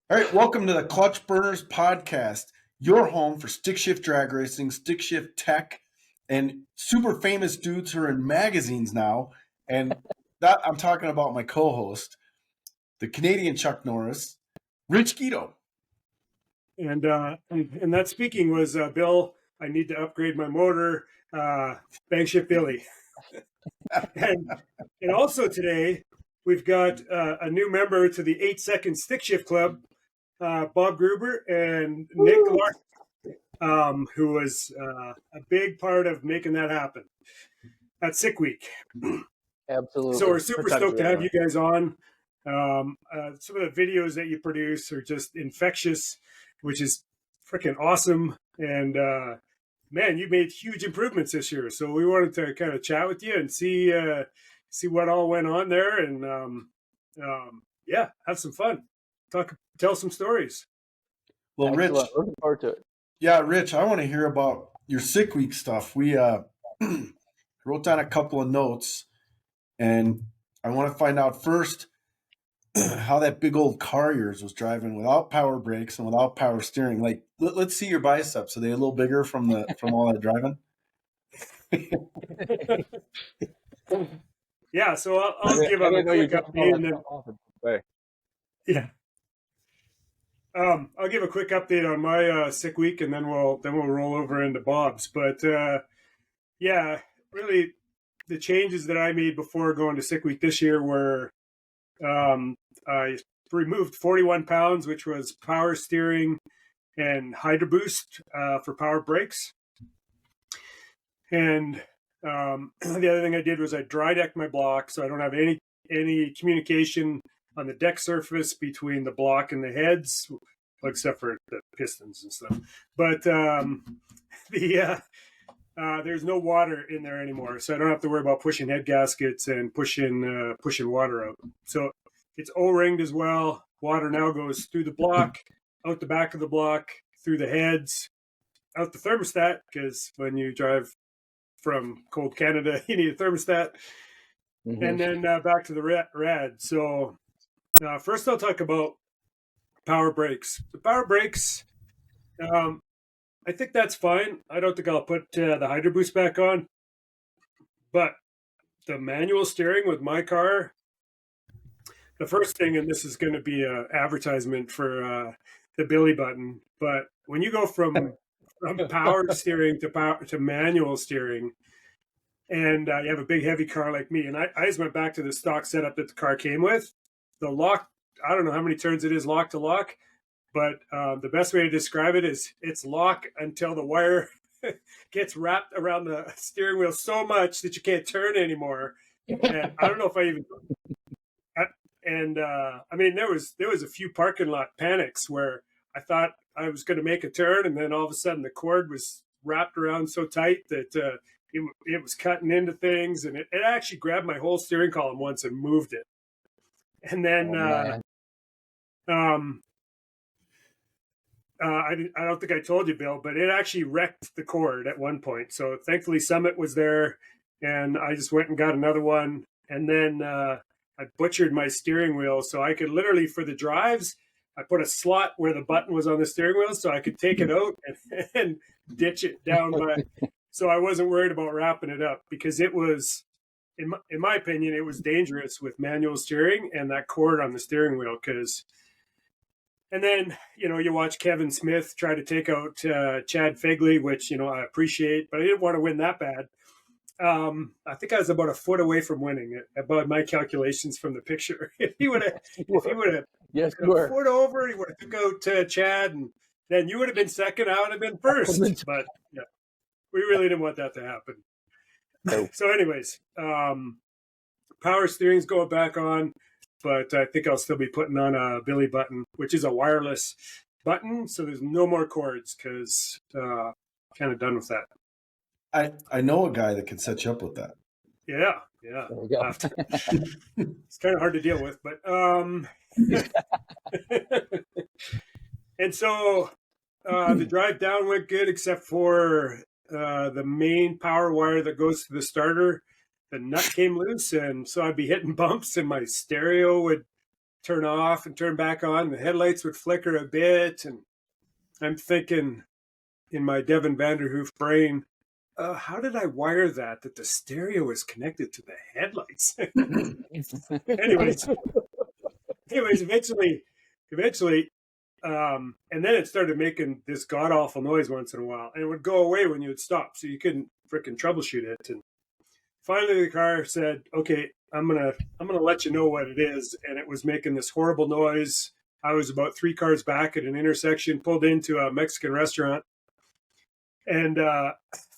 All right, welcome to the Clutch Burners podcast, your home for stick shift drag racing, stick shift tech, and super famous dudes who are in magazines now. And that I'm talking about my co-host, the Canadian Chuck Norris, Rich Guido. And that speaking was Bill. I need to upgrade my motor. Bang Ship Billy. and also today we've got a new member to the 8-Second Stick Shift Club, Bob Gruber and Nick Larson, who was a big part of making that happen at Sick Week. Absolutely. So we're super stoked to have you guys on. Some of the videos that you produce are just infectious, which is freaking awesome. And man, you made huge improvements this year. So we wanted to kind of chat with you and see what all went on there, and yeah, have some fun. Tell some stories. Well, Excellent. Rich, Looking forward to it. Yeah, Rich, I want to hear about your Sick Week stuff. We wrote down a couple of notes, and I want to find out first how that big old car of yours was driving without power brakes and without power steering. Like, let's see your biceps. Are they a little bigger from all that driving? Yeah, so I'll give a quick update, and then yeah, I'll give a quick update on my Sick Week, and then we'll roll over into Bob's. But yeah, really, the changes that I made before going to Sick Week this year were I removed 41 pounds, which was power steering and Hydro Boost for power brakes. And the other thing I did was I dry decked my block, so I don't have any communication on the deck surface between the block and the heads, except for the pistons and stuff. But there's no water in there anymore, so I don't have to worry about pushing head gaskets and pushing water out. So it's O-ringed as well. Water now goes through the block, out the back of the block, through the heads, out the thermostat, because when you drive from cold Canada, you need a thermostat. Mm-hmm. And then back to the rad. So first I'll talk about power brakes. The power brakes, I think that's fine. I don't think I'll put the Hydro Boost back on. But the manual steering with my car, the first thing, and this is going to be an advertisement for the Billy button, but when you go from power steering to manual steering, and you have a big heavy car like me, and I just went back to the stock setup that the car came with. The lock, I don't know how many turns it is lock to lock, but the best way to describe it is it's lock until the wire gets wrapped around the steering wheel so much that you can't turn anymore. And I don't know if I even... And I mean, there was a few parking lot panics where I thought I was going to make a turn, and then all of a sudden the cord was wrapped around so tight that it was cutting into things, and it actually grabbed my whole steering column once and moved it. And then I don't think I told you, Bill, but it actually wrecked the cord at one point. So thankfully Summit was there, and I just went and got another one, and then I butchered my steering wheel, so I could literally, for the drives, I put a slot where the button was on the steering wheel, so I could take it out and ditch it down. So I wasn't worried about wrapping it up, because it was, in my opinion, it was dangerous with manual steering and that cord on the steering wheel. And then, you watch Kevin Smith try to take out Chad Fegley, which, I appreciate, but I didn't want to win that bad. I think I was about a foot away from winning, about my calculations from the picture. If he would have yes, a foot over, he would have took out Chad, and then you would have been second. I would have been first. But yeah, we really didn't want that to happen. No. So, anyways, power steering's going back on, but I think I'll still be putting on a Billy button, which is a wireless button, so there's no more cords, because kind of done with that. I know a guy that can set you up with that. Yeah. There we go. It's kind of hard to deal with, but and so the drive down went good, except for the main power wire that goes to the starter. The nut came loose, and so I'd be hitting bumps, and my stereo would turn off and turn back on. The headlights would flicker a bit. And I'm thinking in my Devin Vanderhoof brain, how did I wire that the stereo is connected to the headlights? anyways, eventually, and then it started making this god awful noise once in a while, and it would go away when you would stop, so you couldn't frickin' troubleshoot it. And finally, the car said, "Okay, I'm gonna let you know what it is." And it was making this horrible noise. I was about 3 cars back at an intersection, pulled into a Mexican restaurant, and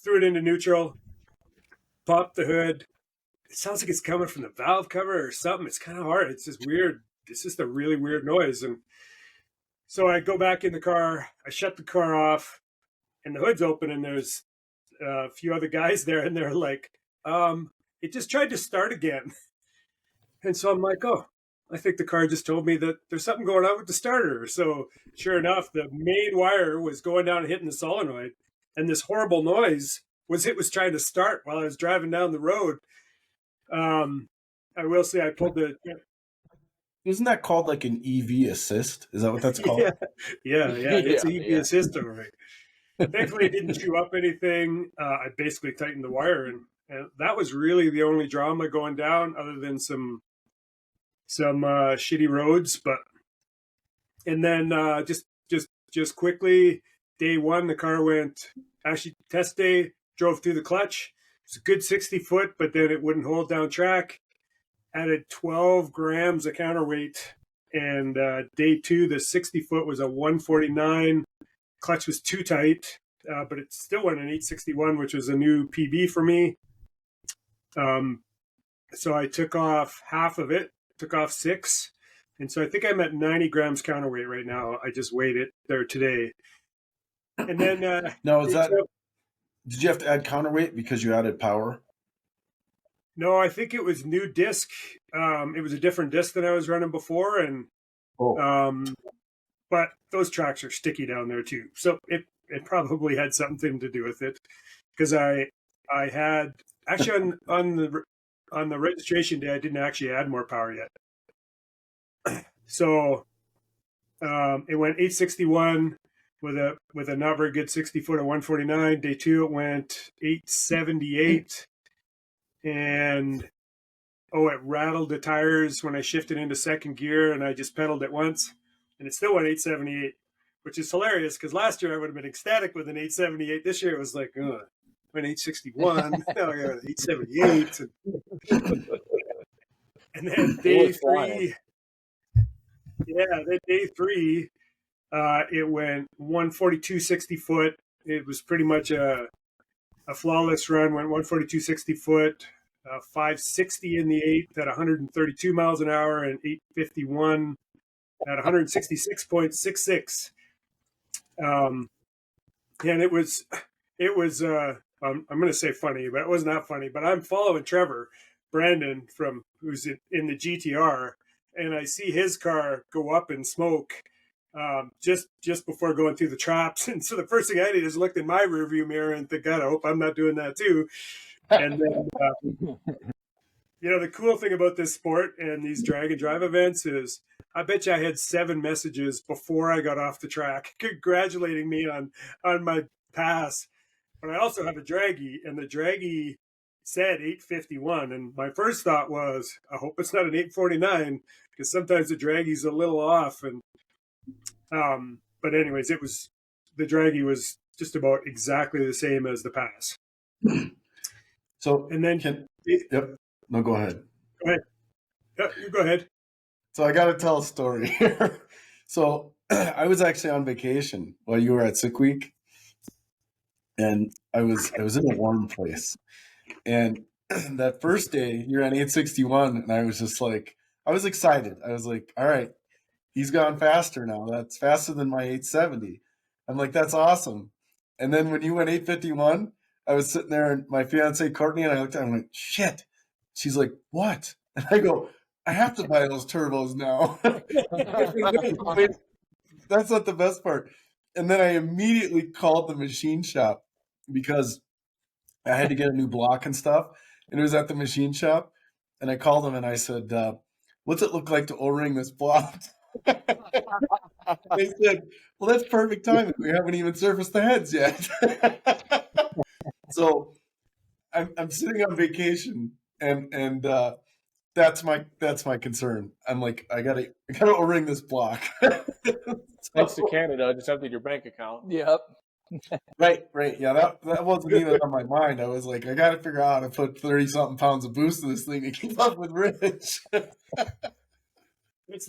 threw it into neutral, popped the hood. It sounds like it's coming from the valve cover or something. It's kind of hard. It's just weird. It's just a really weird noise. And so I go back in the car, I shut the car off, and the hood's open, and there's a few other guys there, and they're like, it just tried to start again. And so I'm like, oh, I think the car just told me that there's something going on with the starter. So sure enough, the main wire was going down and hitting the solenoid, and this horrible noise was trying to start while I was driving down the road. I will say I pulled the... Isn't that called like an EV assist? Is that what that's called? Yeah. It's an EV assist, all right. Thankfully, it didn't chew up anything. I basically tightened the wire, and that was really the only drama going down, other than some shitty roads. But and then just quickly, day one, the car went, actually test day, drove through the clutch. It's a good 60 foot, but then it wouldn't hold down track. Added 12 grams of counterweight, and day two, the 60 foot was a 149. Clutch was too tight, but it still went an 861, which was a new PB for me. So I took off half of it, took off 6. And so I think I'm at 90 grams counterweight right now. I just weighed it there today. And then... did you have to add counterweight because you added power? No, I think it was new disc. It was a different disc than I was running before. And but those tracks are sticky down there too. So it probably had something to do with it. Because I had... Actually, on the registration day, I didn't actually add more power yet. So it went 861 with a not very good 60 foot at 149. Day two, it went 878, and it rattled the tires when I shifted into second gear, and I just pedaled it once, and it still went 878, which is hilarious because last year I would have been ecstatic with an 878. This year it was like, went 861, now I got 878. And then day three, it went 142 60 foot. It was pretty much a flawless run. Went 142 60 foot, 560 in the 8th at 132 miles an hour, and 851 at 166.66. And it was I'm going to say funny, but it wasn't that funny. But I'm following Trevor Brandon who's in the GTR, and I see his car go up in smoke just before going through the traps. And so the first thing I did is looked in my rearview mirror and think, God, I hope I'm not doing that too. And then, the cool thing about this sport and these drag and drive events is I bet you I had 7 messages before I got off the track congratulating me on my pass. But I also have a draggy, and the draggy said 851. And my first thought was, I hope it's not an 849, because sometimes the draggy's a little off. And but anyways, the draggy was just about exactly the same as the pass. So and then no, go ahead. Go ahead. Yeah, you go ahead. So I got to tell a story here. So I was actually on vacation while you were at sick week, and I was in a warm place. And that first day, you're on 861, and I was just like, I was excited. I was like, all right, he's gone faster now. That's faster than my 870. I'm like, that's awesome. And then when you went 851, I was sitting there, and my fiance Courtney, and I looked at her, I'm like, shit. She's like, what? And I go, I have to buy those turbos now. That's not the best part. And then I immediately called the machine shop because I had to get a new block and stuff. And it was at the machine shop. And I called them and I said, what's it look like to O-ring this block? They said, well, that's perfect timing. We haven't even surfaced the heads yet. So I'm sitting on vacation, and that's my concern. I'm like, I gotta O-ring this block. Thanks to Canada, I just emptied your bank account. Yep. Right. Yeah, that wasn't even on my mind. I was like, I got to figure out how to put 30-something pounds of boost in this thing to keep up with Rich. It is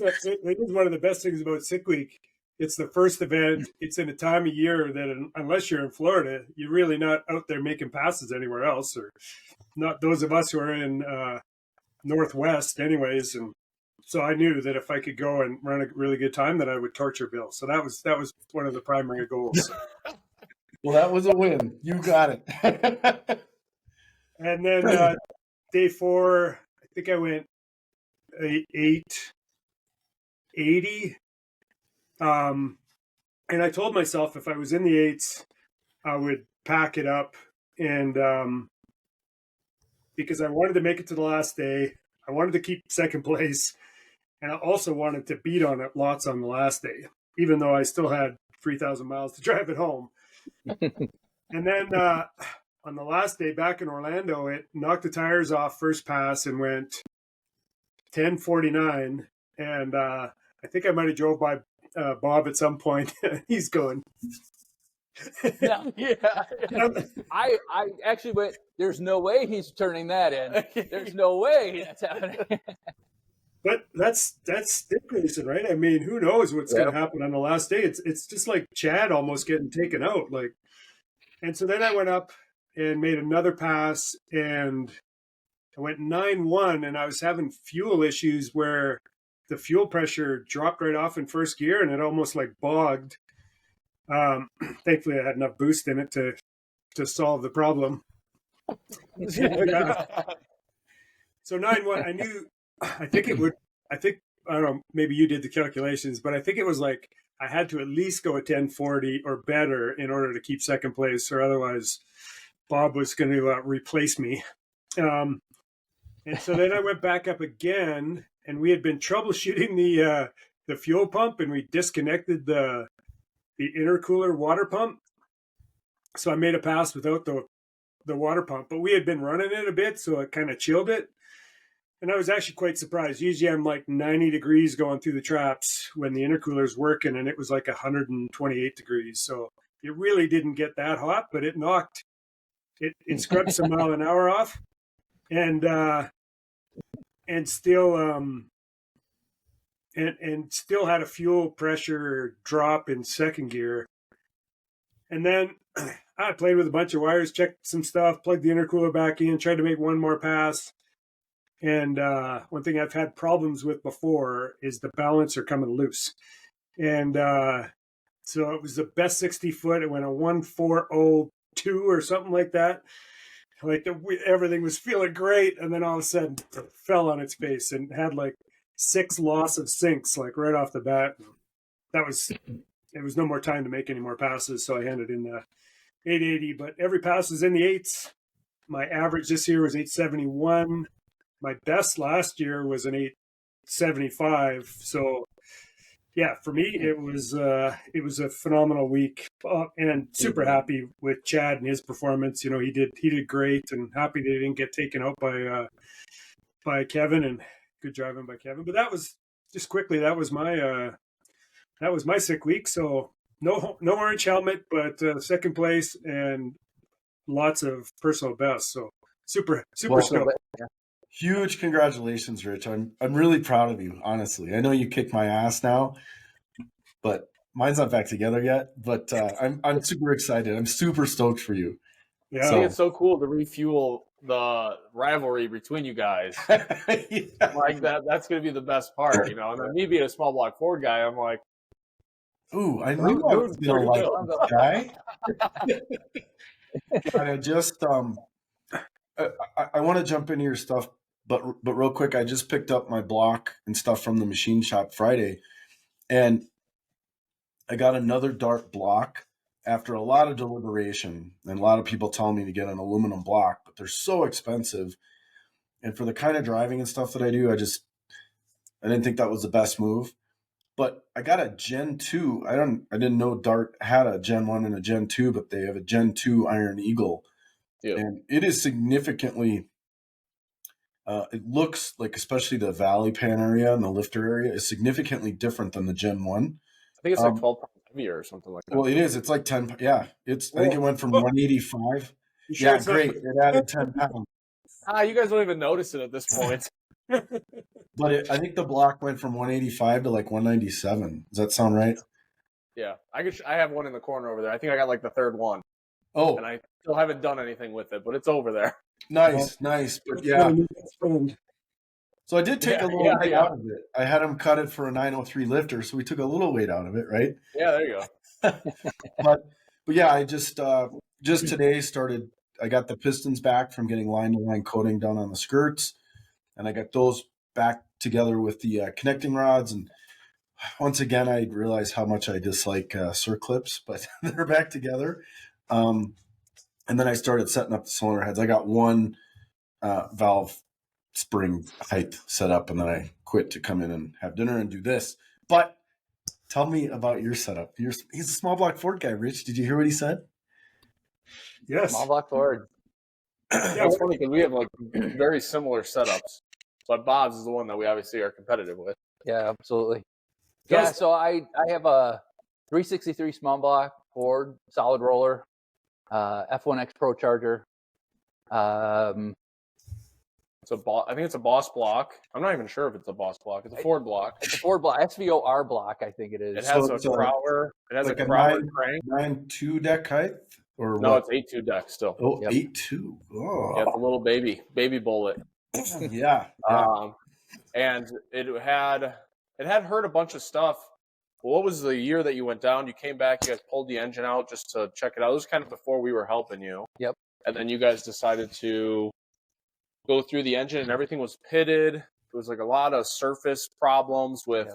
one of the best things about Sick Week. It's the first event. It's in a time of year that, unless you're in Florida, you're really not out there making passes anywhere else, or not those of us who are in Northwest anyways. And so I knew that if I could go and run a really good time, that I would torture Bill. So that was one of the primary goals. Well, that was a win. You got it. And then day 4, I think I went 880. And I told myself if I was in the 8s, I would pack it up, and because I wanted to make it to the last day. I wanted to keep second place, and I also wanted to beat on it lots on the last day, even though I still had 3,000 miles to drive it home. And then on the last day back in Orlando, it knocked the tires off first pass and went 10:49. And I think I might have drove by Bob at some point. He's going. Yeah. I actually went, there's no way he's turning that in. There's no way that's happening. But that's stick racing, right? I mean, who knows what's going to happen on the last day? It's just like Chad almost getting taken out. And so then I went up and made another pass, and I went 9-1, and I was having fuel issues where the fuel pressure dropped right off in first gear, and it almost like bogged. Thankfully, I had enough boost in it to solve the problem. So 9-1, I don't know, maybe you did the calculations, but I think it was like I had to at least go a 10:40 or better in order to keep second place, or otherwise Bob was going to replace me. And so then I went back up again, and we had been troubleshooting the fuel pump, and we disconnected the intercooler water pump. So I made a pass without the water pump, but we had been running it a bit, so it kind of chilled it. And I was actually quite surprised. Usually I'm like 90 degrees going through the traps when the intercooler's working, and it was like 128 degrees. So it really didn't get that hot, but it scrubbed some mile an hour off, and still and still had a fuel pressure drop in second gear. And then I played with a bunch of wires, checked some stuff, plugged the intercooler back in, tried to make one more pass. And one thing I've had problems with before is the balancer coming loose. And so it was the best 60 foot. It went a 1:4:02 or something like that. Like everything was feeling great. And then all of a sudden it fell on its face and had like 6 loss of sinks, like right off the bat. It was no more time to make any more passes. So I handed in the 880, but every pass was in the 8s. My average this year was 871. My best last year was an 875. So, yeah, for me, it was a phenomenal week, and super happy with Chad and his performance. You know, he did great, and happy that he didn't get taken out by Kevin, and good driving by Kevin. But that was just quickly. That was my sick week. So no orange helmet, but second place and lots of personal bests. So super stoked. Huge congratulations, Rich. I'm really proud of you, honestly. I know you kicked my ass now, but mine's not back together yet. But I'm super excited. I'm super stoked for you. Yeah, I think it's so cool to refuel the rivalry between you guys. Yeah. Like that's going to be the best part, you know. And then me being a small block Ford guy, I'm like, ooh, I knew I was going to like this guy. And I just I want to jump into your stuff, but real quick, I just picked up my block and stuff from the machine shop Friday, and I got another Dart block after a lot of deliberation, and a lot of people telling me to get an aluminum block, but they're so expensive. And for the kind of driving and stuff that I do, I didn't think that was the best move. But I got a Gen 2. I didn't know Dart had a Gen 1 and a Gen 2, but they have a Gen 2 Iron Eagle. Yep. And it is significantly it looks like, especially the valley pan area and the lifter area, is significantly different than the Gen 1. I think it's like 12 pounds heavier or something like that. Well, it is. It's like 10. Yeah. I think it went from 185. Sure Yeah, great. It added 10 pounds. You guys don't even notice it at this point. But I think the block went from 185 to like 197. Does that sound right? Yeah, I have one in the corner over there. I think I got like the third one. Oh, and I still haven't done anything with it, but it's over there. Nice. But yeah. So I did take a little weight out of it. I had him cut it for a 903 lifter, so we took a little weight out of it, right? Yeah, there you go. but yeah, I just today started. I got the pistons back from getting line-to-line coating done on the skirts, and I got those back together with the connecting rods. And once again, I realized how much I dislike circlips, but they're back together. And then I started setting up the cylinder heads. I got one valve spring height set up, and then I quit to come in and have dinner and do this. But tell me about your setup. He's a small block Ford guy, Rich. Did you hear what he said? Yes. Small block Ford. Yeah, it's funny because we have like very similar setups, but Bob's is the one that we obviously are competitive with. Yeah, absolutely. Yeah, so I have a 363 small block Ford solid roller, F1X ProCharger. I think it's a Boss block. I'm not even sure if it's a Boss block. It's a Ford block. It's a Ford block, SVOR block, I think it is. It has a Crowler. It has like a Crowler crank. 9.2 deck height? Or no, what? it's 8.2 deck still. Oh, yep. 8.2. Oh. Yeah, the little baby bullet. Yeah. And it had heard a bunch of stuff. What was the year that you went down? You came back, you guys pulled the engine out just to check it out. It was kind of before we were helping you. Yep. And then you guys decided to go through the engine, and everything was pitted. It was like a lot of surface problems with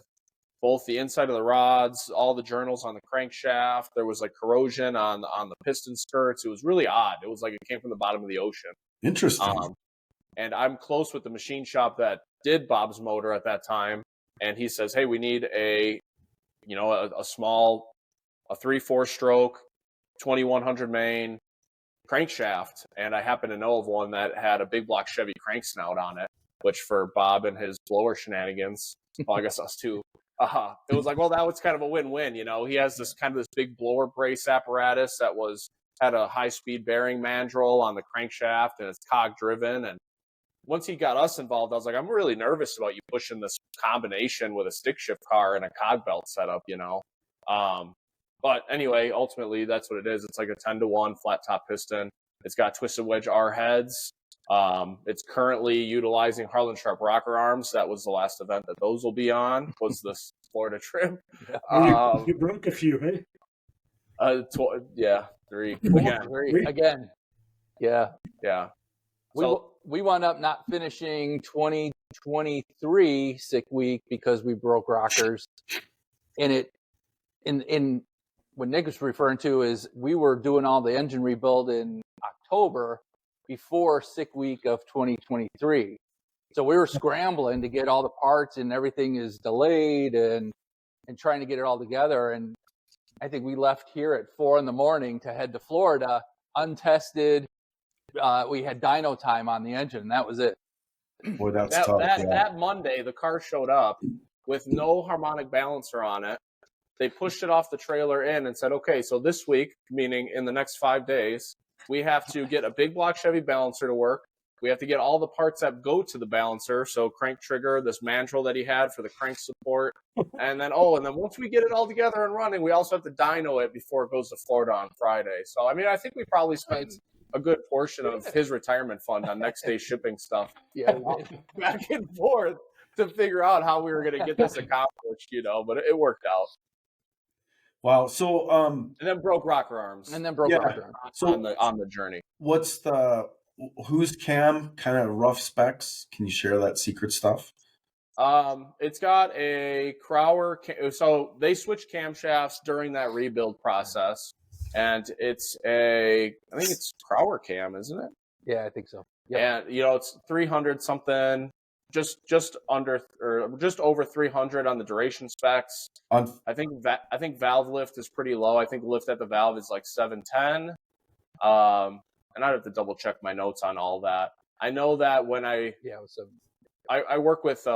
both the inside of the rods, all the journals on the crankshaft. There was like corrosion on the piston skirts. It was really odd. It was like it came from the bottom of the ocean. Interesting. And I'm close with the machine shop that did Bob's motor at that time. And he says, hey, we need a small 3/4 stroke, 2100 main crankshaft. And I happen to know of one that had a big block Chevy crank snout on it, which for Bob and his blower shenanigans, well, I guess us too. It was like, well, that was kind of a win-win. You know, he has this big blower brace apparatus that had a high-speed bearing mandrel on the crankshaft, and it's cog-driven. And once he got us involved, I was like, I'm really nervous about you pushing this combination with a stick shift car and a cog belt setup, you know. But anyway, ultimately, that's what it is. It's like a 10-to-1 flat-top piston. It's got twisted wedge R heads. It's currently utilizing Harlan Sharp rocker arms. That was the last event that those will be on, was this Florida trip. You broke a few, hey? 3. Again. Yeah. Yeah. We wound up not finishing 2023 sick week because we broke rockers. And what Nick was referring to is we were doing all the engine rebuild in October before sick week of 2023. So we were scrambling to get all the parts, and everything is delayed and trying to get it all together. And I think we left here at 4 a.m. to head to Florida, untested. We had dyno time on the engine, and that was it. Boy, that's tough. That Monday, the car showed up with no harmonic balancer on it. They pushed it off the trailer in and said, okay, so this week, meaning in the next 5 days, we have to get a big block Chevy balancer to work. We have to get all the parts that go to the balancer. So crank trigger, this mandrel that he had for the crank support. And then once we get it all together and running, we also have to dyno it before it goes to Florida on Friday. So, I mean, I think we probably spent a good portion of his retirement fund on next day shipping stuff. Yeah, back and forth to figure out how we were going to get this accomplished, you know, but it worked out. Wow. So, and then broke rocker arms. So on the journey. Who's cam kind of rough specs? Can you share that secret stuff? It's got a Crowler. So they switched camshafts during that rebuild process, and I think it's Crowler cam, isn't it? Yeah, I think so. Yep. And it's 300 something just under or just over 300 on the duration specs. I think valve lift is pretty low. I think lift at the valve is like 710. And I'd have to double check my notes on all that. I know that when I work with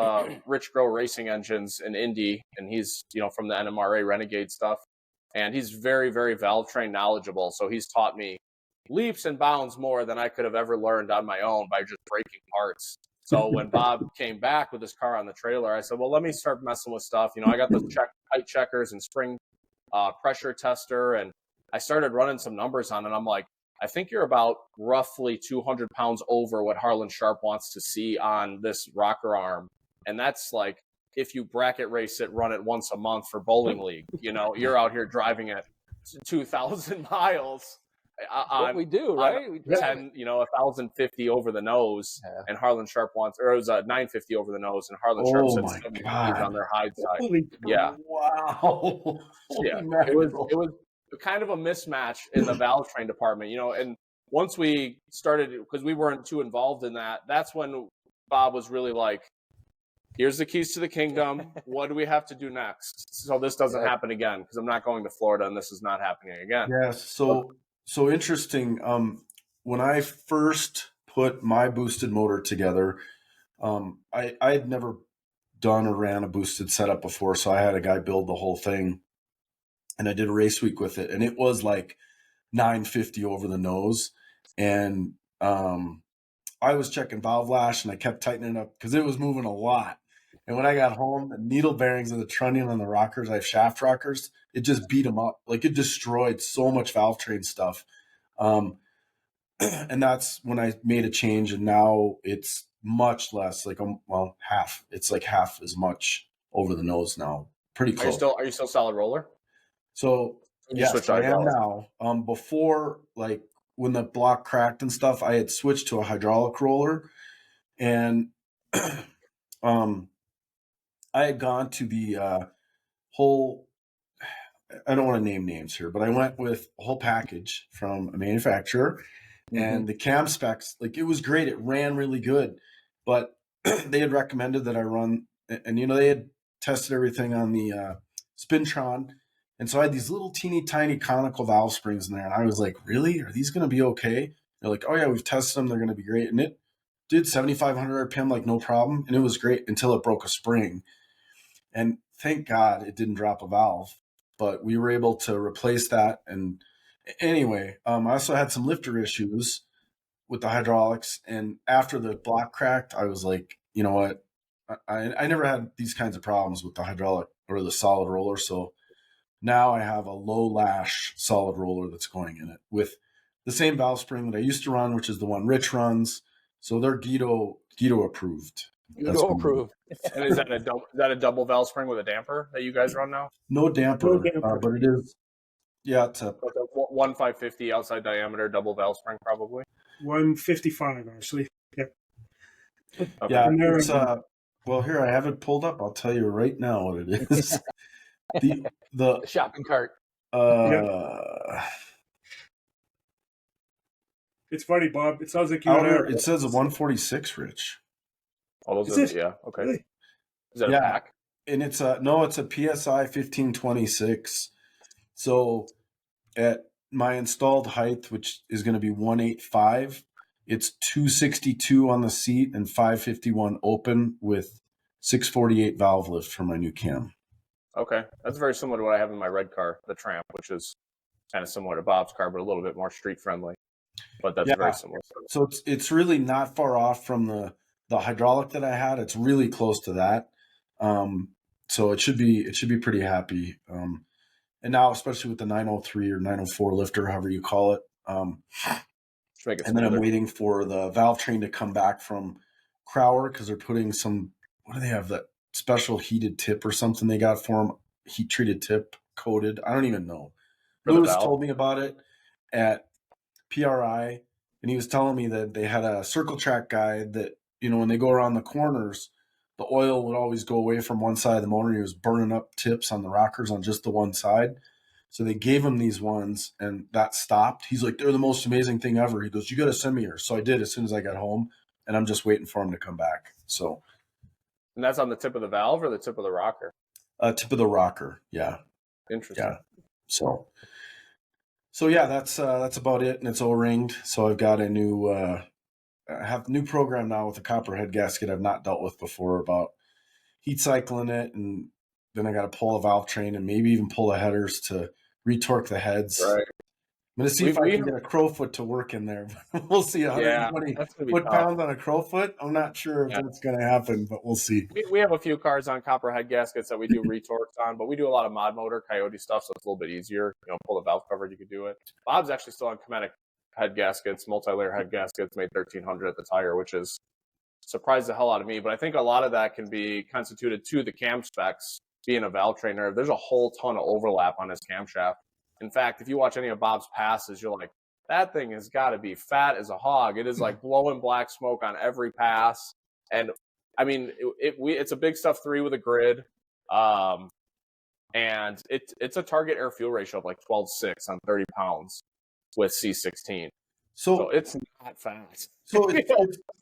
Rich Grow Racing Engines in Indy, and he's from the NMRA Renegade stuff, and he's very, very valve train knowledgeable. So he's taught me leaps and bounds more than I could have ever learned on my own by just breaking parts. So when Bob came back with his car on the trailer, I said, well, let me start messing with stuff. I got the height checkers and spring pressure tester, and I started running some numbers on it. I'm like, I think you're about roughly 200 pounds over what Harlan Sharp wants to see on this rocker arm. And that's like, if you bracket race it, run it once a month for bowling league, you're out here driving at 2,000 miles. What we do, right? We 1,050 over the nose, and Harlan Sharp wants, or it was 950 over the nose, and Harlan Sharp said 70 on their hide side. Wow. Yeah, it was kind of a mismatch in the valve train department, and once we started, because we weren't too involved in that, that's when Bob was really like, here's the keys to the kingdom. What do we have to do next? So this doesn't happen again, because I'm not going to Florida and this is not happening again. Yes. So interesting. When I first put my boosted motor together, I had never done or ran a boosted setup before. So I had a guy build the whole thing, and I did a race week with it, and it was like 950 over the nose. And I was checking valve lash, and I kept tightening it up because it was moving a lot. And when I got home, the needle bearings of the trunnion on the rockers, I have shaft rockers, it just beat them up. Like, it destroyed so much valve train stuff. And that's when I made a change, and now it's much less, like, half. It's like half as much over the nose now. Pretty close. Are you still solid roller? So yes, I am now. Before, like, when the block cracked and stuff, I had switched to a hydraulic roller, and I had gone to the whole, I don't want to name names here, but I went with a whole package from a manufacturer, and the cam specs, like, it was great. It ran really good, but they had recommended that I run, and they had tested everything on the Spintron. And so I had these little teeny tiny conical valve springs in there. And I was like, really? Are these going to be okay? They're like, oh yeah, we've tested them. They're going to be great. And it did 7,500 RPM, like, no problem. And it was great until it broke a spring. And thank God it didn't drop a valve, but we were able to replace that. And anyway, I also had some lifter issues with the hydraulics. And after the block cracked, I was like, you know what? I never had these kinds of problems with the hydraulic or the solid roller. So now I have a low lash solid roller that's going in it with the same valve spring that I used to run, which is the one Rich runs. So they're Guido approved. Guido approved. And is that a double valve spring with a damper that you guys run now? No damper, but it is. Yeah, it's a 1.550 outside diameter double valve spring, probably 155 actually. Yeah. Okay. Yeah, it's well, here, I have it pulled up. I'll tell you right now what it is. the shopping cart. It's funny, Bob. It sounds like you it says a 146, Rich. Oh, those are, yeah, okay. Really? Is that a pack? And it's a PSI 1526. So at my installed height, which is going to be 185, it's 262 on the seat and 551 open with 648 valve lift for my new cam. Okay. That's very similar to what I have in my red car, the Tramp, which is kind of similar to Bob's car, but a little bit more street friendly. But that's very similar. So it's really not far off from the hydraulic that I had. It's really close to that. So it should be pretty happy. And now, especially with the 903 or 904 lifter, however you call it. And then I'm waiting for the valve train to come back from Crower, because they're putting some, what do they have, that special heated tip or something they got for them, heat treated tip coated. I don't even know. Lewis told me about it at PRI, and he was telling me that they had a circle track guide that, when they go around the corners, the oil would always go away from one side of the motor. He was burning up tips on the rockers on just the one side. So they gave him these ones, and that stopped. He's like, they're the most amazing thing ever. He goes, you got to send me yours. So I did as soon as I got home, and I'm just waiting for him to come back. So And that's on the tip of the valve or the tip of the rocker? Tip of the rocker. Yeah. Interesting. Yeah. So yeah, that's about it, and it's O-ringed. So I've got a new I have a new program now with a copper head gasket I've not dealt with before about heat cycling it, and then I got to pull a valve train and maybe even pull the headers to retorque the heads. Right. I'm going to see if I can get a crowfoot to work in there. We'll see. 120 foot-pounds on a crowfoot. I'm not sure if it's going to happen, but we'll see. We have a few cars on copper head gaskets that we do retorques on, but we do a lot of mod motor Coyote stuff, so it's a little bit easier. Pull the valve cover, you could do it. Bob's actually still on Cometic head gaskets, multi-layer head gaskets, made 1300 at the tire, which is surprised the hell out of me. But I think a lot of that can be constituted to the cam specs being a valve trainer. There's a whole ton of overlap on his camshaft. In fact, if you watch any of Bob's passes, you're like, that thing has got to be fat as a hog. It is like blowing black smoke on every pass. And I mean, it's a big stuff 3 with a grid. And it's a target air fuel ratio of like 12.6 on 30 pounds with C16. So it's not fast. So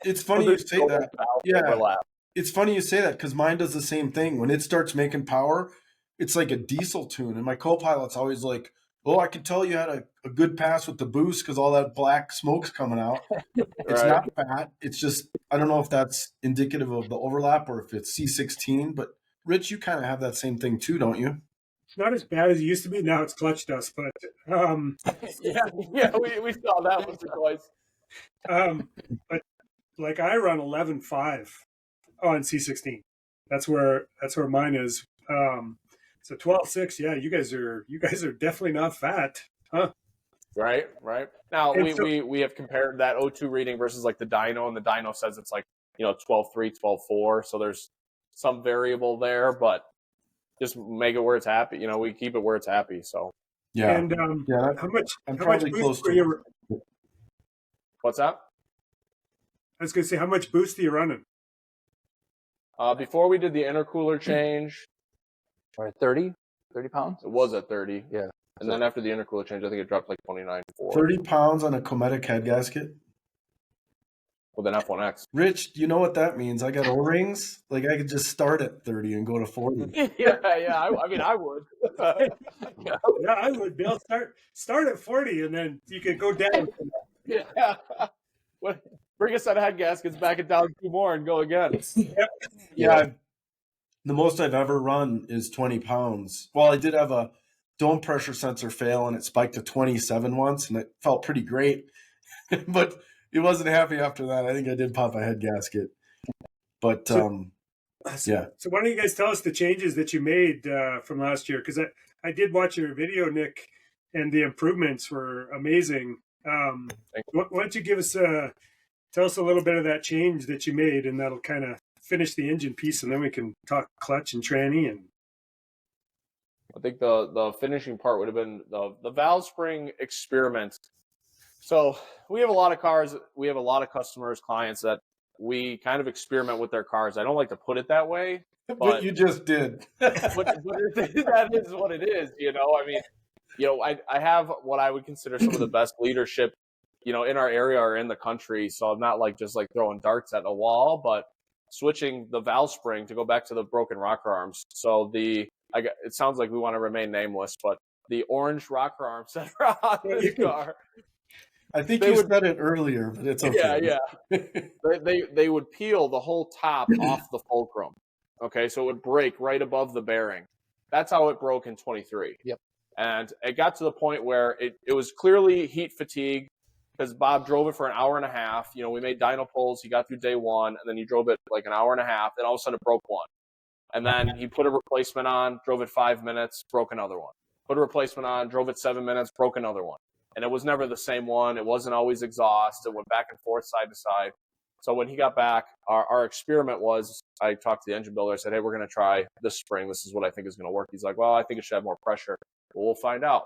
it's funny you say that. Yeah. Overlap. It's funny you say that because mine does the same thing. When it starts making power, it's like a diesel tune. And my co-pilot's always like, oh, I can tell you had a good pass with the boost because all that black smoke's coming out. It's not fat. It's just, I don't know if that's indicative of the overlap or if it's C16. But, Rich, you kind of have that same thing too, don't you? It's not as bad as it used to be. Now it's clutch dust. But we saw that once or twice. But like I run 11.5 on C16. That's where mine is. So 12.6, yeah, you guys are definitely not fat, huh? Right. Now we have compared that O2 reading versus like the dyno, and the dyno says it's like 12.3, 12.4. So there's some variable there, but just make it where it's happy. We keep it where it's happy. So yeah. And how much boost were you? What's that? I was gonna say, how much boost are you running? Before we did the intercooler change. Or 30 pounds? It was at 30. Yeah. And then after the intercooler change, I think it dropped like 29.4. 30 pounds on a Cometic head gasket? With an F1X. Rich, do you know what that means? I got O-rings. Like I could just start at 30 and go to 40. yeah. I mean, I would. Yeah, I would. Bill, start at 40, and then you could go down. Yeah. Bring a set of head gaskets, back it down 2 more, and go again. Yeah. The most I've ever run is 20 pounds. Well, I did have a dome pressure sensor fail, and it spiked to 27 once, and it felt pretty great. But it wasn't happy after that. I think I did pop a head gasket. But, yeah. So why don't you guys tell us the changes that you made from last year? Because I did watch your video, Nick, and the improvements were amazing. Why don't you tell us a little bit of that change that you made, and that'll kind of finish the engine piece, and then we can talk clutch and tranny. And I think the finishing part would have been the valve spring experiment. So we have a lot of cars. We have a lot of customers, clients that we kind of experiment with their cars. I don't like to put it that way, but you just did. but that is what it is. I mean, I have what I would consider some of the best leadership, in our area or in the country. So I'm not just throwing darts at a wall, but switching the valve spring to go back to the broken rocker arms. So it sounds like we want to remain nameless, but the orange rocker arms that are on this car. I think you said it earlier, but it's okay. Yeah. They would peel the whole top off the fulcrum. Okay, so it would break right above the bearing. That's how it broke in 23. Yep. And it got to the point where it was clearly heat fatigue, because Bob drove it for an hour and a half. We made dyno pulls. He got through day 1, and then he drove it like an hour and a half. Then all of a sudden it broke one. And then he put a replacement on, drove it 5 minutes, broke another one. Put a replacement on, drove it 7 minutes, broke another one. And it was never the same one. It wasn't always exhaust. It went back and forth, side to side. So when he got back, our experiment was, I talked to the engine builder. I said, hey, we're going to try this spring. This is what I think is going to work. He's like, well, I think it should have more pressure. Well, we'll find out.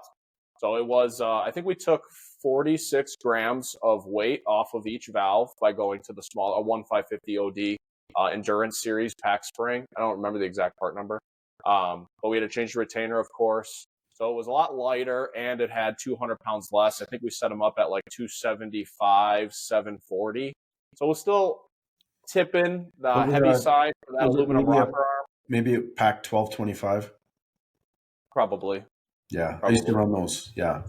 So it was, I think we took 46 grams of weight off of each valve by going to the small, a 1550 OD endurance series pack spring. I don't remember the exact part number. But we had to change the retainer, of course. So it was a lot lighter, and it had 200 pounds less. I think we set them up at like 275, 740. So it was still tipping the Was it heavy a- side for that was it aluminum maybe a- rocker arm. Maybe it packed 1225. Probably. Yeah, I used to run those. Yeah.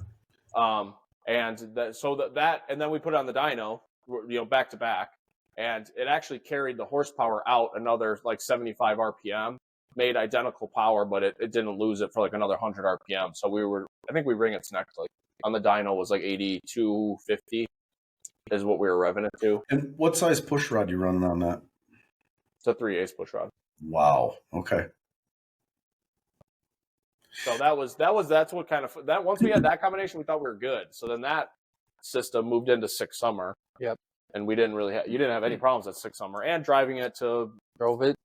And then we put it on the dyno, back to back, and it actually carried the horsepower out another like 75 RPM, made identical power, but it didn't lose it for like another 100 RPM. So I think we ring its neck like on the dyno was like 8250 is what we were revving it to. And what size push rod you running on that? It's a 3/8 push rod. Wow. Okay. So that's what kind of that. Once we had that combination, we thought we were good. So then that system moved into Six Summer. Yep. And we didn't really you didn't have any problems at Six Summer, and driving it to Drove it.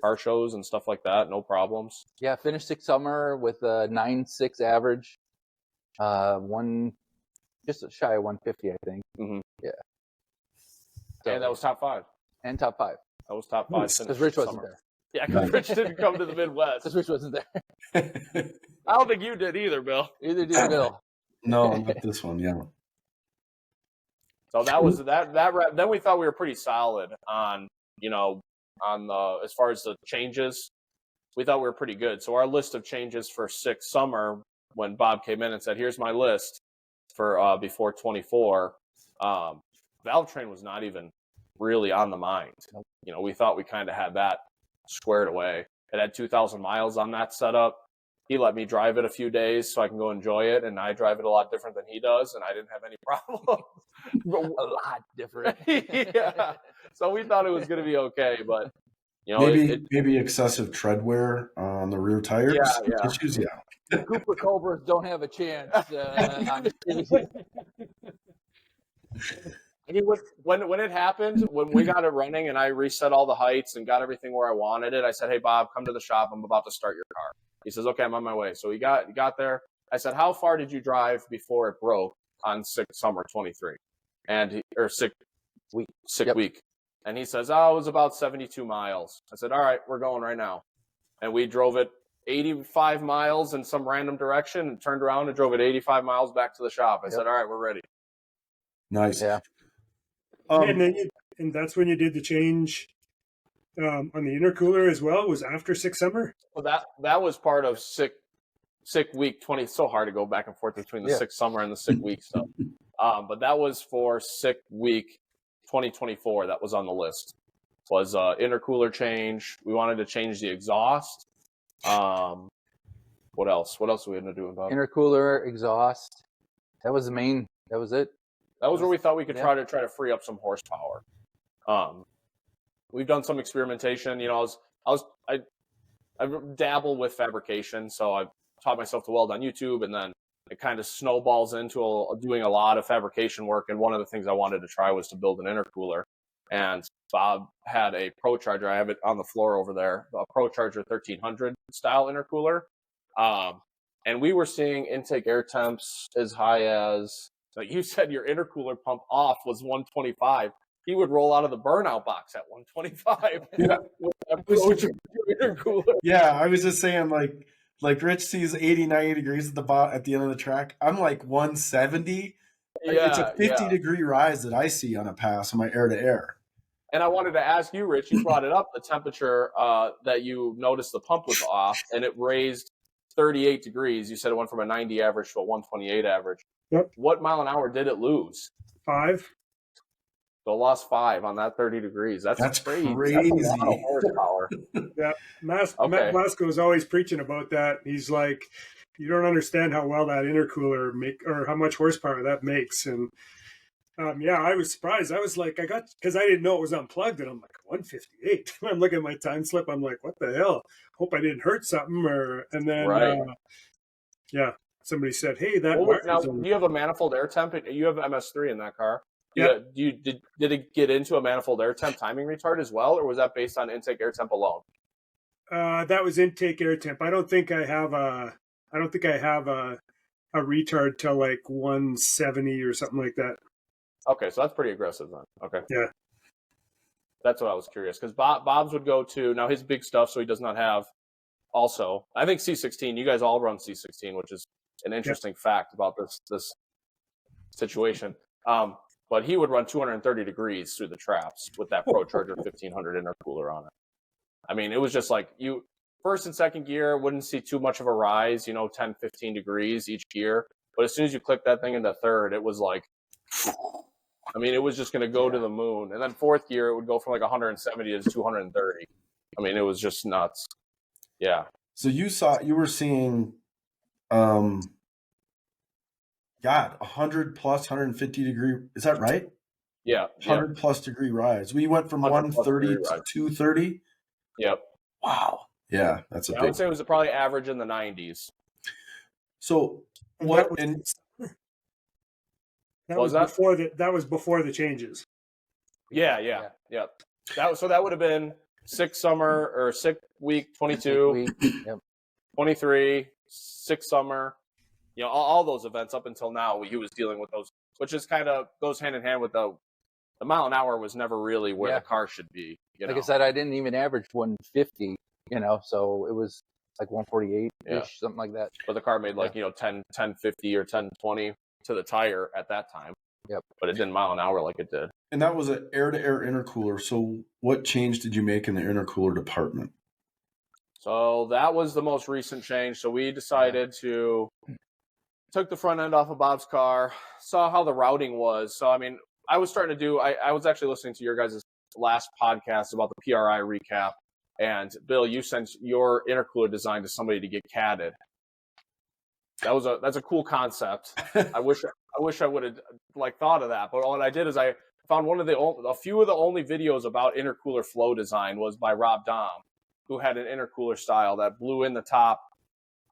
car shows and stuff like that, no problems. Yeah, finished Six Summer with a 9.6 average. Just shy of 150, I think. Mm-hmm. Yeah. And that was top 5. And top 5. That was top 5 Because Rich wasn't there. Yeah, because Rich didn't come to the Midwest. Because Rich wasn't there. I don't think you did either, Bill. Either did Bill. No, not this one. Yeah. So that was that. Then we thought we were pretty solid on the as far as the changes. We thought we were pretty good. So our list of changes for Six Summer, when Bob came in and said, "Here's my list for before 24," valve train was not even really on the mind. We thought we kind of had that squared away. It had 2,000 miles on that setup. He let me drive it a few days so I can go enjoy it, and I drive it a lot different than he does, and I didn't have any problem. A lot different. Yeah. So we thought it was going to be okay, but maybe excessive tread wear on the rear tires. Yeah. Issues. Yeah. Cooper Cobras don't have a chance. I mean, when it happened, when we got it running and I reset all the heights and got everything where I wanted it, I said, "Hey, Bob, come to the shop. I'm about to start your car." He says, "Okay, I'm on my way." So he got there. I said, "How far did you drive before it broke on Summer 23?" Or Sick Week. And he says, "Oh, it was about 72 miles." I said, "All right, we're going right now." And we drove it 85 miles in some random direction and turned around and drove it 85 miles back to the shop. I said, "All right, we're ready." Nice. Yeah. And that's when you did the change on the intercooler as well. Was after Six Summer. Well, that was part of Sick Week 20. It's so hard to go back and forth between the Sick Summer and the Sick Week stuff. But that was for Sick Week 2024. That was on the list. Was intercooler change. We wanted to change the exhaust. What else? What else we had to do about it? Intercooler, exhaust. That was the main. That was it. That was where we thought we could try to free up some horsepower. We've done some experimentation. I dabble with fabrication, so I taught myself to weld on YouTube, and then it kind of snowballs into doing a lot of fabrication work. And one of the things I wanted to try was to build an intercooler. And Bob had a ProCharger. I have it on the floor over there, a ProCharger 1300 style intercooler. And we were seeing intake air temps as high as, like you said, your intercooler pump off was 125. He would roll out of the burnout box at 125. Yeah. With that ProCharger intercooler. Yeah, I was just saying, like Rich sees 80, 90 degrees at the end of the track. I'm like 170. It's a 50-degree rise that I see on a pass on my air-to-air. And I wanted to ask you, Rich, you brought it up, the temperature that you noticed the pump was off, and it raised 38 degrees. You said it went from a 90 average to a 128 average. Yep. What mile an hour did it lose? 5. So it lost 5 on that 30 degrees. That's crazy. Crazy. That's a lot of horsepower. Yeah, Matt Blasco is always preaching about that. He's like, you don't understand how well that intercooler or how much horsepower that makes. And I was surprised. I was like, because I didn't know it was unplugged, and I'm like 158. I'm looking at my time slip. I'm like, what the hell? Hope I didn't hurt something. And then somebody said, hey, that. Now, do you have a manifold air temp? You have MS3 in that car. Yeah. Did it get into a manifold air temp timing retard as well, or was that based on intake air temp alone? That was intake air temp. I don't think I have a retard till like 170 or something like that. Okay, so that's pretty aggressive then. Okay. Yeah. That's what I was curious, because Bob's would go to, now his big stuff, so he does not have also, I think C16, you guys all run C16, which is an interesting fact about this situation. but he would run 230 degrees through the traps with that ProCharger 1500 intercooler on it. I mean, it was just like you first and second gear wouldn't see too much of a rise, 10, 15 degrees each gear. But as soon as you click that thing into third, it was like, I mean, it was just going to go to the moon. And then fourth gear, it would go from like 170 to 230. I mean, it was just nuts. Yeah. So you were seeing, 100 plus 150 degree. Is that right? Yeah. 100 plus degree rise. We went from 130 to 230. Yep. Wow. Yeah, that's a big. I would say it was probably average in the 90s. So What? what? And That was was that? before the changes. Yeah. That would have been 6 summer or 6 week 22, Yep. 23, 6 summer. All those events up until now, he was dealing with those, which is kind of goes hand in hand with the mile an hour was never really where the car should be. Like I said, I didn't even average 150, so it was like 148-ish, something like that. But the car made 1050 or 1020 to the tire at that time. Yep. But it didn't mile an hour like it did. And that was an air-to-air intercooler. So what change did you make in the intercooler department? So that was the most recent change. So we decided to took the front end off of Bob's car, saw how the routing was. So, I mean, I was starting to do, I was actually listening to your guys' last podcast about the PRI recap. And Bill, you sent your intercooler design to somebody to get catted. That's a cool concept. I wish I would have thought of that. But what I did is I found a few of the only videos about intercooler flow design was by Rob Dom, who had an intercooler style that blew in the top,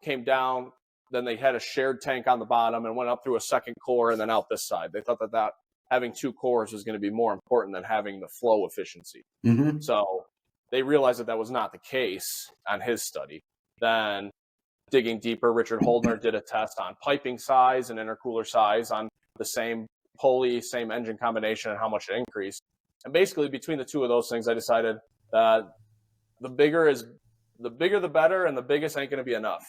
came down, then they had a shared tank on the bottom and went up through a second core and then out this side. They thought that having 2 cores was going to be more important than having the flow efficiency. Mm-hmm. So they realized that was not the case on his study. Then digging deeper, Richard Holdner did a test on piping size and intercooler size on the same pulley, same engine combination, and how much it increased. And basically between the two of those things, I decided that the bigger the better, and the biggest ain't going to be enough.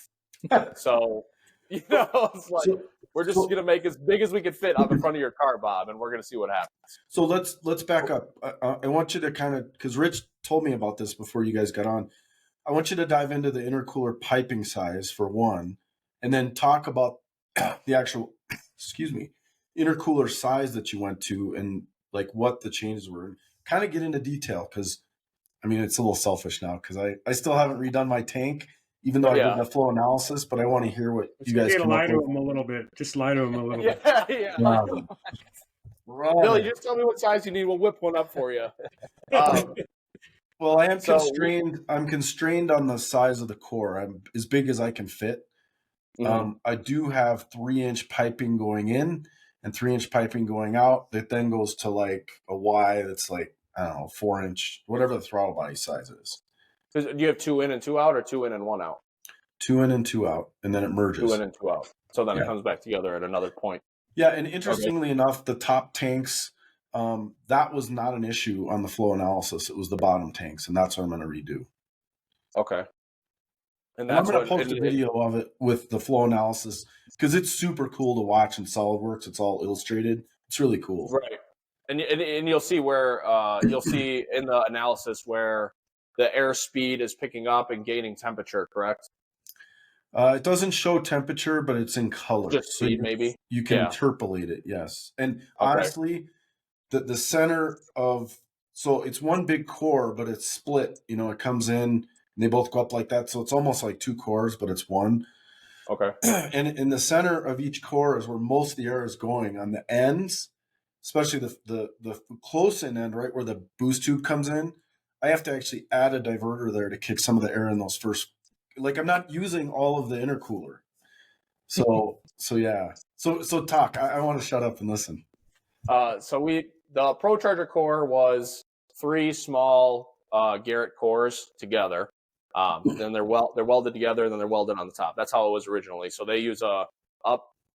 So, it's like we're just going to make as big as we can fit on the front of your car, Bob, and we're going to see what happens. So let's back up. I want you to kind of, because Rich told me about this before you guys got on. I want you to dive into the intercooler piping size for one, and then talk about the actual, intercooler size that you went to and like what the changes were. Kind of get into detail because, I mean, it's a little selfish now because I still haven't redone my tank, even though I did the flow analysis, but I want to hear what you guys come lie up to with. him a little bit. Just lie to him a little bit. Yeah. Right. Billy, just tell me what size you need. We'll whip one up for you. Well, I am constrained. I'm constrained on the size of the core. I'm as big as I can fit. Mm-hmm. I do have 3-inch piping going in and 3-inch piping going out. That then goes to like a Y that's like, I don't know, 4-inch, whatever the throttle body size is. Do you have 2 in and 2 out, or 2 in and 1 out? 2 in and 2 out, and then it merges. 2 in and 2 out. So then it comes back together at another point. Yeah, and interestingly enough, the top tanks, that was not an issue on the flow analysis. It was the bottom tanks, and that's what I'm going to redo. Okay. And I'm going to post a video of it with the flow analysis because it's super cool to watch in SolidWorks. It's all illustrated. It's really cool. Right. And you'll see where you'll see in the analysis where the air speed is picking up and gaining temperature, correct? It doesn't show temperature, but it's in color. Just speed, maybe? You can interpolate it, yes. And honestly, the center of, so it's one big core, but it's split. It comes in, and they both go up like that. So it's almost like 2 cores, but it's one. Okay. And in the center of each core is where most of the air is going. On the ends, especially the close in end, right where the boost tube comes in, I have to actually add a diverter there to kick some of the air in those first. Like I'm not using all of the intercooler. So yeah. So talk. I want to shut up and listen. So the ProCharger core was 3 small Garrett cores together. Then they're welded together, and then they're welded on the top. That's how it was originally. So they use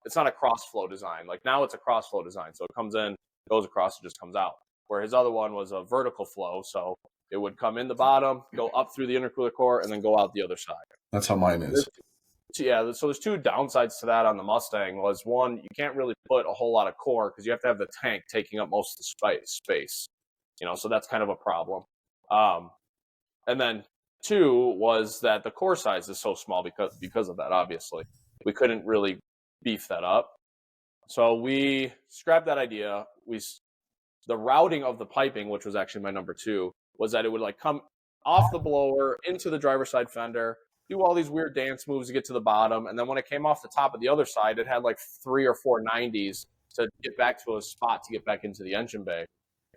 it's not a cross flow design. Like now it's a cross flow design. So it comes in, goes across, it just comes out. Where his other one was a vertical flow. So it would come in the bottom, go up through the intercooler core, and then go out the other side. That's how mine is. So there's two downsides to that on the Mustang. Was one, you can't really put a whole lot of core because you have to have the tank taking up most of the space. So that's kind of a problem. And then two was that the core size is so small because of that. Obviously, we couldn't really beef that up. So we scrapped that idea. The routing of the piping, which was actually my number two, was that it would like come off the blower into the driver's side fender, do all these weird dance moves to get to the bottom, and then when it came off the top of the other side, it had like 3 or 4 90s to get back to a spot to get back into the engine bay.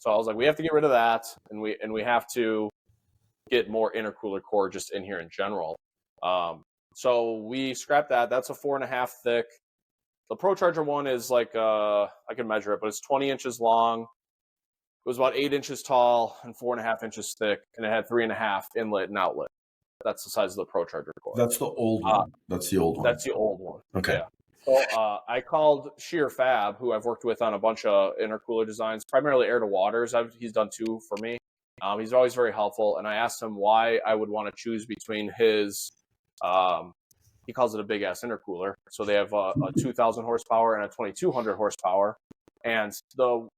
So I was like, we have to get rid of that, and we have to get more intercooler core just in here in general. So we scrapped that. That's a 4.5 thick. The ProCharger one is like, I can measure it, but it's 20 inches long. It was about 8 inches tall and 4.5 inches thick, and it had 3.5 inlet and outlet. That's the size of the ProCharger core. That's the old one. That's the old one. That's the old one. Okay. Yeah. So I called Sheer Fab, who I've worked with on a bunch of intercooler designs, primarily air to waters. He's done 2 for me. He's always very helpful, and I asked him why I would want to choose between his. He calls it a big ass intercooler. So they have a 2,000 horsepower and a 2,200 horsepower. And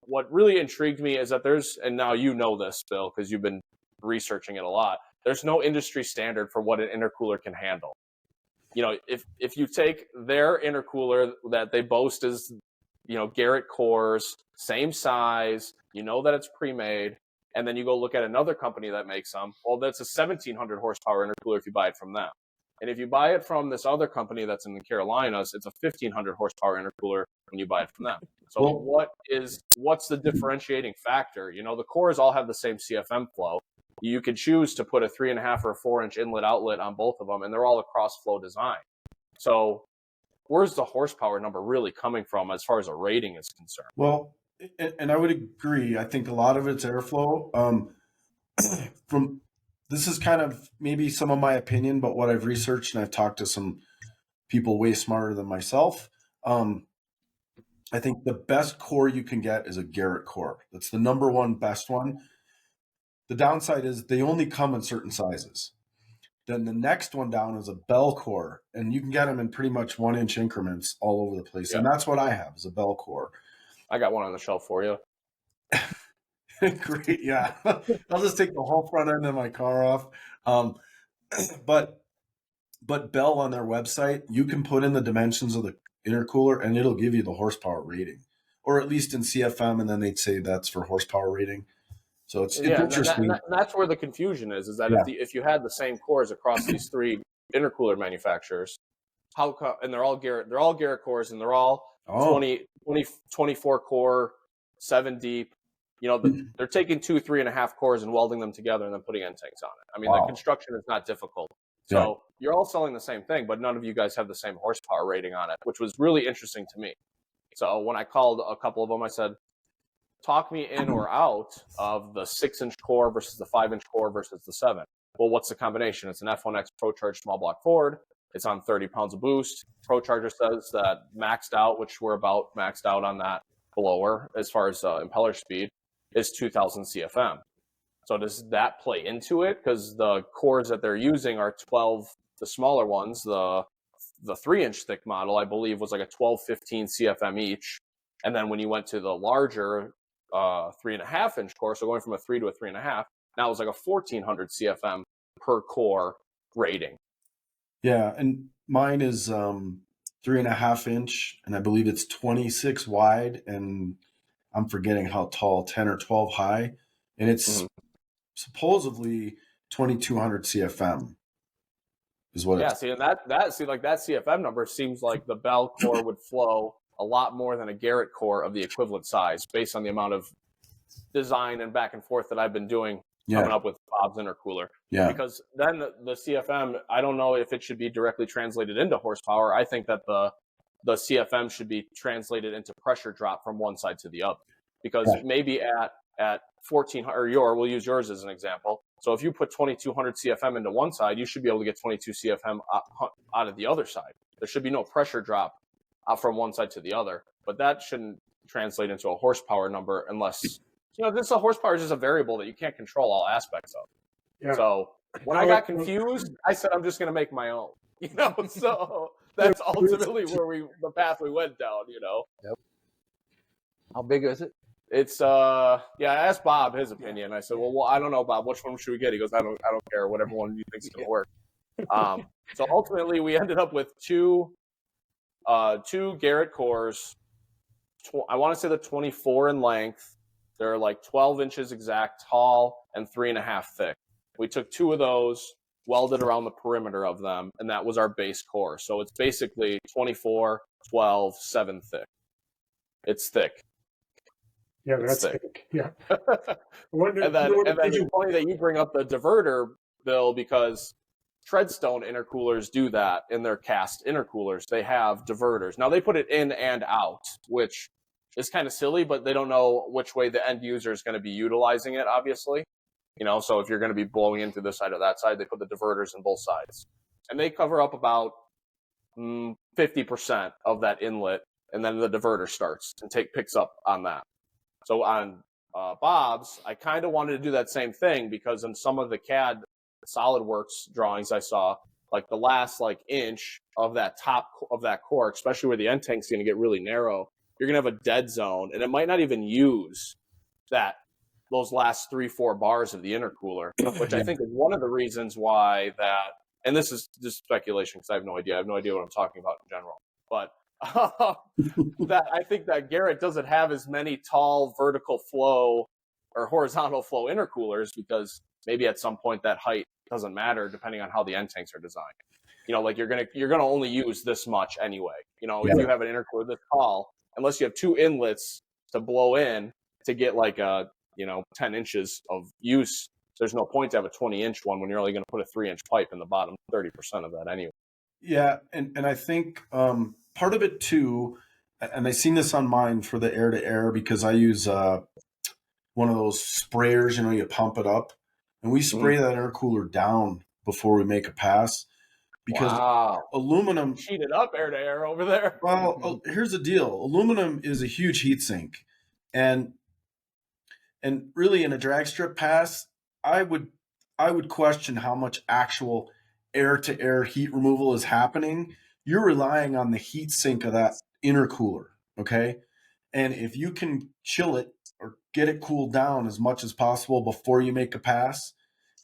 what really intrigued me is that and now you know this, Bill, because you've been researching it a lot. There's no industry standard for what an intercooler can handle. If you take their intercooler that they boast is, Garrett cores, same size, that it's pre-made, and then you go look at another company that makes them, well, that's a 1,700 horsepower intercooler if you buy it from them. And if you buy it from this other company that's in the Carolinas, it's a 1,500 horsepower intercooler when you buy it from them. So what's the differentiating factor? The cores all have the same CFM flow. You could choose to put a 3.5 or a 4-inch inlet outlet on both of them, and they're all a cross-flow design. So where's the horsepower number really coming from as far as a rating is concerned? Well, and I would agree. I think a lot of it's airflow. This is kind of maybe some of my opinion, but what I've researched, and I've talked to some people way smarter than myself. I think the best core you can get is a Garrett core. That's the number one best one. The downside is they only come in certain sizes. Then the next one down is a Bell core, and you can get them in pretty much 1-inch increments all over the place. Yeah. And that's what I have is a Bell core. I got one on the shelf for you. Great, yeah. I'll just take the whole front end of my car off. But Bell on their website, you can put in the dimensions of the intercooler, and it'll give you the horsepower rating, or at least in CFM, and then they'd say that's for horsepower rating. So it's interesting. And that's where the confusion is that if you had the same cores across these 3 intercooler manufacturers, and they're all Garrett cores, and they're all 24 core, 7 deep. They're taking 2 3.5 cores and welding them together and then putting end tanks on it. I mean, the construction is not difficult. So you're all selling the same thing, but none of you guys have the same horsepower rating on it, which was really interesting to me. So when I called a couple of them, I said, talk me in or out of the 6-inch core versus the 5-inch core versus the 7. Well, what's the combination? It's an F1X ProCharged small block Ford. It's on 30 pounds of boost. ProCharger says that maxed out, which we're about maxed out on that blower as far as impeller speed, is 2,000 CFM. So does that play into it? Because the cores that they're using are 12, the smaller ones, the 3-inch thick model, I believe, was like a 12-15 CFM each. And then when you went to the larger 3.5-inch core, so going from a 3 to a 3.5, now it was like a 1,400 CFM per core rating. Yeah, and mine is 3.5 inch, and I believe it's 26 wide, and I'm forgetting how tall, 10 or 12 high, and it's supposedly 2,200 CFM is what. Yeah, see, and that CFM number seems like the Bell core would flow a lot more than a Garrett core of the equivalent size, based on the amount of design and back and forth that I've been doing coming up with Bob's intercooler. Yeah. Because then the CFM, I don't know if it should be directly translated into horsepower. I think that the CFM should be translated into pressure drop from one side to the other. Because maybe at 1,400, or we'll use yours as an example. So if you put 2,200 CFM into one side, you should be able to get 22 CFM out of the other side. There should be no pressure drop from one side to the other. But that shouldn't translate into a horsepower number unless, this horsepower is just a variable that you can't control all aspects of. Yeah. So when I got confused, I said, I'm just going to make my own. You know, so that's ultimately where the path we went down, you know. Yep. How big is it? It's I asked Bob his opinion. I said, well, I don't know, Bob, which one should we get? He goes, I don't care, whatever one you think's gonna work. So ultimately we ended up with two Garrett cores. I want to say they're 24 in length. They're like 12 inches exact tall and 3.5 thick. We took two of those, welded around the perimeter of them, and that was our base core. So it's basically 24, 12, 7 thick. It's thick. Yeah, It's that's thick. Yeah. And then it's funny that you bring up the diverter, Bill, because Treadstone intercoolers do that in their cast intercoolers. They have diverters. Now, they put it in and out, which is kind of silly, but they don't know which way the end user is going to be utilizing it, obviously. You know, so if you're going to be blowing into this side or that side, they put the diverters in both sides. And they cover up about 50% of that inlet, and then the diverter starts and picks up on that. So on Bob's, I kind of wanted to do that same thing because in some of the CAD SolidWorks drawings I saw, like the last inch of that top of that core, especially where the end tank's going to get really narrow, you're going to have a dead zone, and it might not even use those last 3-4 bars of the intercooler, which I think is one of the reasons why that. And this is just speculation because I have no idea. I have no idea what I'm talking about in general, but. That I think that Garrett doesn't have as many tall vertical flow or horizontal flow intercoolers because maybe at some point that height doesn't matter depending on how the end tanks are designed. You know, like you're gonna only use this much anyway. You know, if you have an intercooler this tall, unless you have two inlets to blow in to get 10 inches of use, there's no point to have a 20-inch one when you're only going to put a 3-inch pipe in the bottom 30% of that anyway. Yeah, and I think part of it too, and I seen this on mine for the air-to-air because I use one of those sprayers, you pump it up, and we spray that intercooler down before we make a pass because aluminum... Cheated up air-to-air over there. Well, here's the deal. Aluminum is a huge heat sink, and really in a drag strip pass, I would question how much actual air-to-air heat removal is happening. You're relying on the heat sink of that intercooler, okay? And if you can chill it or get it cooled down as much as possible before you make a pass,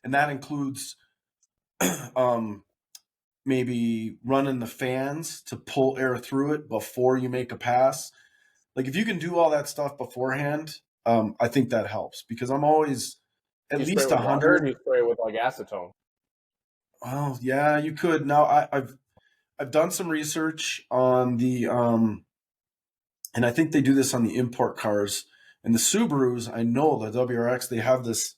and that includes maybe running the fans to pull air through it before you make a pass. Like if you can do all that stuff beforehand, I think that helps because I'm always at least 100. You spray with acetone. Well, yeah, you could. Now I've done some research on the and I think they do this on the import cars and the Subarus. I know the WRX, they have this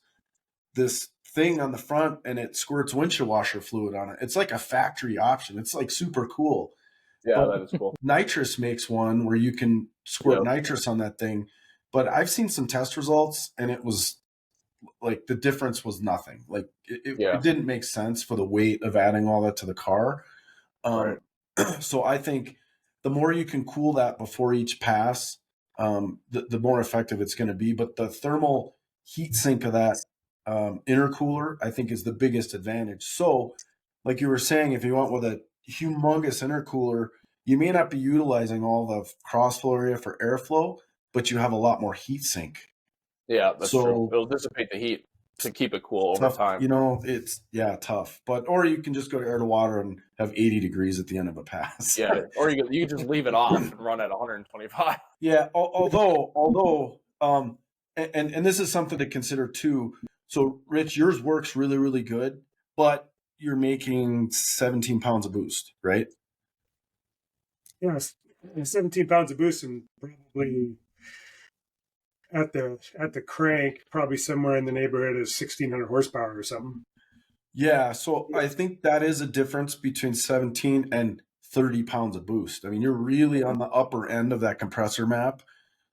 thing on the front and it squirts windshield washer fluid on it. It's like a factory option. It's like super cool. Yeah, that is cool. Nitrous makes one where you can squirt nitrous on that thing. But I've seen some test results and it was like the difference was nothing. Like it didn't make sense for the weight of adding all that to the car. Right. So I think the more you can cool that before each pass, the more effective it's going to be. But the thermal heat sink of that intercooler, I think, is the biggest advantage. So, like you were saying, if you went with a humongous intercooler, you may not be utilizing all the crossflow area for airflow, but you have a lot more heat sink. Yeah, that's true. It'll dissipate the heat to keep it cool over time. It's tough. Or you can just go to air to water and have 80 degrees at the end of a pass. Yeah, or you can just leave it off and run at 125. Yeah, although and this is something to consider too. So, Rich, yours works really, really good, but you're making 17 pounds of boost, right? Yes, 17 pounds of boost and probably at the crank, probably somewhere in the neighborhood of 1,600 horsepower or something. Yeah, so I think that is a difference between 17 and 30 pounds of boost. I mean, you're really on the upper end of that compressor map.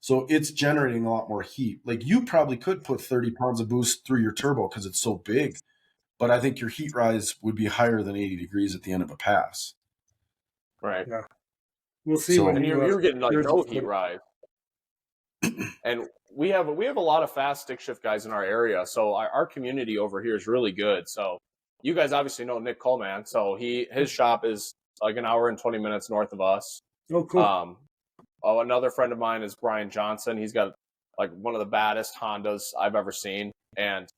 So it's generating a lot more heat. Like you probably could put 30 pounds of boost through your turbo because it's so big. But I think your heat rise would be higher than 80 degrees at the end of a pass. Right. Yeah. We'll see. So, and you're getting no heat rise. And we have a lot of fast stick shift guys in our area. So our community over here is really good. So you guys obviously know Nick Coleman, so his shop is like an hour and 20 minutes north of us. Oh, cool. Another friend of mine is Brian Johnson. He's got like one of the baddest Hondas I've ever seen. And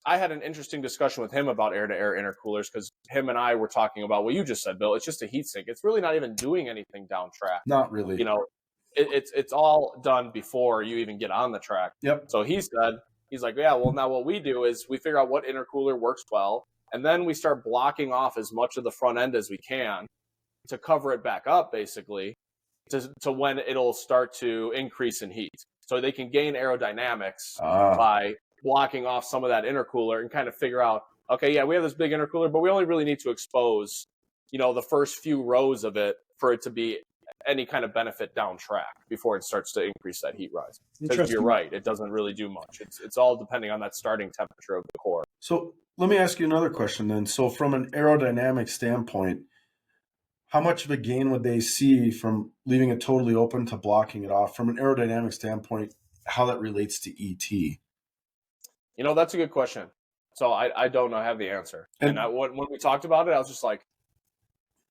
I had an interesting discussion with him about air-to-air intercoolers because him and I were talking about what you just said, Bill. It's just a heat sink. It's really not even doing anything down track. Not really. You know, it's all done before you even get on the track. Yep. So he's like, yeah, well, now what we do is we figure out what intercooler works well, and then we start blocking off as much of the front end as we can to cover it back up, basically, to when it'll start to increase in heat. So they can gain aerodynamics by blocking off some of that intercooler and kind of figure out, okay, yeah, we have this big intercooler, but we only really need to expose, you know, the first few rows of it for it to be any kind of benefit down track before it starts to increase that heat rise. Because you're right, it doesn't really do much. It's all depending on that starting temperature of the core. So let me ask you another question then. So from an aerodynamic standpoint, how much of a gain would they see from leaving it totally open to blocking it off? From an aerodynamic standpoint, how that relates to ET? You know, that's a good question. So I don't know, I have the answer. And when we talked about it, I was just like,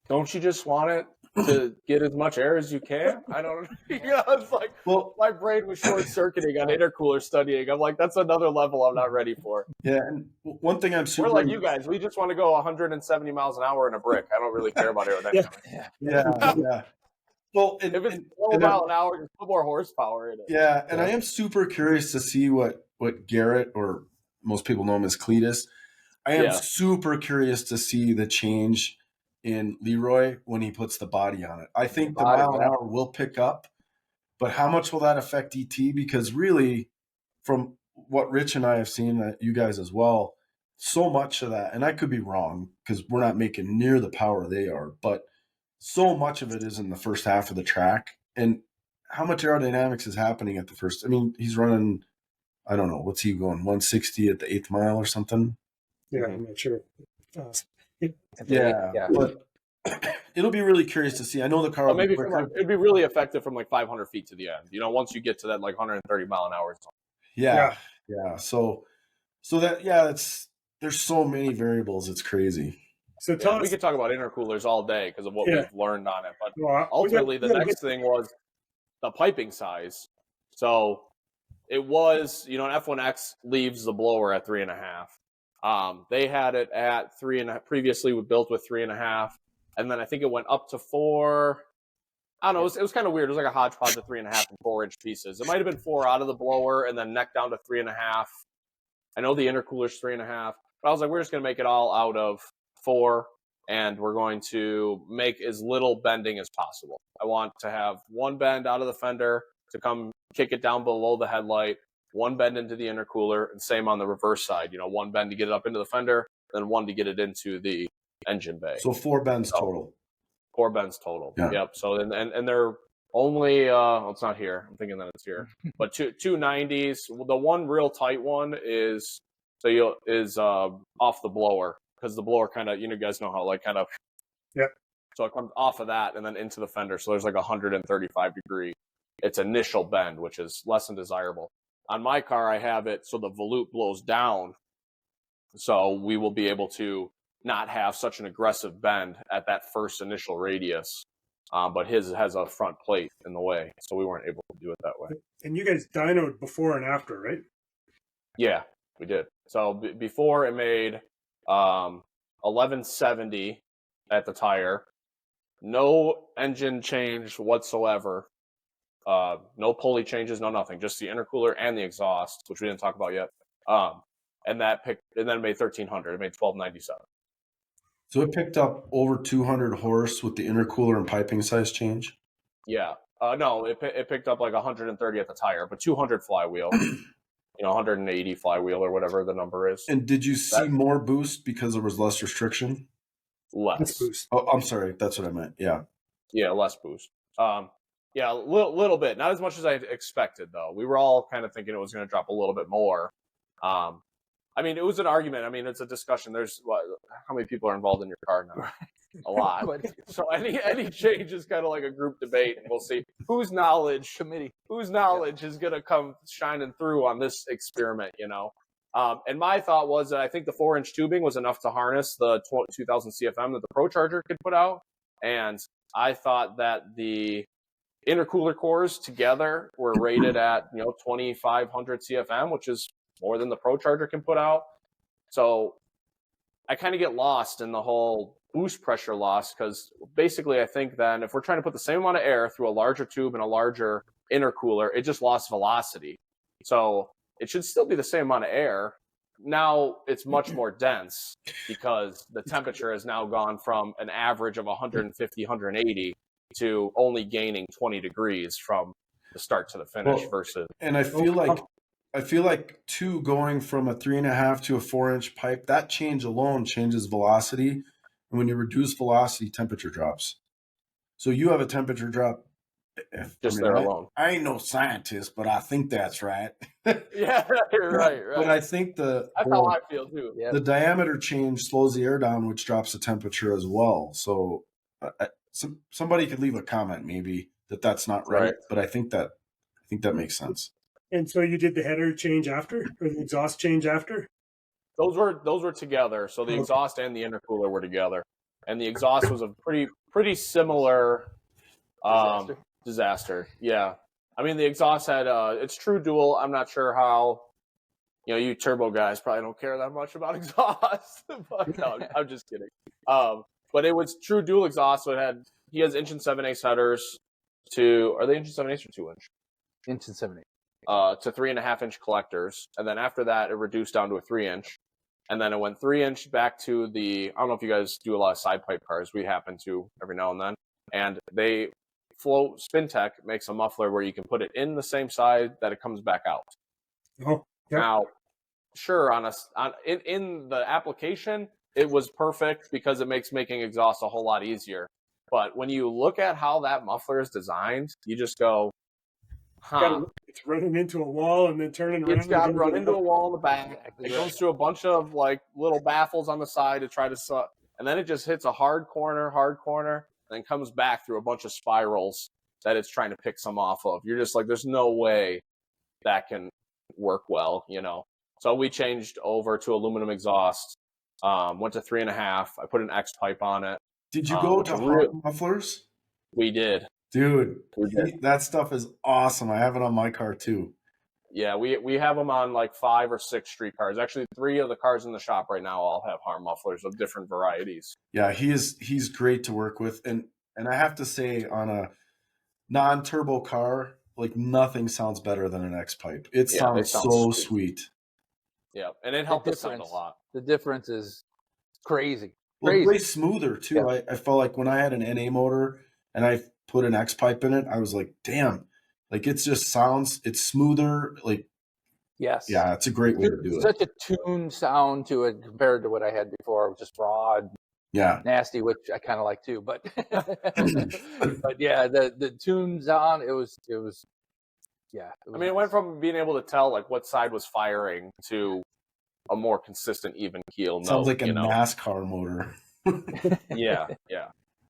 don't you just want it to get as much air as you can? I don't know. You know, it's like, well, my brain was short-circuiting on intercooler studying. I'm like, that's another level I'm not ready for. Yeah, and one thing I'm super... We're like you guys. We just want to go 170 miles an hour in a brick. I don't really care about aerodynamics. Yeah. Well, if it's 12 mile an hour, just put more horsepower in it. Yeah, and I am super curious to see what Garrett, or most people know him as Cletus, I am super curious to see the change in Leroy when he puts the body on it. I think the mile an hour will pick up, but how much will that affect ET? Because really, from what Rich and I have seen, you guys as well, so much of that, and I could be wrong because we're not making near the power they are, but so much of it is in the first half of the track. And how much aerodynamics is happening at the first? I mean, he's running, I don't know, what's he going, 160 at the 8th mile or something? Yeah, I'm not sure. Yeah, but it'll be really curious to see. I know the car will maybe be quicker. It'd be really effective from like 500 feet to the end. You know, once you get to that like 130 mile an hour zone. Yeah. So that there's so many variables. It's crazy. So we could talk about intercoolers all day because of what we've learned on it. But ultimately, the next thing was the piping size. So it was, you know, an F1X leaves the blower at 3.5. They had it at 3.5. Previously, we built with 3.5, and then I think it went up to 4. I don't know. It was kind of weird. It was like a hodgepodge of 3.5 and 4-inch pieces. It might have been 4 out of the blower and then neck down to 3.5. I know the intercooler's 3.5, but I was like, we're just going to make it all out of 4, and we're going to make as little bending as possible. I want to have one bend out of the fender to come kick it down below the headlight, one bend into the intercooler, and same on the reverse side. You know, one bend to get it up into the fender, then one to get it into the engine bay. So 4 bends total. 4 bends total. Yeah. Yep. So and they're only it's not here. I'm thinking that it's here, but two 90s. The one real tight one is off the blower, because the blower kind of, you guys know how like kind of. Yep. So it comes off of that and then into the fender. So there's like 135 degree. Its initial bend, which is less than desirable. On my car, I have it so the volute blows down, so we will be able to not have such an aggressive bend at that first initial radius. But his has a front plate in the way, so we weren't able to do it that way. And you guys dynoed before and after, right? Yeah, we did. So before it made 1170 at the tire, no engine change whatsoever. No pulley changes, no nothing, just the intercooler and the exhaust, which we didn't talk about yet. And then it made 1300. It made 1297. So it picked up over 200 horse with the intercooler and piping size change? Yeah. No, it picked up like 130 at the tire, but 200 flywheel, 180 flywheel or whatever the number is. And did you see more boost because there was less restriction? Less boost. Oh, I'm sorry. That's what I meant. Yeah. Yeah, less boost. Yeah, a little bit. Not as much as I expected, though. We were all kind of thinking it was going to drop a little bit more. I mean, it was an argument. I mean, it's a discussion. There's how many people are involved in your car now? A lot. So any change is kind of like a group debate, and we'll see whose knowledge is going to come shining through on this experiment. And my thought was that I think the 4-inch tubing was enough to harness the 2000 CFM that the ProCharger could put out. And I thought that the intercooler cores together were rated at 2500 CFM, which is more than the ProCharger can put out. So I kind of get lost in the whole boost pressure loss, because basically I think then if we're trying to put the same amount of air through a larger tube and a larger intercooler, it just lost velocity. So it should still be the same amount of air. Now it's much more dense because the temperature has now gone from an average of 150, 180 to only gaining 20 degrees from the start to the finish versus. And I feel like too, going from a 3.5 to a 4-inch pipe, that change alone changes velocity. And when you reduce velocity, temperature drops. So you have a temperature drop. Alone. I ain't no scientist, but I think that's right. Yeah, you're right. But I think that's how I feel too. Yeah. The diameter change slows the air down, which drops the temperature as well. So somebody could leave a comment maybe that's not right, but I think that makes sense. And so you did the header change after, or the exhaust change after? Those were together. So the exhaust and the intercooler were together, and the exhaust was a pretty similar disaster. Yeah, I mean the exhaust had it's true dual. I'm not sure how. You turbo guys probably don't care that much about exhaust, but no, I'm just kidding. But it was true dual exhaust. So he has 1 7/8 headers are they 1 7/8 or 2-inch? 1 7/8. To 3.5-inch collectors, and then after that it reduced down to a 3-inch, and then it went 3-inch back to the. I don't know if you guys do a lot of side pipe cars. We happen to every now and then, and SpinTech makes a muffler where you can put it in the same side that it comes back out. Oh, yep. Now, sure, in the application, it was perfect because it makes making exhaust a whole lot easier. But when you look at how that muffler is designed, you just go, huh. It's running into a wall and then turning around. It's got to run into a wall in the back. It goes through a bunch of little baffles on the side to try to suck. And then it just hits a hard corner, and then comes back through a bunch of spirals that it's trying to pick some off of. You're just like, there's no way that can work well, So we changed over to aluminum exhaust, went to 3.5. I put an X pipe on it. Did you go to hard mufflers? We did. Dude, that stuff is awesome. I have it on my car too. Yeah, we have them on 5 or 6 street cars. Actually, 3 of the cars in the shop right now all have harm mufflers of different varieties. Yeah, he's great to work with, and I have to say, on a non-turbo car, nothing sounds better than an X pipe. It sounds so sweet. Yeah, and it helped us sound a lot. The difference is crazy. Well, it's way smoother too. Yeah. I felt like when I had an NA motor and I put an X pipe in it, I was like, damn, it's smoother. Yes. Yeah, it's a great way to do it. Such a tuned sound to it compared to what I had before, just raw, nasty, which I kind of like too. But but yeah, the tuned sound, it was. I mean, it went from being able to tell what side was firing to a more consistent, even keel. Sounds like a NASCAR motor. Yeah.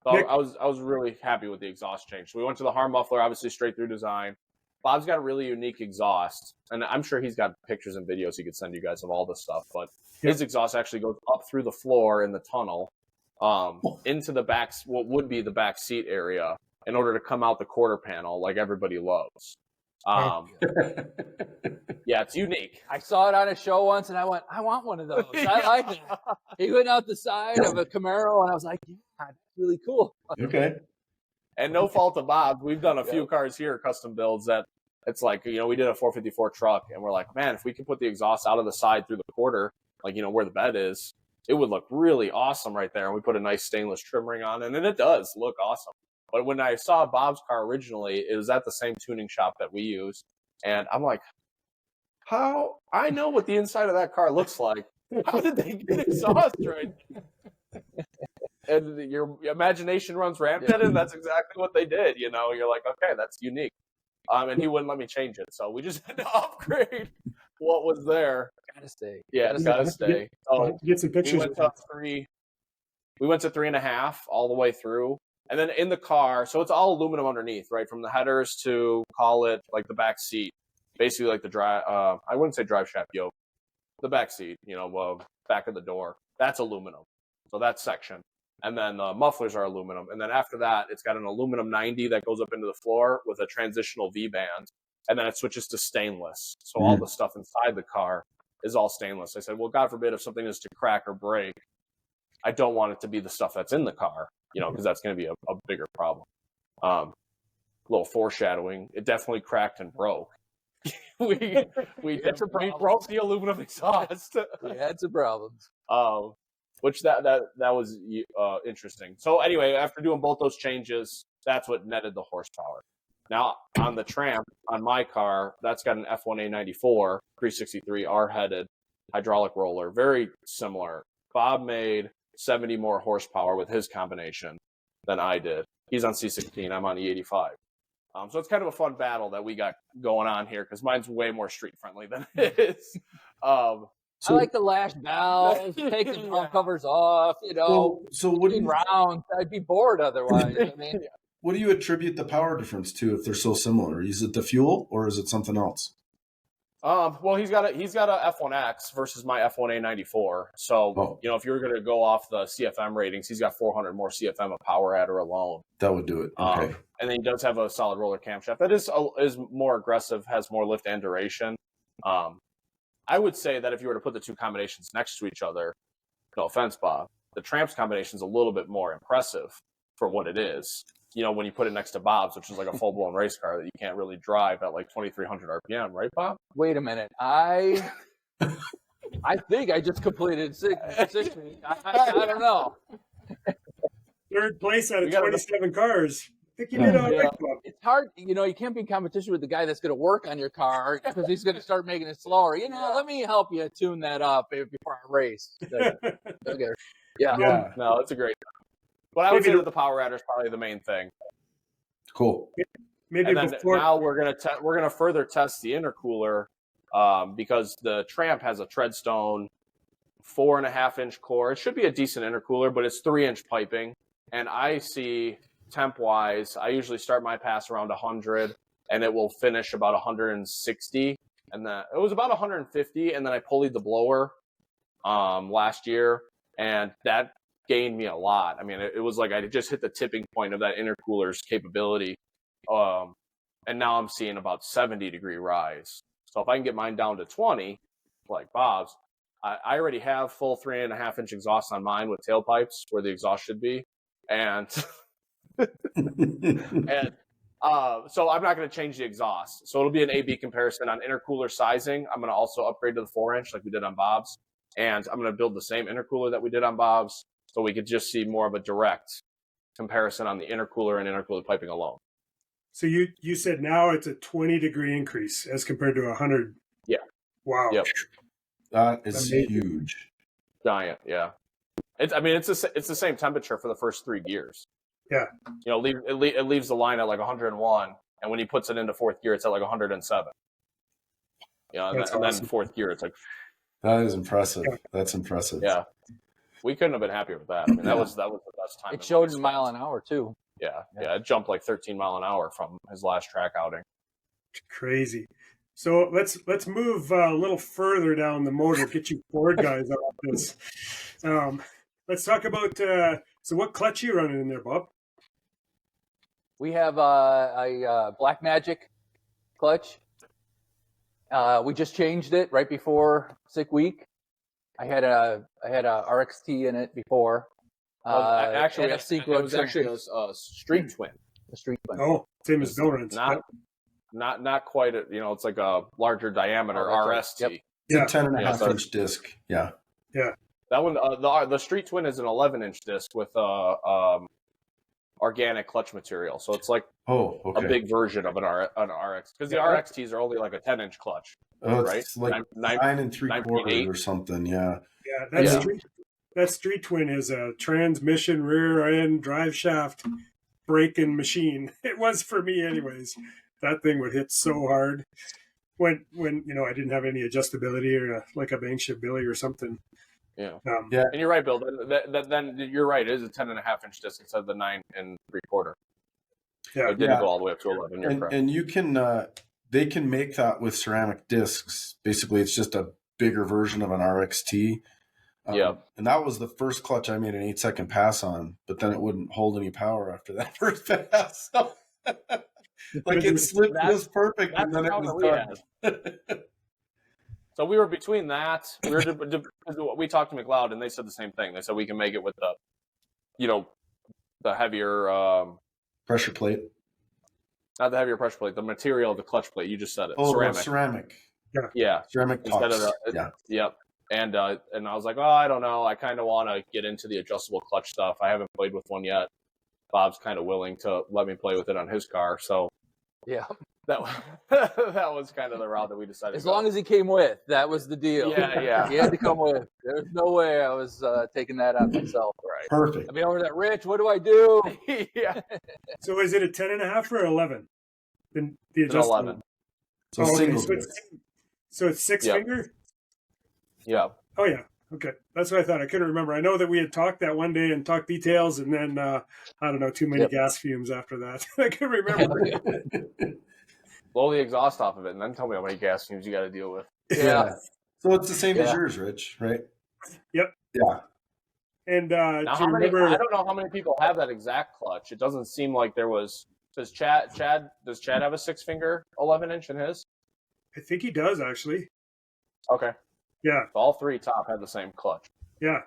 So I was really happy with the exhaust change. So we went to the harm muffler, obviously straight through design. Bob's got a really unique exhaust, and I'm sure he's got pictures and videos he could send you guys of all this stuff. But his exhaust actually goes up through the floor in the tunnel, into the back, what would be the back seat area, in order to come out the quarter panel like everybody loves. Yeah, it's unique. I saw it on a show once, and I went, I want one of those. I like it. He went out the side of a Camaro, and I was like, yeah, that's really cool. Okay. And no fault of Bob. We've done a few cars here, custom builds, that it's we did a 454 truck, and we're like, man, if we could put the exhaust out of the side through the quarter, where the bed is, it would look really awesome right there. And we put a nice stainless trim ring on it, and it does look awesome. But when I saw Bob's car originally, it was at the same tuning shop that we use. And I'm like, how? I know what the inside of that car looks like. How did they get exhaust right? And your imagination runs rampant, and that's exactly what they did. You're like, okay, that's unique. And he wouldn't let me change it. So we just had to upgrade what was there. Gotta stay. Yeah, it's gotta stay. Get some pictures. We went to 3.5 all the way through. And then in the car, so it's all aluminum underneath, right? From the headers to, call it the back seat, basically the drive. I wouldn't say drive shaft yoke. the back seat, back of the door, that's aluminum. So that section. And then the mufflers are aluminum. And then after that, it's got an aluminum 90 that goes up into the floor with a transitional V-band. And then it switches to stainless. So all the stuff inside the car is all stainless. I said, well, God forbid if something is to crack or break, I don't want it to be the stuff that's in the car, because that's going to be a bigger problem. A little foreshadowing. It definitely cracked and broke. we broke the aluminum exhaust. We had some problems. Which that was interesting. So anyway, after doing both those changes, that's what netted the horsepower. Now on the Tramp, on my car, that's got an F1A94 363 R-headed hydraulic roller, very similar. Bob made 70 more horsepower with his combination than I did. He's on C16, I'm on E85. So it's kind of a fun battle that we got going on here because mine's way more street friendly than his. I like the lash valves, take the pump covers off, So what do you, round. I'd be bored otherwise. I mean, what do you attribute the power difference to if they're so similar? Is it the fuel or is it something else? Well, he's got a F1X versus my F1A94. So, if you're going to go off the CFM ratings, he's got 400 more CFM of power adder alone. That would do it. Okay. And then he does have a solid roller camshaft that is more aggressive, has more lift and duration. I would say that if you were to put the two combinations next to each other, no offense, Bob, the Tramp's combination is a little bit more impressive for what it is. When you put it next to Bob's, which is like a full-blown race car that you can't really drive at like 2,300 RPM, right, Bob? Wait a minute. I think I just completed 60. I don't know. Third place out of 27 cars. I think you did all right, Bob. It's hard. You can't be in competition with the guy that's going to work on your car because he's going to start making it slower. Let me help you tune that up before I race. Okay. Yeah. No, it's a great. But I would say that the power adder is probably the main thing. Cool. Maybe and then now we're gonna further test the intercooler because the Tramp has a Treadstone 4.5-inch core. It should be a decent intercooler, but it's 3-inch piping. And I see temp wise, I usually start my pass around 100, and it will finish about 160. And then it was about 150, and then I pulleyed the blower last year, and that gained me a lot. I mean, it was like I just hit the tipping point of that intercooler's capability. And now I'm seeing about 70-degree rise. So if I can get mine down to 20, like Bob's, I already have full 3.5-inch exhaust on mine with tailpipes where the exhaust should be. And so I'm not going to change the exhaust. So it'll be an A-B comparison on intercooler sizing. I'm going to also upgrade to the 4-inch like we did on Bob's. And I'm going to build the same intercooler that we did on Bob's. So we could just see more of a direct comparison on the intercooler and intercooler piping alone. So you said now it's a 20-degree increase as compared to 100. Yeah. Wow. Yep. That is huge. Giant. Yeah. It's the same temperature for the first 3 gears. Yeah. It leaves the line at like 101, and when he puts it into fourth gear, it's at like 107. And then fourth gear, it's like. That is impressive. Yeah. That's impressive. Yeah. We couldn't have been happier with that. I mean, that was the best time. It showed in mile an hour too. Yeah. It jumped like 13 mile an hour from his last track outing. Crazy. So let's move a little further down the motor. Get you Ford guys out of this. Let's talk about. So what clutch are you running in there, Bob? We have a Black Magic clutch. We just changed it right before sick week. I had a RXT in it before. Actually, it was actually a street twin. A street twin. Oh, same as Billrun's. Not quite. It's like a larger diameter RST. Yep. It's a 10.5-inch disc. Yeah. Yeah. That one, the street twin is an 11-inch disc with organic clutch material. So it's like a big version of an RX because the RXTs are only like a 10-inch clutch. Right? It's like 9 3/4 or something. Yeah. Yeah. That street twin is a transmission, rear end, drive shaft braking machine. It was for me, anyways. That thing would hit so hard when I didn't have any adjustability or like a bank-shift Billy or something. Yeah. And you're right, Bill. Then you're right. It is a 10.5-inch disc instead of the 9 3/4. Yeah. It didn't go all the way up to 11. And you can they can make that with ceramic discs. Basically, it's just a bigger version of an RXT. Yeah. And that was the first clutch I made an 8-second pass on, but then it wouldn't hold any power after that first pass. So, like it slipped just perfect, and then it was done. So we were between that. We talked to McLeod, and they said the same thing. They said we can make it with the heavier pressure plate. Not the heavier pressure plate, the material of the clutch plate. You just said it. Oh, ceramic. Ceramic. Yeah. Ceramic Instead of pucks. Yep. And I was like, oh, I don't know. I kind of want to get into the adjustable clutch stuff. I haven't played with one yet. Bob's kind of willing to let me play with it on his car. So Yeah. that was kind of the route that we decided. As long as he came with, that was the deal. Yeah. He had to come with. There's no way I was taking that on myself. Right. Perfect. I mean, over that, Rich, what do I do? Yeah. So is it a 10.5 or 11? The It's an 11. So okay. single. So it's six finger? Yeah. Oh, yeah. Okay. That's what I thought. I couldn't remember. I know that we had talked that one day and talked details, and then, I don't know, too many gas fumes after that. I couldn't remember. Blow the exhaust off of it, and then tell me how many gas fumes you got to deal with. Yeah. So it's the same as yours, Rich, right? Yep. Yeah. And Now, do you remember? I don't know how many people have that exact clutch. It doesn't seem like there was. Does Chad have a 6-finger 11-inch in his? I think he does, actually. Okay. Yeah. All three top had the same clutch. Yeah.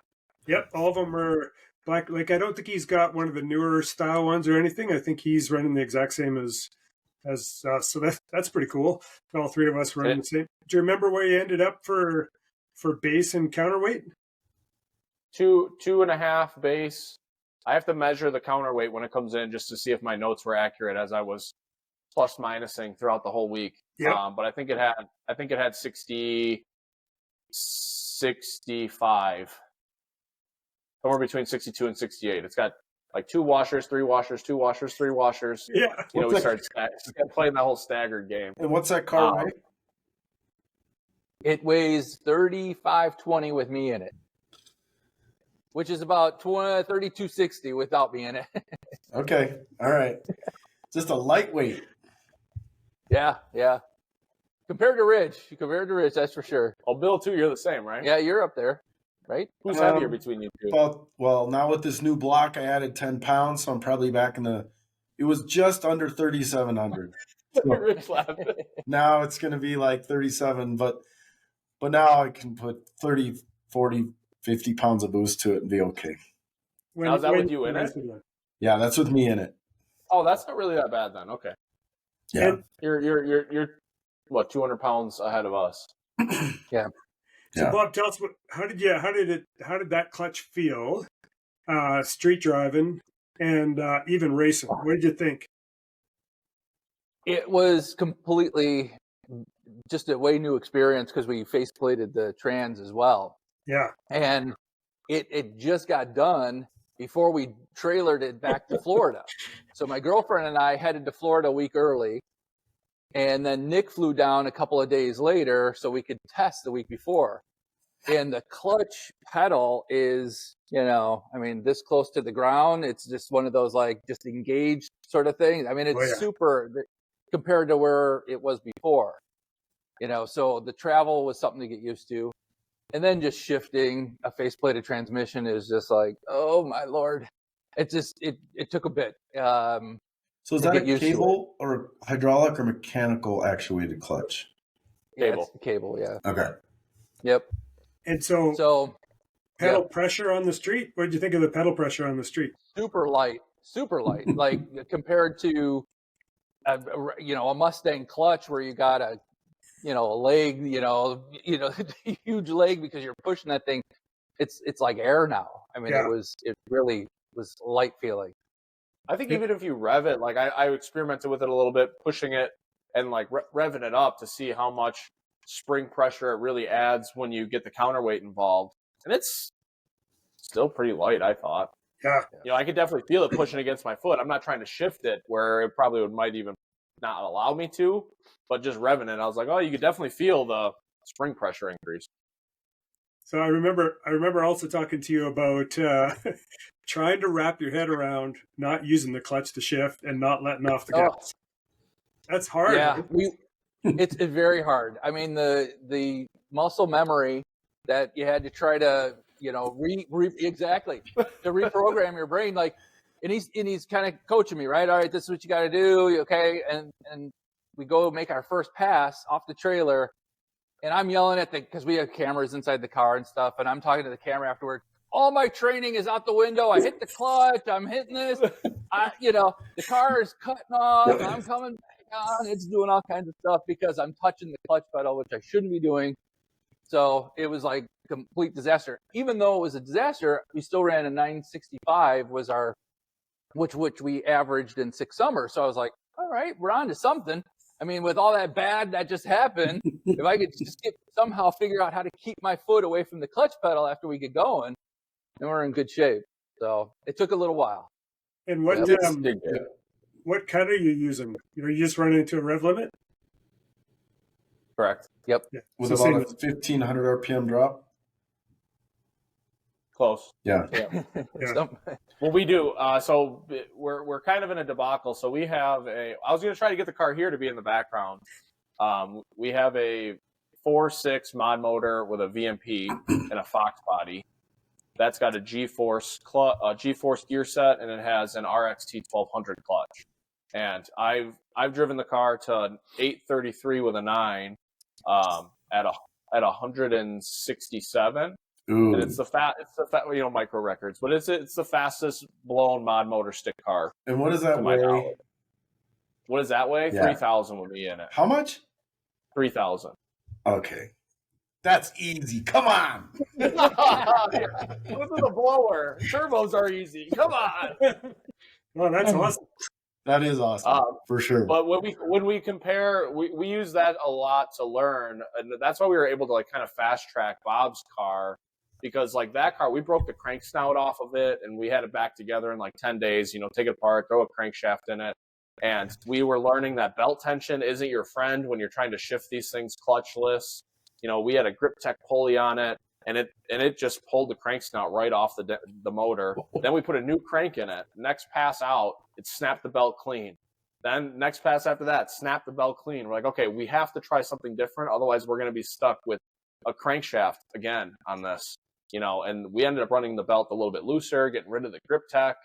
Yep. All of them are black. Like, I don't think he's got one of the newer style ones or anything. I think he's running the exact same as us. So that's pretty cool. All three of us running the same. Do you remember where you ended up for base and counterweight? 2.5 base. I have to measure the counterweight when it comes in just to see if my notes were accurate as I was plus minusing throughout the whole week. Yeah. But I think it had 60, 65, somewhere between 62 and 68. It's got like 2 washers, 3 washers, 2 washers, 3 washers. Yeah. You know, we started playing that whole staggered game. And what's that car weigh? It weighs 3520 with me in it, which is about 3260 without me in it. Okay. All right. Just a lightweight. Yeah. Compared to Rich, that's for sure. Oh, Bill, too, you're the same, right? Yeah, you're up there, right? Who's heavier between you two? Well, now with this new block, I added 10 pounds, so I'm probably back it was just under 3,700. Rich laughed. Now it's going to be like 37, but now I can put 30, 40, 50 pounds of boost to it and be okay. Now, is that with you in it? Yeah, that's with me in it. Oh, that's not really that bad then. Okay. Yeah. You're what, 200 pounds ahead of us? Yeah. So Bob, tell us how did that clutch feel, street driving and even racing? What did you think? It was completely just a way new experience because we faceplated the trans as well. Yeah. And it just got done before we trailered it back to Florida. So my girlfriend and I headed to Florida a week early, and then Nick flew down a couple of days later so we could test the week before. And the clutch pedal is, this close to the ground. It's just one of those like just engaged sort of things. I mean, it's super compared to where it was before. So the travel was something to get used to. And then just shifting a faceplated transmission is just like, oh my Lord. It took a bit. So is that a cable or hydraulic or mechanical actuated clutch? Cable. It's the cable, yeah. Okay. Yep. And so pedal pressure on the street? What did you think of the pedal pressure on the street? Super light. Like compared to, a Mustang clutch where you got a leg, huge leg because you're pushing that thing. It's like air now. I mean, it really was light feeling. I think even if you rev it, like I experimented with it a little bit, pushing it and like revving it up to see how much spring pressure it really adds when you get the counterweight involved. And it's still pretty light, I thought. Yeah. I could definitely feel it pushing against my foot. I'm not trying to shift it where it probably might even not allow me to, but just revving it, I was like, oh, you could definitely feel the spring pressure increase. So I remember also talking to you about trying to wrap your head around not using the clutch to shift and not letting off the gas. That's hard. Yeah, right? It's very hard. I mean, the muscle memory that you had to try to, exactly, to reprogram your brain. Like, and he's kind of coaching me, right? All right, this is what you got to do. Okay. And we go make our first pass off the trailer, and I'm yelling at because we have cameras inside the car and stuff. And I'm talking to the camera afterward. All my training is out the window. I hit the clutch. I'm hitting this. The car is cutting off. I'm coming back on. It's doing all kinds of stuff because I'm touching the clutch pedal, which I shouldn't be doing. So it was like complete disaster. Even though it was a disaster, we still ran a 965 was our, which we averaged in 6 summers. So I was like, all right, we're on to something. I mean, with all that bad that just happened, if I could just somehow figure out how to keep my foot away from the clutch pedal after we get going, then we're in good shape. So it took a little while. And what cut are you using? Are you just running into a rev limit? Correct. Yep. Yeah. With about a 1,500 RPM drop. Close. Yeah. Well, we do. So we're kind of in a debacle. So we have I was going to try to get the car here to be in the background. We have a 4.6 mod motor with a VMP and a Fox body. That's got a G-Force gear set, and it has an RXT 1200 clutch. And I've driven the car to 833 with a 9 at 167. Ooh. And it's the micro records, but it's the fastest blown mod motor stick car. And what does that weigh? What does that weigh? Yeah. 3,000 would be in it. How much? 3,000. Okay. That's easy. Come on. This is a blower. Turbos are easy. Come on. Well, that's awesome. That is awesome, for sure. But when we compare, we use that a lot to learn, and that's why we were able to kind of fast track Bob's car, because that car, we broke the crank snout off of it, and we had it back together in 10 days. Take it apart, throw a crankshaft in it, and we were learning that belt tension isn't your friend when you're trying to shift these things clutchless. We had a grip tech pulley on it, and it just pulled the crank snout right off the motor. Then we put a new crank in it. Next pass out, it snapped the belt clean. Then next pass after that, snapped the belt clean. We're like, okay, we have to try something different. Otherwise, we're going to be stuck with a crankshaft again on this. And we ended up running the belt a little bit looser, getting rid of the grip tech,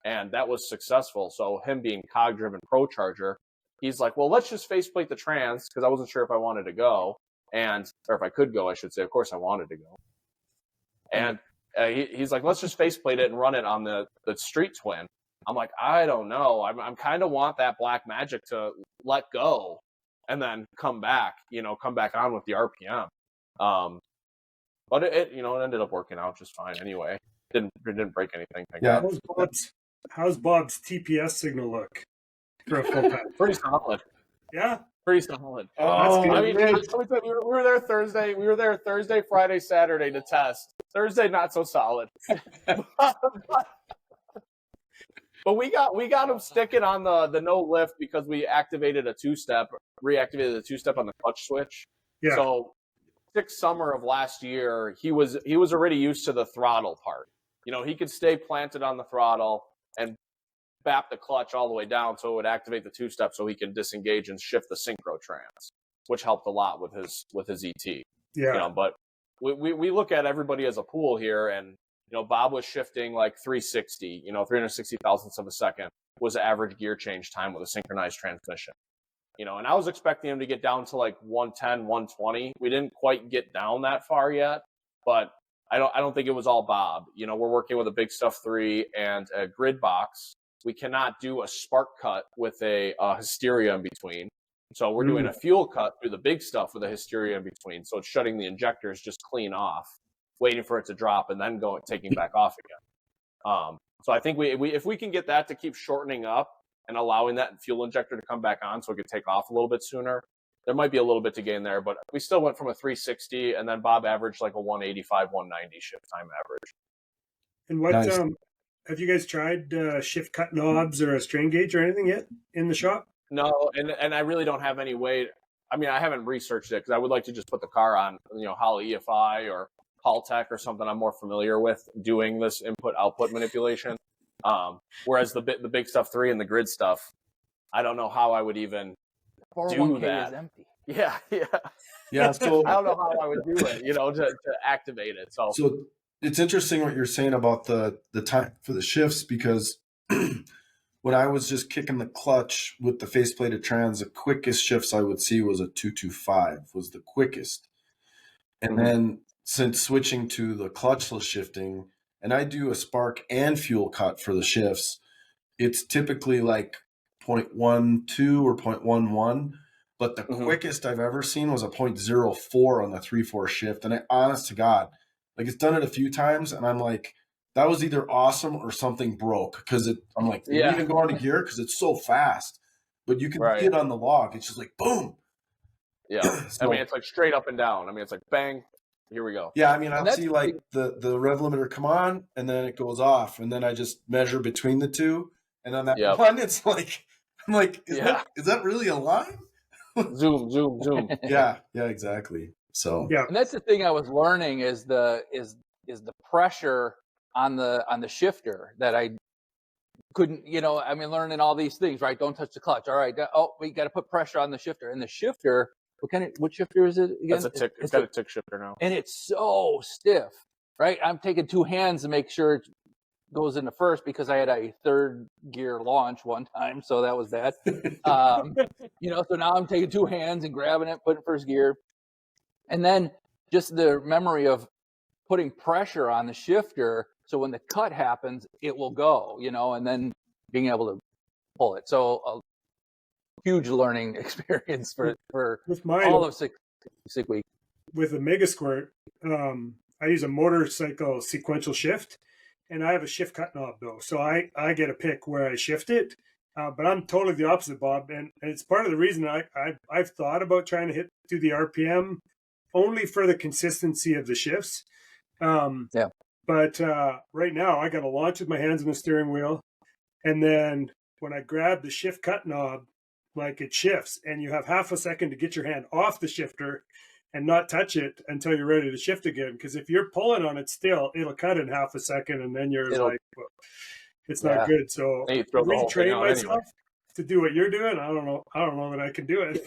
and that was successful. So him being cog-driven ProCharger, he's like, well, let's just faceplate the trans, because I wasn't sure if I wanted to go. Or if I could go, I should say. Of course, I wanted to go. And he's like, let's just faceplate it and run it on the Street Twin. I'm like, I don't know. I'm kind of want that black magic to let go and then come back on with the RPM. But it ended up working out just fine anyway. It didn't break anything. Yeah. How's Bob's TPS signal look for a full pack? Pretty solid. Yeah. Pretty solid. Oh, that's good. I mean, we were there Thursday. We were there Thursday, Friday, Saturday to test. Thursday, not so solid. But we got him sticking on the no lift because we reactivated the two-step on the clutch switch. Yeah. So 6th summer of last year, he was already used to the throttle part. He could stay planted on the throttle and bap the clutch all the way down so it would activate the two-step so he can disengage and shift the synchro trans, which helped a lot with his ET. Yeah. But we look at everybody as a pool here, and Bob was shifting 360, 360 thousandths of a second was the average gear change time with a synchronized transmission. And I was expecting him to get down to 110, 120. We didn't quite get down that far yet, but I don't think it was all Bob. We're working with a Big Stuff 3 and a grid box. We cannot do a spark cut with a hysteria in between. So we're doing a fuel cut through the Big Stuff with a hysteria in between. So it's shutting the injectors just clean off, waiting for it to drop, and then taking back off again. So I think if we can get that to keep shortening up and allowing that fuel injector to come back on so it could take off a little bit sooner, there might be a little bit to gain there. But we still went from a 360, and then Bob averaged a 185, 190 shift time average. And what Nice. Have you guys tried shift cut knobs or a strain gauge or anything yet in the shop? No, and I really don't have any way. I mean, I haven't researched it because I would like to just put the car on, Holla EFI or Haltech or something I'm more familiar with doing this input-output manipulation. Whereas the Big Stuff 3 and the grid stuff, I don't know how I would even do 401k that. is empty. Yeah, yeah. Yeah. So I don't know how I would do it, to activate it. So it's interesting what you're saying about the time for the shifts, because when I was just kicking the clutch with the faceplated trans, the quickest shifts I would see was a 225 was the quickest. And then since switching to the clutchless shifting, and I do a spark and fuel cut for the shifts, it's typically like 0.12 or 0.11. But the quickest I've ever seen was a 0.04 on the 3/4 shift. And I, honest to God, like it's done it a few times, and I'm like, that was either awesome or something broke. Because I'm like, did it even go into gear? Because it's so fast. But you can see it on the log. It's just like boom. Yeah. So, I mean, it's like straight up and down. I mean, it's like bang, here we go. yeah, I mean, I'll see like the rev limiter come on, and then it goes off, and then I just measure between the two, and on that one, it's like, I'm like, is that really a line? Zoom, zoom, zoom. Yeah, exactly. So yeah, And that's the thing I was learning is the pressure on the shifter that I couldn't, I mean, learning all these things, right? Don't touch the clutch. All right. We got to put pressure on the shifter. And the shifter, what shifter is it again? That's a tick. It's got a tick shifter now. And it's so stiff, right? I'm taking two hands to make sure it goes into first, because I had a third gear launch one time. So that was bad. So now I'm taking two hands and grabbing it, putting it first gear. And then just the memory of putting pressure on the shifter, so when the cut happens, it will go, and then being able to pull it. So a huge learning experience for with mine, all of six week. With a Mega Squirt, I use a motorcycle sequential shift, and I have a shift cut knob though, so I get a pick where I shift it. But I'm totally the opposite, Bob, and it's part of the reason I've thought about trying to hit through the RPM only for the consistency of the shifts. But right now I got to launch with my hands on the steering wheel, and then when I grab the shift cut knob, like it shifts, and you have half a second to get your hand off the shifter and not touch it until you're ready to shift again. Because if you're pulling on it still, it'll cut in half a second, and then you're like, well, it's not good. So retrain myself to do what you're doing. I don't know that I can do it.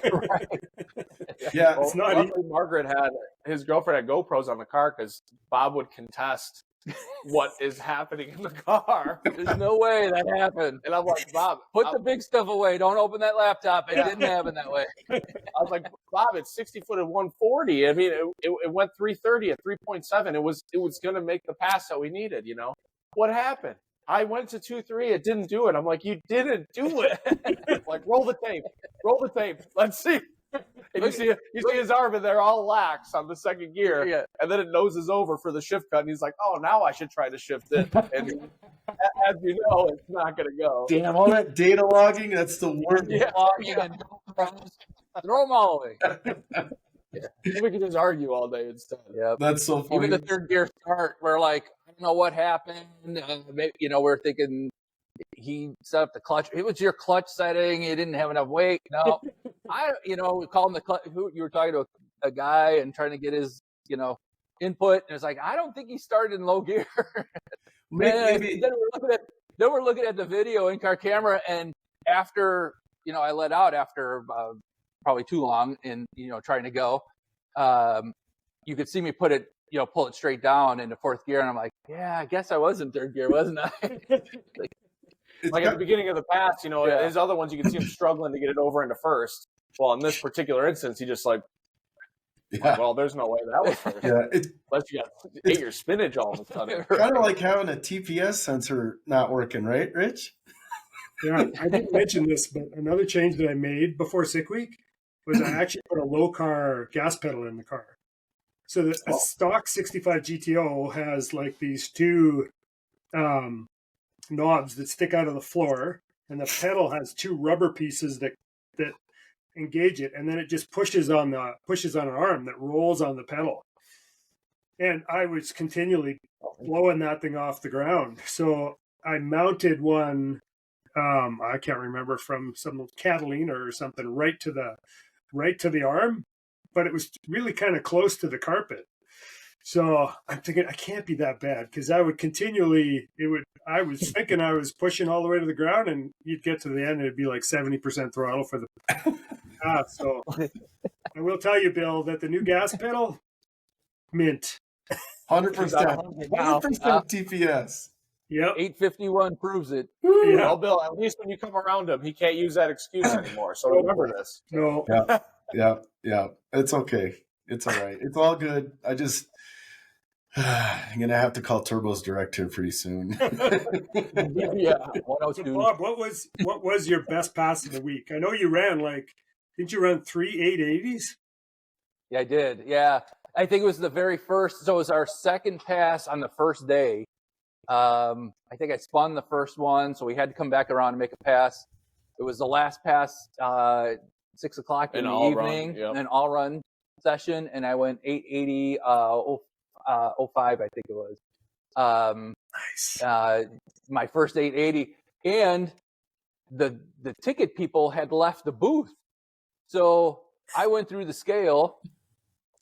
Yeah, well, it's not luckily Margaret had his girlfriend had GoPros on the car, because Bob would contest what is happening in the car. There's no way that happened. And I'm like, Bob, put the big stuff away. Don't open that laptop. It didn't happen that way. I was like, Bob, it's 60 foot at 140. I mean, it went 330 at 3.7. It was going to make the pass that we needed. What happened? I went to 2.3. It didn't do it. I'm like, you didn't do it. Like, roll the tape. Let's see. And you see his arm in there all lax on the second gear, and then it noses over for the shift cut, and he's like, "Oh, now I should try to shift it." And as you know, it's not going to go. Damn, all that data logging, that's the worst. Yeah. Throw them all away. We can just argue all day instead. Yeah, that's so funny. Even the third gear start, we're like, I don't know what happened. Maybe, we're thinking he set up the clutch. It was your clutch setting. You didn't have enough weight. No, we called him the clutch. You were talking to a guy and trying to get his, input. And it's like, I don't think he started in low gear. Maybe. Then we're looking at the video in car camera, and after I let out after probably too long in trying to go, you could see me pull it straight down into fourth gear, and I'm like, yeah, I guess I was in third gear, wasn't I? Like at the beginning of the pass, his other ones, you can see him struggling to get it over into first. Well, in this particular instance, he just well, there's no way that was first. Yeah, unless you ate your spinach all of a sudden. Kind of like having a TPS sensor not working, right, Rich? Yeah, I didn't mention this, but another change that I made before sick week was I actually put a low car gas pedal in the car. So the a stock 65 GTO has like these two knobs that stick out of the floor, and the pedal has two rubber pieces that engage it, and then it just pushes on an arm that rolls on the pedal. And I was continually blowing that thing off the ground. So I mounted one, I can't remember, from some Catalina or something, right to the arm, but it was really kind of close to the carpet. So I'm thinking, I can't be that bad, because I would I was thinking I was pushing all the way to the ground, and you'd get to the end and it'd be like 70% throttle for the path. So I will tell you, Bill, that the new gas pedal, mint. 100%. 100% TPS. Yep. 851 proves it. Yeah. Well, Bill, at least when you come around him, he can't use that excuse anymore. So remember this. No. Yeah. It's okay. It's all right. It's all good. I just, I'm going to have to call Turbos Direct here pretty soon. Yeah, So 102. Bob, what was your best pass of the week? I know you ran didn't you run 3 880s? Yeah, I did. Yeah. I think it was the very first. So it was our second pass on the first day. I think I spun the first one, so we had to come back around and make a pass. It was the last pass, 6 o'clock in the evening, an all-run session, and I went 880, 05, I think it was. Nice. My first 880, and the ticket people had left the booth, so I went through the scale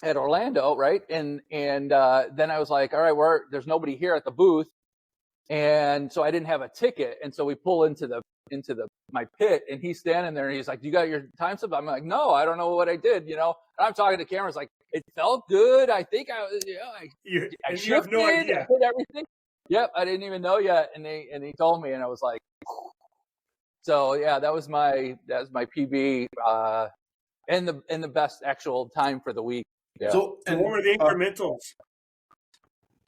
at Orlando, right? And then I was like, all right, there's nobody here at the booth. And so I didn't have a ticket. And so we pull into my pit, and he's standing there, and he's like, "You got your time slip?" I'm like, "No, I don't know what I did." And I'm talking to cameras like, "It felt good. I think I shifted, no idea. I did everything." Yep. I didn't even know yet. And he told me, and I was like, so yeah, that was my PB, and the best actual time for the week. Yeah. So what were the incrementals?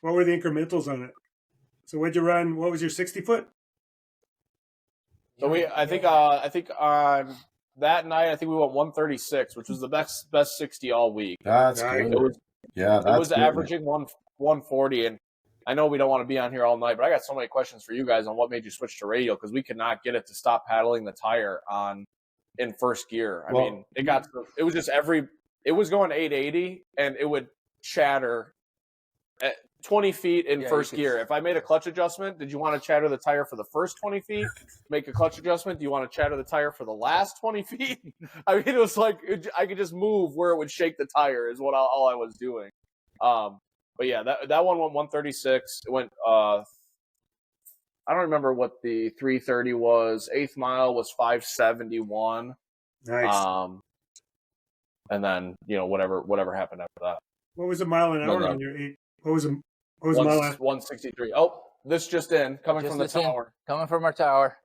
What were the incrementals on it? So what'd you run? What was your 60-foot? So I think on that night, I think we went 136, which was the best 60 all week. That's good. It was good. Averaging 140, and I know we don't want to be on here all night, but I got so many questions for you guys on what made you switch to radial, because we could not get it to stop paddling the tire in first gear. I mean, it was just it was going 880, and it would chatter at 20 feet in first gear. If I made a clutch adjustment, did you want to chatter the tire for the first 20 feet? Make a clutch adjustment? Do you want to chatter the tire for the last 20 feet? I mean, it was like I could just move where it would shake the tire is all I was doing. But yeah, that one went 136. It went, I don't remember what the 330 was. 8th mile was 571. Nice. And then, whatever happened after that. What was a mile an hour on your 8? What was a mile? 163. Oh, this just in, coming from the tower. Coming from our tower.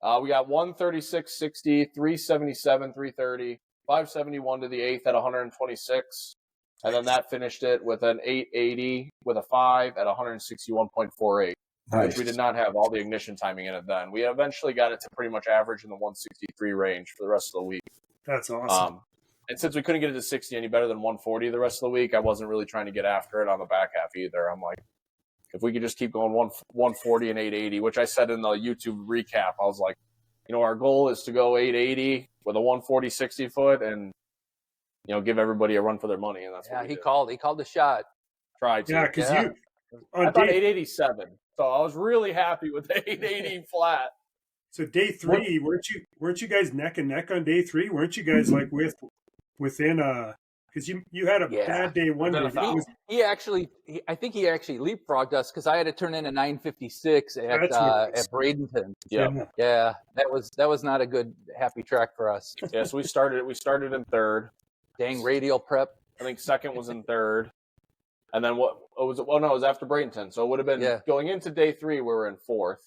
We got 136.60, 377, 330, 571 to the 8th at 126. And then that finished it with an 880 with a 5 at 161.48, which we did not have all the ignition timing in it then. We eventually got it to pretty much average in the 163 range for the rest of the week. That's awesome. And since we couldn't get it to 60 any better than 140 the rest of the week, I wasn't really trying to get after it on the back half either. I'm like, if we could just keep going 140 and 880, which I said in the YouTube recap, I was like, our goal is to go 880 with a 140 60 foot and, give everybody a run for their money. And that's what he called the shot. Tried to. Yeah, because I thought 887. So I was really happy with the 880 flat. So day 3, weren't you guys neck and neck on day 3? Weren't you guys like within because you had a bad day one day. I think he actually leapfrogged us because I had to turn in a 956 at Bradenton. Yeah, that was not a good happy track for us. Yeah, so we started in 3rd. Dang radial prep. I think 2nd was in 3rd, and then it was after Bradenton, so it would have been going into day 3 we were in 4th.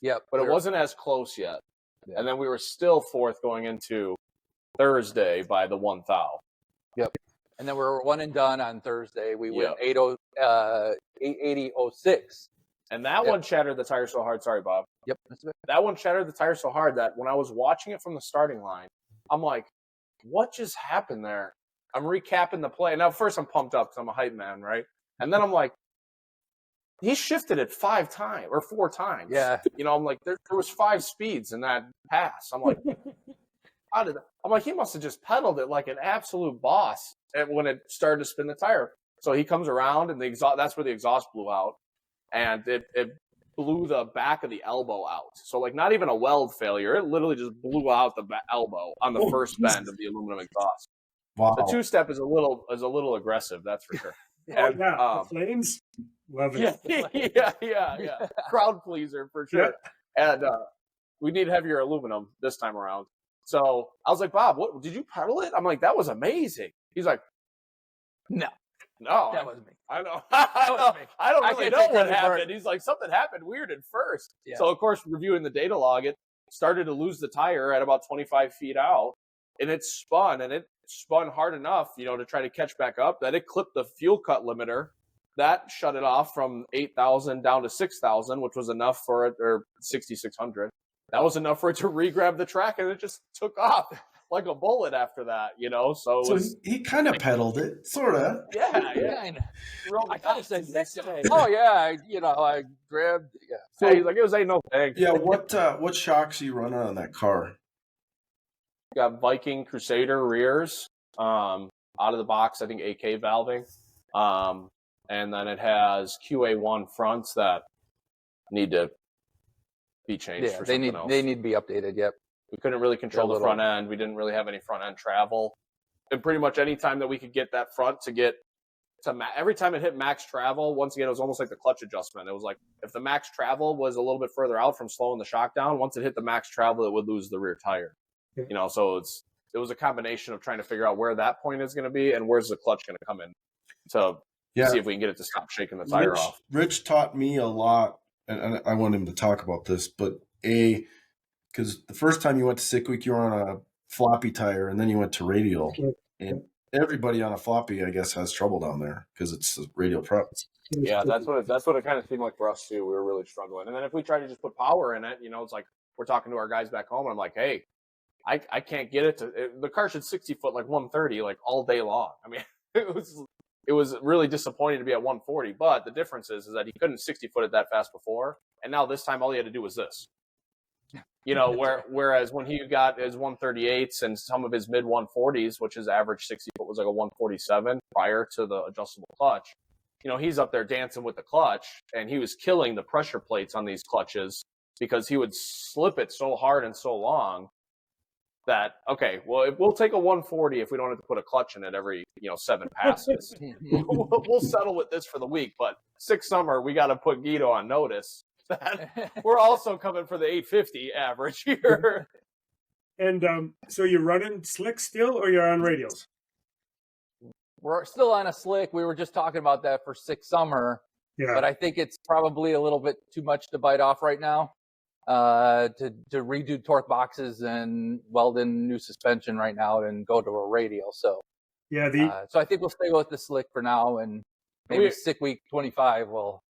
Yep, but it wasn't as close yet, and then we were still 4th going into Thursday by the 1 thou. Yep. And then we were one and done on Thursday. We went 880.06. And that one shattered the tire so hard. Sorry, Bob. Yep. That one shattered the tire so hard that when I was watching it from the starting line, I'm like, what just happened there? I'm recapping the play. Now, first I'm pumped up because I'm a hype man, right? And then I'm like, he shifted it 5 times or 4 times. Yeah. I'm like, there was 5 speeds in that pass. I'm like, he must have just pedaled it like an absolute boss when it started to spin the tire. So he comes around and that's where the exhaust blew out. And it blew the back of the elbow out. So like not even a weld failure. It literally just blew out the elbow on the first bend of the aluminum exhaust. Wow. The 2-step is a little aggressive, that's for sure. And, the flames. Love it. Yeah. Crowd pleaser for sure. Yeah. And we need heavier aluminum this time around. So I was like, Bob, what did you pedal it? I'm like, that was amazing. He's like, No, no, that was me. I know. was me. I don't I really can't know take what credit for happened. it. He's like, something happened weird at first. Yeah. So, of course, reviewing the data log, it started to lose the tire at about 25 feet out. And it spun hard enough, to try to catch back up that it clipped the fuel cut limiter. That shut it off from 8,000 down to 6,000, which was enough for it, or 6,600. That was enough for it to re-grab the track, and it just took off like a bullet after that, So he kind of pedaled it, sort of. Yeah. Kinda. I kind of said this day. Oh yeah, I grabbed. Yeah. So he's like, it was ain't no thing. Yeah, what shocks are you running on that car? Got Viking Crusader rears, out of the box, I think AK valving. And then it has QA1 fronts that need to be changed for something else. They need to be updated. Yep. We couldn't really control the front end. We didn't really have any front end travel. And pretty much any time that we could get that front to get to every time it hit max travel, once again, it was almost like the clutch adjustment. It was like if the max travel was a little bit further out from slowing the shock down, once it hit the max travel, it would lose the rear tire. Yeah. So it was a combination of trying to figure out where that point is going to be and where's the clutch going to come in to see if we can get it to stop shaking the tire off. Rich taught me a lot, and I want him to talk about this, but because the first time you went to Sick Week, you were on a floppy tire, and then you went to radial. And everybody on a floppy, I guess, has trouble down there because it's radial prep. Yeah, that's what it kind of seemed like for us too. We were really struggling. And then if we tried to just put power in it, it's like we're talking to our guys back home, and I'm like, hey, I can't get it to the car should 60 foot like 130 like all day long. I mean, it was really disappointing to be at 140, but the difference is that he couldn't 60 foot it that fast before, and now this time all he had to do was this. Whereas when he got his 138s and some of his mid 140s, which his average 60 foot was like a 147 prior to the adjustable clutch, he's up there dancing with the clutch, and he was killing the pressure plates on these clutches because he would slip it so hard and so long that, okay, well, we'll take a 140 if we don't have to put a clutch in it every 7 passes. We'll settle with this for the week, but 6 summer we got to put Guido on notice that we're also coming for the 850 average here. And so you're running slick still, or you're on radials? We're still on a slick. We were just talking about that for 6 summer. Yeah. But I think it's probably a little bit too much to bite off right now. To redo torque boxes and weld in new suspension right now and go to a radial. So yeah, so I think we'll stay with the slick for now, and maybe Sick Week 25 will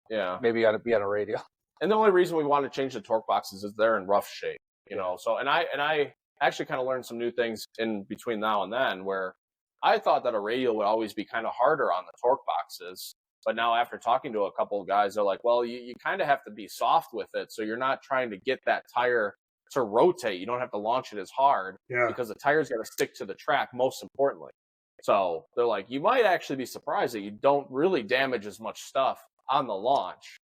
maybe got to be on a radial. And the only reason we want to change the torque boxes is they're in rough shape, So and I actually kind of learned some new things in between now and then where I thought that a radial would always be kind of harder on the torque boxes. But now after talking to a couple of guys, they're like, well, you kind of have to be soft with it. So you're not trying to get that tire to rotate. You don't have to launch it as hard because the tire's got to stick to the track, most importantly. So they're like, you might actually be surprised that you don't really damage as much stuff on the launch.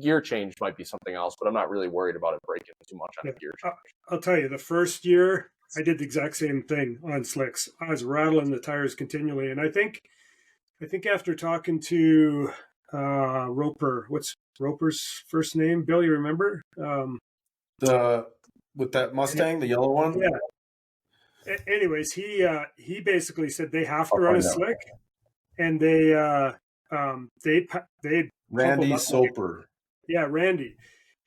Gear change might be something else, but I'm not really worried about it breaking too much on a gear change. I'll tell you, the first year I did the exact same thing on slicks. I was rattling the tires continually. And I think after talking to Roper, what's Roper's first name? Bill, you remember? With that Mustang, the yellow one? Yeah. Anyways, he basically said they have to run a slick, and they Randy Soper. Randy.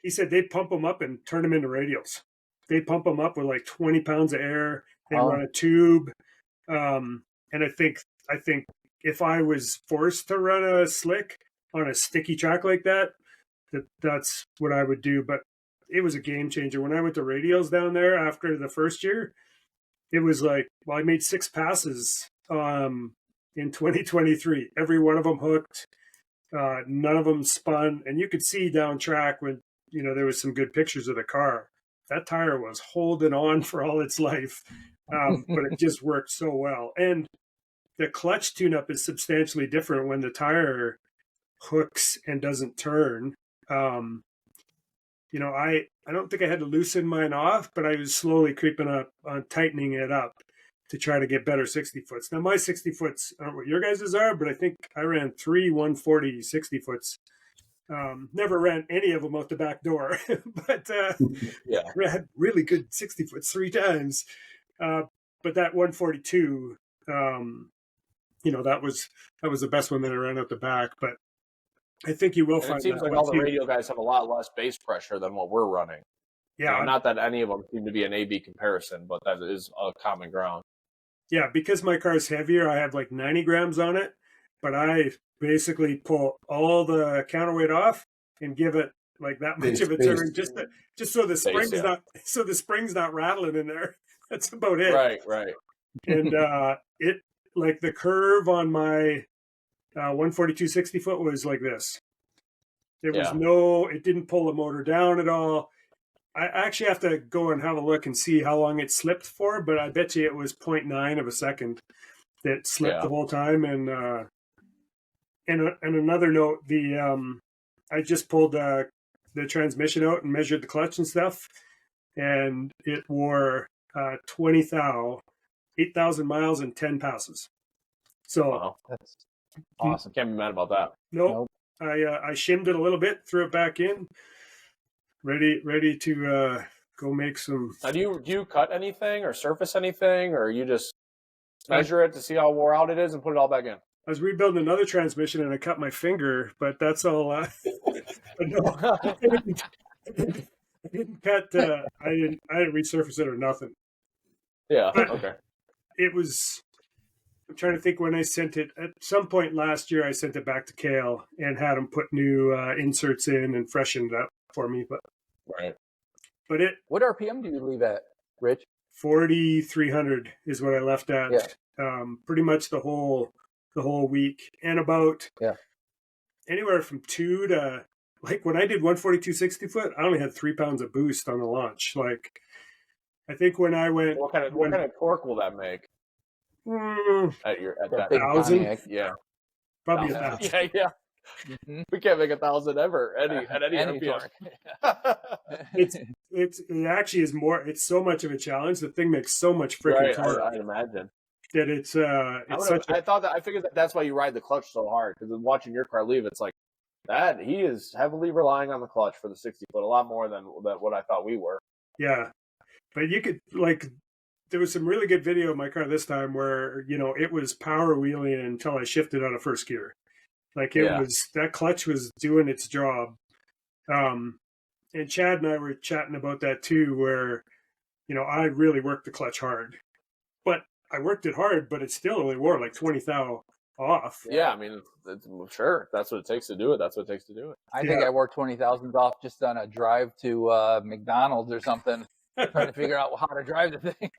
He said they pump them up and turn them into radials. They pump them up with like 20 pounds of air. They run a tube, and I think if I was forced to run a slick on a sticky track like that's what I would do. But it was a game changer. When I went to radials down there after the first year, it was like, well, I made 6 passes in 2023. Every one of them hooked. None of them spun. And you could see down track when, there was some good pictures of the car. That tire was holding on for all its life. But it just worked so well. And the clutch tune-up is substantially different when the tire hooks and doesn't turn. I don't think I had to loosen mine off, but I was slowly creeping up on tightening it up to try to get better 60 foots. Now my 60 foots aren't what your guys's are, but I think I ran 3 140 60 foots Never ran any of them out the back door, but Yeah. ran really good 60 foot 3 times. But that 142, that was the best one that I ran out the back. But I think you will And find it seems that like all the radio guys have a lot less base pressure than what we're running. Yeah, not that any of them seem to be an A/B comparison, but that is a common ground. Yeah, because my car is heavier, I have like 90 grams on it, but I basically pull all the counterweight off and give it like that much of a turn, just so the spring's not rattling in there. That's about it. Right. And it like the curve on my 142 60 foot was like this. There was it didn't pull the motor down at all. I actually have to go and have a look and see how long it slipped for, but I bet you it was 0.9 of a second that slipped the whole time. And another note, I just pulled the transmission out and measured the clutch and stuff, and it wore 8,000 miles and 10 passes. So that's awesome. Can't be mad about that. Nope. I shimmed it a little bit, threw it back in. Ready to go make some. Now, do you cut anything or surface anything, or you just measure it to see how wore out it is and put it all back in? I was rebuilding another transmission and I cut my finger, but that's all. No, I didn't cut. I didn't resurface it or nothing. Yeah. But okay. It was. I'm trying to think when I sent it. At some point last year, I sent it back to Kale and had him put new inserts in and freshened it up for me. But what RPM do you leave at, Rich? 4,300 is what I left at. Yeah. Pretty much the whole week, and about anywhere from 2 to like when I did 142 60 foot, I only had 3 pounds of boost on the launch. Like I think when I went, what kind of torque will that make? At that 1,000, yeah, probably 1,000. Yeah. Mm-hmm. We can't make 1,000 ever at any RPM. It actually is more. It's so much of a challenge. The thing makes so much freaking torque. I'd imagine that it's I figured that's why you ride the clutch so hard, because watching your car leave, it's like that he is heavily relying on the clutch for the 60 foot, a lot more than what I thought we were. Yeah, but you could there was some really good video of my car this time where it was power wheeling until I shifted out of first gear. Like it was, that clutch was doing its job. And Chad and I were chatting about that too, where, I really worked the clutch hard, but I worked it hard, but it still only wore like 20 thou off. Yeah. I mean, sure. That's what it takes to do it. That's what it takes to do it. I think I wore 20,000 off just on a drive to McDonald's or something, trying to figure out how to drive the thing.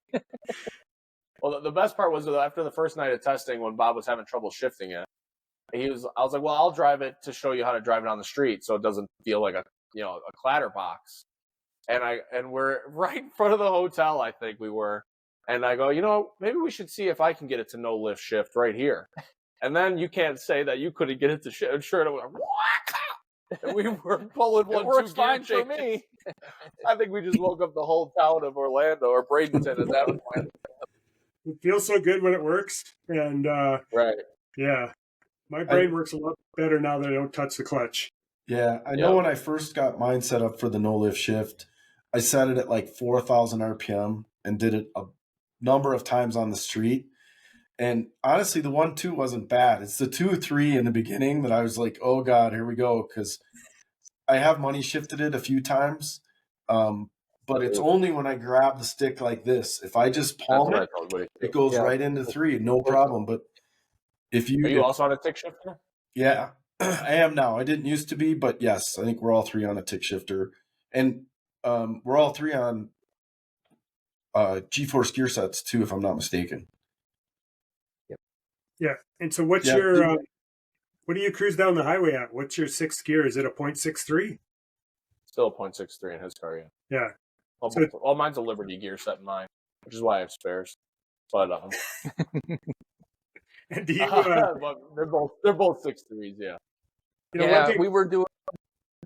Well, the best part was after the first night of testing, when Bob was having trouble shifting it, I was like, well, I'll drive it to show you how to drive it on the street so it doesn't feel like a clatter box. And we're right in front of the hotel, I think we were. And I go, maybe we should see if I can get it to no lift shift right here. And then you can't say that you couldn't get it to shift. Sure, it went, and we were pulling one, it works two fine gear for me. I think we just woke up the whole town of Orlando or Bradenton at that point. It feels so good when it works. And right. Yeah. My brain works a lot better now that I don't touch the clutch. Yeah, I know when I first got mine set up for the no lift shift, I set it at like 4,000 RPM and did it a number of times on the street. And honestly, the 1.2 wasn't bad. It's the 2.3 in the beginning that I was like, oh God, here we go. Because I have money shifted it a few times. But it's only when I grab the stick like this. If I just palm it goes right into 3, no problem. But are you also on a tick shifter? Yeah, I am now. I didn't used to be, but yes, I think we're all 3 on a tick shifter. And we're all 3 on G-force gear sets too, if I'm not mistaken. Yeah. And so what's your what do you cruise down the highway at? What's your 6th gear? Is it a 0.63? Still a 0.63 in his car, yeah. Yeah. All mine's a Liberty gear set in mine, which is why I have spares. But and do you, they're both 6.3s, yeah.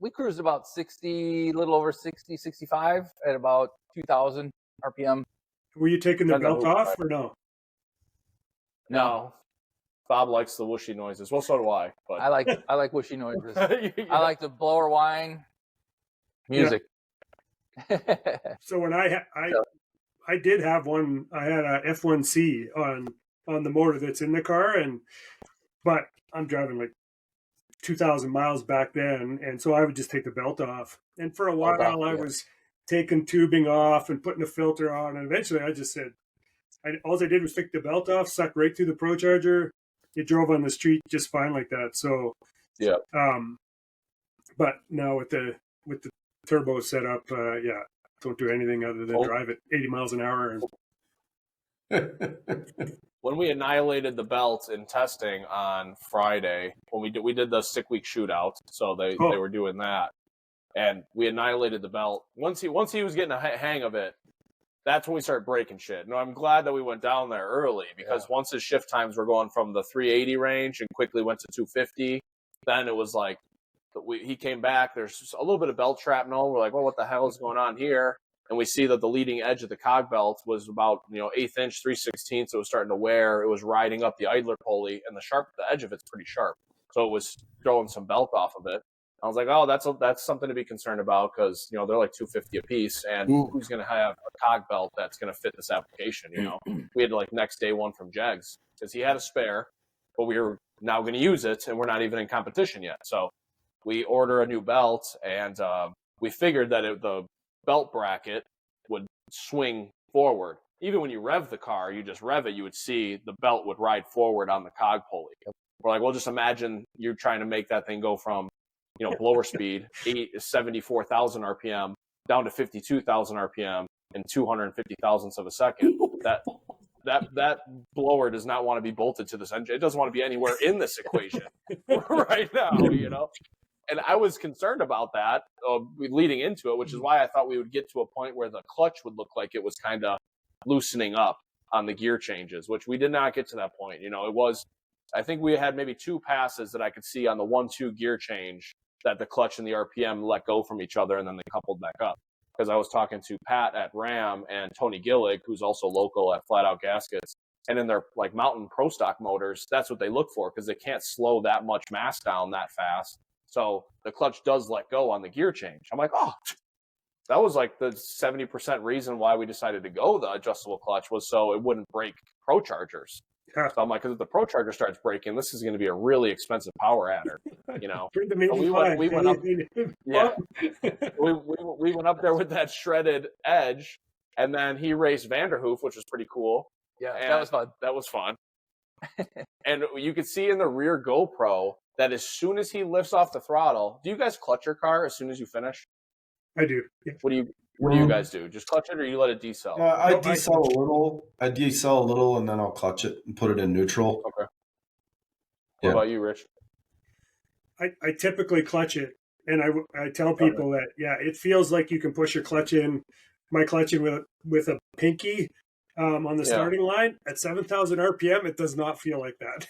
We cruised about 60, a little over 60, 65 at about 2,000 RPM. Were you taking the belt off or no? No. Bob likes the whooshy noises. Well, so do I. But I like whooshy noises. You I know. like the blower whine music. So when I did have one, I had a F1C on the motor that's in the car, but I'm driving like 2,000 miles back then, and so I would just take the belt off. And for a while, I was taking tubing off and putting a filter on, and eventually I just said, all I did was take the belt off, suck right through the ProCharger. It drove on the street just fine like that. So yeah. But now with the turbo setup, don't do anything other than drive at 80 miles an hour. When we annihilated the belt in testing on Friday, when we did the 6 week shootout, so they were doing that, and we annihilated the belt. Once he was getting a hang of it, that's when we started breaking shit. No, I'm glad that we went down there early, because once his shift times were going from the 380 range and quickly went to 250, then it was like he came back. There's a little bit of belt shrapnel. We're like, well, what the hell is going on here? And we see that the leading edge of the cog belt was about 1/8 inch, 3/16. So it was starting to wear. It was riding up the idler pulley, and the edge of it's pretty sharp. So it was throwing some belt off of it. I was like, oh, that's something to be concerned about, because they're like $250 a piece, and who's going to have a cog belt that's going to fit this application? We had like next day one from Jegs, because he had a spare, but we were now going to use it, and we're not even in competition yet. So we order a new belt, and we figured that the belt bracket would swing forward. Even when you rev the car, you just rev it, you would see the belt would ride forward on the cog pulley. We're like, well, just imagine you're trying to make that thing go from blower speed, 74,000 RPM, down to 52,000 RPM in 250 thousandths of a second. That blower does not want to be bolted to this engine. It doesn't want to be anywhere in this equation right now, And I was concerned about that leading into it, which is why I thought we would get to a point where the clutch would look like it was kind of loosening up on the gear changes, which we did not get to that point. It was, I think we had maybe 2 passes that I could see on the 1-2 gear change that the clutch and the RPM let go from each other, and then they coupled back up. Because I was talking to Pat at Ram and Tony Gillig, who's also local at Flat Out Gaskets, and in their like Mountain Pro Stock motors, that's what they look for, because they can't slow that much mass down that fast. So the clutch does let go on the gear change. I'm like, oh, that was like the 70% reason why we decided to go the adjustable clutch, was so it wouldn't break ProChargers. Yeah. So I'm like, because if the ProCharger starts breaking, this is going to be a really expensive power adder, We went up, we went up there with that shredded edge, and then he raced Vanderhoof, which was pretty cool. Yeah, that was fun. That was fun. And you could see in the rear GoPro that as soon as he lifts off the throttle, do you guys clutch your car as soon as you finish? I do. Yeah. What do you guys do? Just clutch it, or you let it decel? I decel a little. I decel a little, and then I'll clutch it and put it in neutral. Okay. What about you, Rich? I typically clutch it, and I tell people that it feels like you can push your clutch in, my clutch in with a pinky on the starting line at 7,000 RPM. It does not feel like that.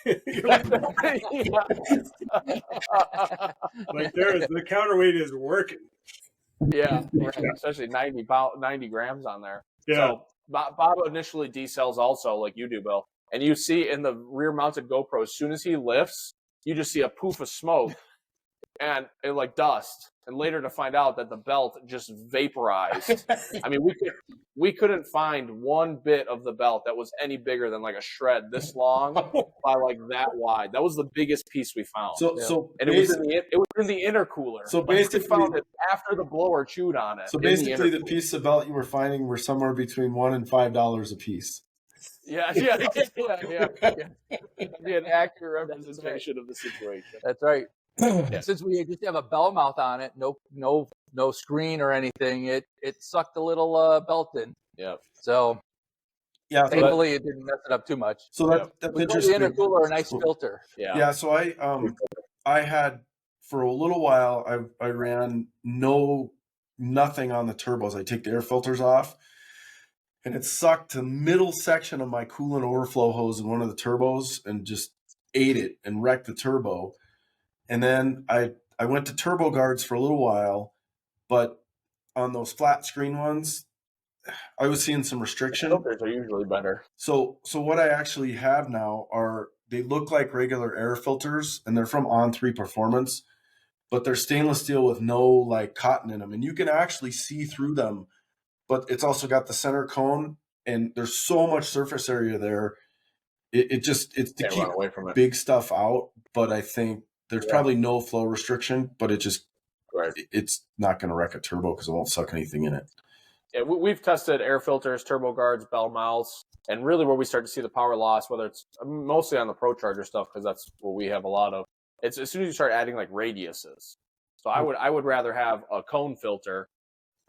Like the counterweight is working. Yeah, especially 90 grams on there. Yeah. So Bob initially decels also, like you do, Bill. And you see in the rear-mounted GoPro, as soon as he lifts, you just see a poof of smoke and like dust. And later to find out that the belt just vaporized. I mean, we couldn't find one bit of the belt that was any bigger than like a shred this long by like that wide. That was the biggest piece we found. And it was in the intercooler. So like, basically, we found it after the blower chewed on it. So basically, the piece of belt you were finding were somewhere between $1 and $5 a piece. Yeah. Be an accurate representation of the situation. That's right. Since we just have a bell mouth on it, no screen or anything, it sucked a little belt in. Yeah. So thankfully it didn't mess it up too much. So that's interesting. The intercooler, a nice filter. Yeah. Yeah. So I had for a little while I ran nothing on the turbos. I take the air filters off, and it sucked the middle section of my coolant overflow hose in one of the turbos and just ate it and wrecked the turbo. And then I went to turbo guards for a little while, but on those flat screen ones, I was seeing some restriction. Filters are usually better. So what I actually have now are they look like regular air filters, and they're from On3 Performance, but they're stainless steel with no like cotton in them, and you can actually see through them. But it's also got the center cone, and there's so much surface area there. It's to Can't keep run away from it. big stuff out. But I think there's probably no flow restriction, but Right. it's not going to wreck a turbo because it won't suck anything in it. Yeah, we've tested air filters, turbo guards, bell mouths, and really where we start to see the power loss, whether it's mostly on the ProCharger stuff, because that's what we have a lot of. It's as soon as you start adding like radiuses. So I would rather have a cone filter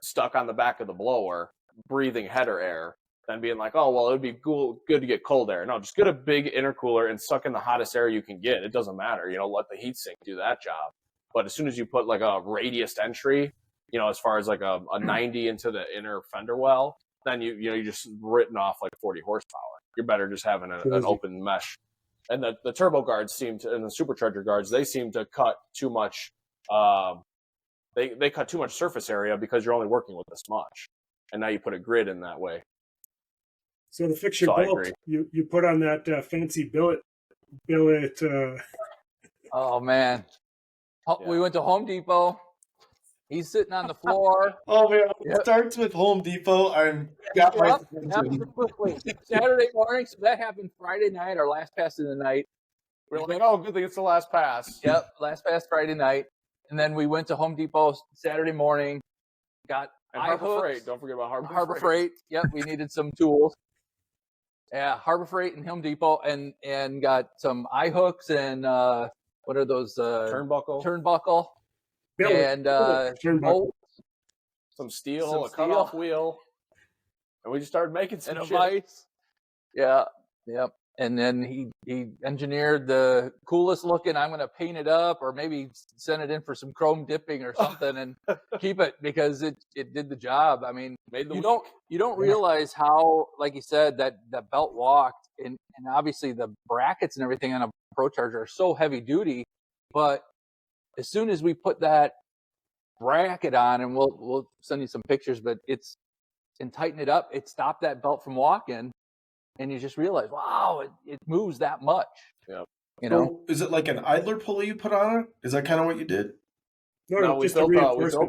stuck on the back of the blower, breathing header air, than being like, oh, well, it would be good to get cold air. No, just get a big intercooler and suck in the hottest air you can get. It doesn't matter. Let the heat sink do that job. But as soon as you put like a radiused entry, as far as like a 90 into the inner fender well, then you just written off like 40 horsepower. You're better just having an open mesh. And the turbo guards and the supercharger guards, they seem to cut too much. They cut too much surface area because you're only working with this much. And now you put a grid in that way. So to fix your bolt, you put on that fancy billet. Oh man, we went to Home Depot. He's sitting on the floor. Oh man, it starts with Home Depot. Quickly. Saturday morning, so that happened Friday night, our last pass of the night. We're like, oh, good thing it's the last pass. Yep, last pass Friday night. And then we went to Home Depot Saturday morning, got Harbor Freight. Don't forget about Harbor Freight. Yep, we needed some tools. Yeah, Harbor Freight and Home Depot, and got some eye hooks and what are those? Turnbuckle. And some steel, a cutoff wheel, and we just started making some shit. Vice. Yeah, yep. And then he engineered the coolest looking. I'm going to paint it up, or maybe send it in for some chrome dipping or something, and keep it because it did the job. I mean, you don't realize how, like you said, that belt walked, and obviously the brackets and everything on a ProCharger are so heavy duty, but as soon as we put that bracket on, and we'll send you some pictures, but and tighten it up, it stopped that belt from walking, and you just realize, wow, it moves that much. Yeah. So is it like an idler pulley you put on it? Is that kind of what you did? No, we built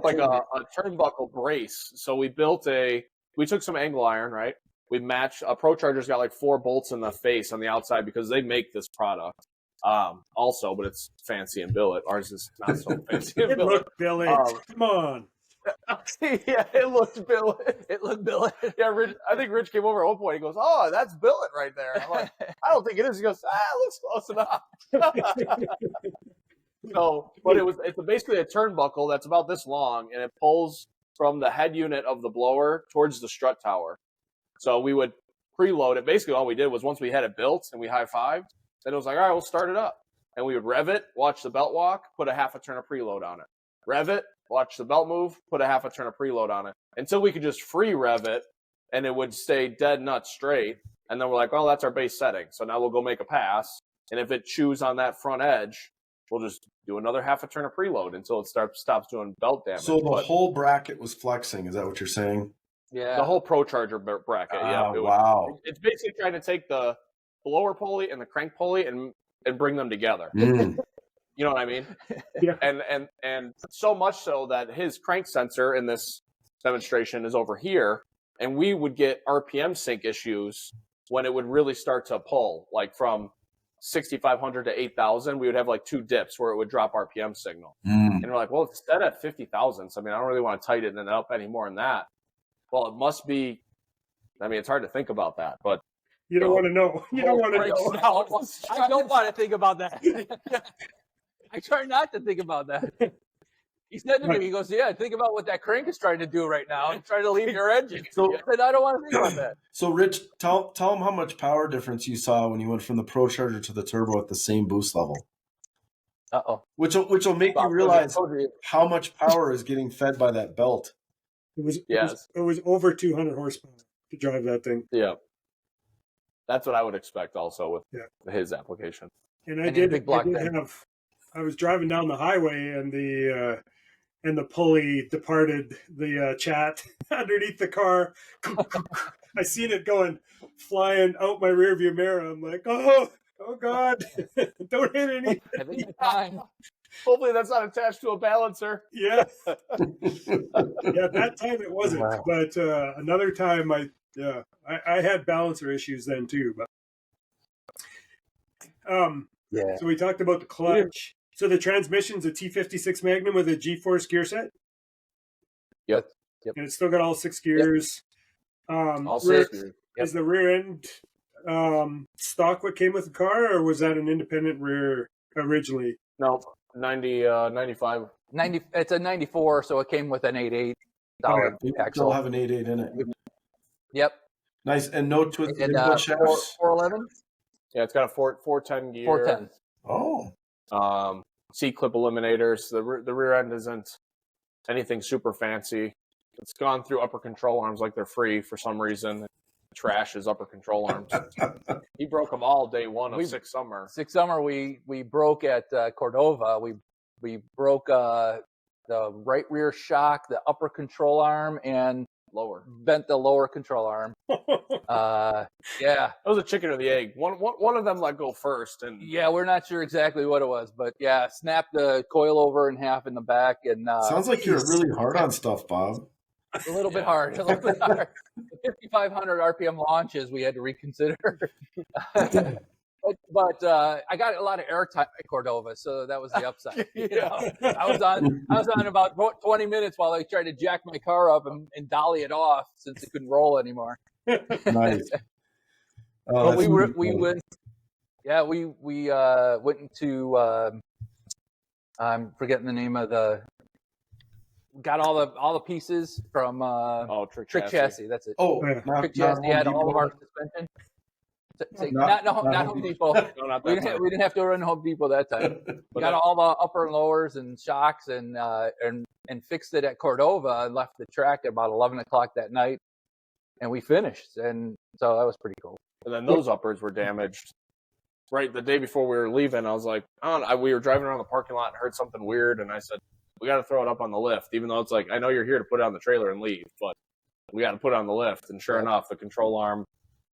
like a turnbuckle brace. So we took some angle iron, right? We matched a ProCharger's got like 4 bolts in the face on the outside because they make this product. Also, but it's fancy and billet. Ours is not so fancy and billet. Billet. Come on. Yeah, it looked billet. Yeah, I think Rich came over at one point. He goes, "Oh, that's billet right there." And I'm like, "I don't think it is." He goes, "It looks close enough." So, but it's basically a turnbuckle that's about this long, and it pulls from the head unit of the blower towards the strut tower. So we would preload it. Basically, all we did was once we had it built and we high-fived, then it was like, all right, we'll start it up. And we would rev it, watch the belt walk, put a half a turn of preload on it. Rev it, watch the belt move, put a half a turn of preload on it. Until we could just free rev it, and it would stay dead nut straight. And then we're like, well, that's our base setting. So now we'll go make a pass. And if it chews on that front edge, we'll just do another half a turn of preload until it stops doing belt damage. So the whole bracket was flexing. Is that what you're saying? Yeah. The whole ProCharger bracket. Yeah. Wow. It's basically trying to take the blower pulley and the crank pulley and bring them together. You know what I mean? Yeah. And so much so that his crank sensor in this demonstration is over here, and we would get RPM sync issues when it would really start to pull, like from 6,500 to 8,000. We would have like 2 dips where it would drop RPM signal. And we're like, well, it's set at 50,000. So I mean, I don't really want to tighten it up any more than that. Well, it must be. I mean, it's hard to think about that, but you don't want to know. You don't want to know. I don't want to think about that. I try not to think about that. He said to me, he goes, yeah, think about what that crank is trying to do right now and trying to leave your engine. So I said, I don't want to think about that. So, Rich, tell him how much power difference you saw when you went from the ProCharger to the turbo at the same boost level. Uh-oh. Which will make you realize how much power is getting fed by that belt. It was over 200 horsepower to drive that thing. Yeah. That's what I would expect also with his application. And I was driving down the highway, and the pulley departed the chat underneath the car. I seen it flying out my rearview mirror. I'm like, oh, Oh God! Don't hit any. I think the time. Hopefully that's not attached to a balancer. Yeah, that time it wasn't, Wow. but another time I had balancer issues then too. But Yeah. so we talked about the clutch. So the transmission's a T56 Magnum with a G-force gear set. Yep. And it's still got all 6 gears. All Rear- 6 gears. Is the rear end stock what came with the car, or was that an independent rear originally? No, 95. 90. It's a 94, so it came with an $88 You still axle. have an 8.8 in it. Yep. Nice. And no twist And input shafts? 411? Yeah, it's got a 410 gear. 410. Oh. C clip eliminators. The rear end isn't anything super fancy. It's gone through upper control arms like they're free for some reason. Trash is upper control arms. He broke them all day one of 6 summer. 6 summer, we broke at Cordova. We broke the right rear shock, the upper control arm, and Lower. bent the lower control arm. Yeah. That was a chicken or the egg. One of them let go first, and Yeah, we're not sure exactly what it was, but yeah, snapped the coil over in half in the back, and Sounds like you're really hard on stuff, Bob. a little bit hard. A little bit hard. The 5,500 RPM launches we had to reconsider. But I got a lot of airtime at Cordova, so that was the upside. You know? I was on about 20 minutes while I tried to jack my car up and dolly it off since it couldn't roll anymore. Nice. But we went. Yeah, we went into. I'm forgetting the name of the. Got all the pieces from Trick Chassis. That's it. Oh, Yeah. Trick Chassis had all of our suspension. Not Home Depot. no, not We that time. didn't have to run Home Depot that time. But Got all the upper and lowers and shocks and fixed it at Cordova and left the track at about 11 o'clock that night, and we finished. And so that was pretty cool. And then those uppers were damaged. Right the day before we were leaving, I was like, we were driving around the parking lot and heard something weird, and I said, we got to throw it up on the lift, even though it's like, I know you're here to put it on the trailer and leave, but we got to put it on the lift. And sure enough, the control arm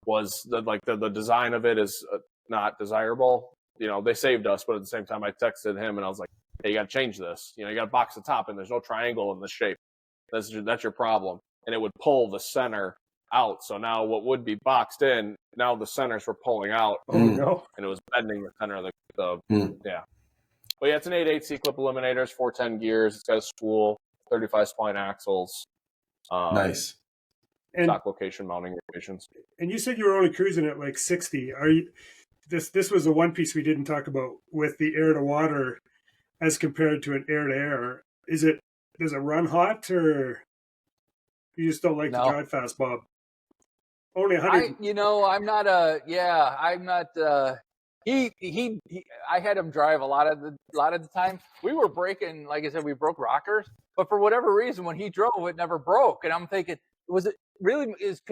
was the design of it is not desirable. You know, they saved us, but at the same time, I texted him and I was like, hey, you got to change this. You know, you got to box the top, and there's no triangle in this shape. That's your problem. And it would pull the center out. So now what would be boxed in, now the centers were pulling out, Oh no! and it was bending the center of yeah. But yeah, it's an 8.8 C-clip eliminators, 410 gears. It's got a spool, 35 spline axles. Nice. And Stock location mounting locations. and you said you were only cruising at like 60. Are you? This was the one piece we didn't talk about with the air to water as compared to an air to air. Does it run hot, or you just don't like to No. drive fast, Bob? Only 100. I'm not I'm not I had him drive a lot of the time. We were breaking, like I said, we broke rockers, but for whatever reason when he drove it never broke. And I'm thinking, could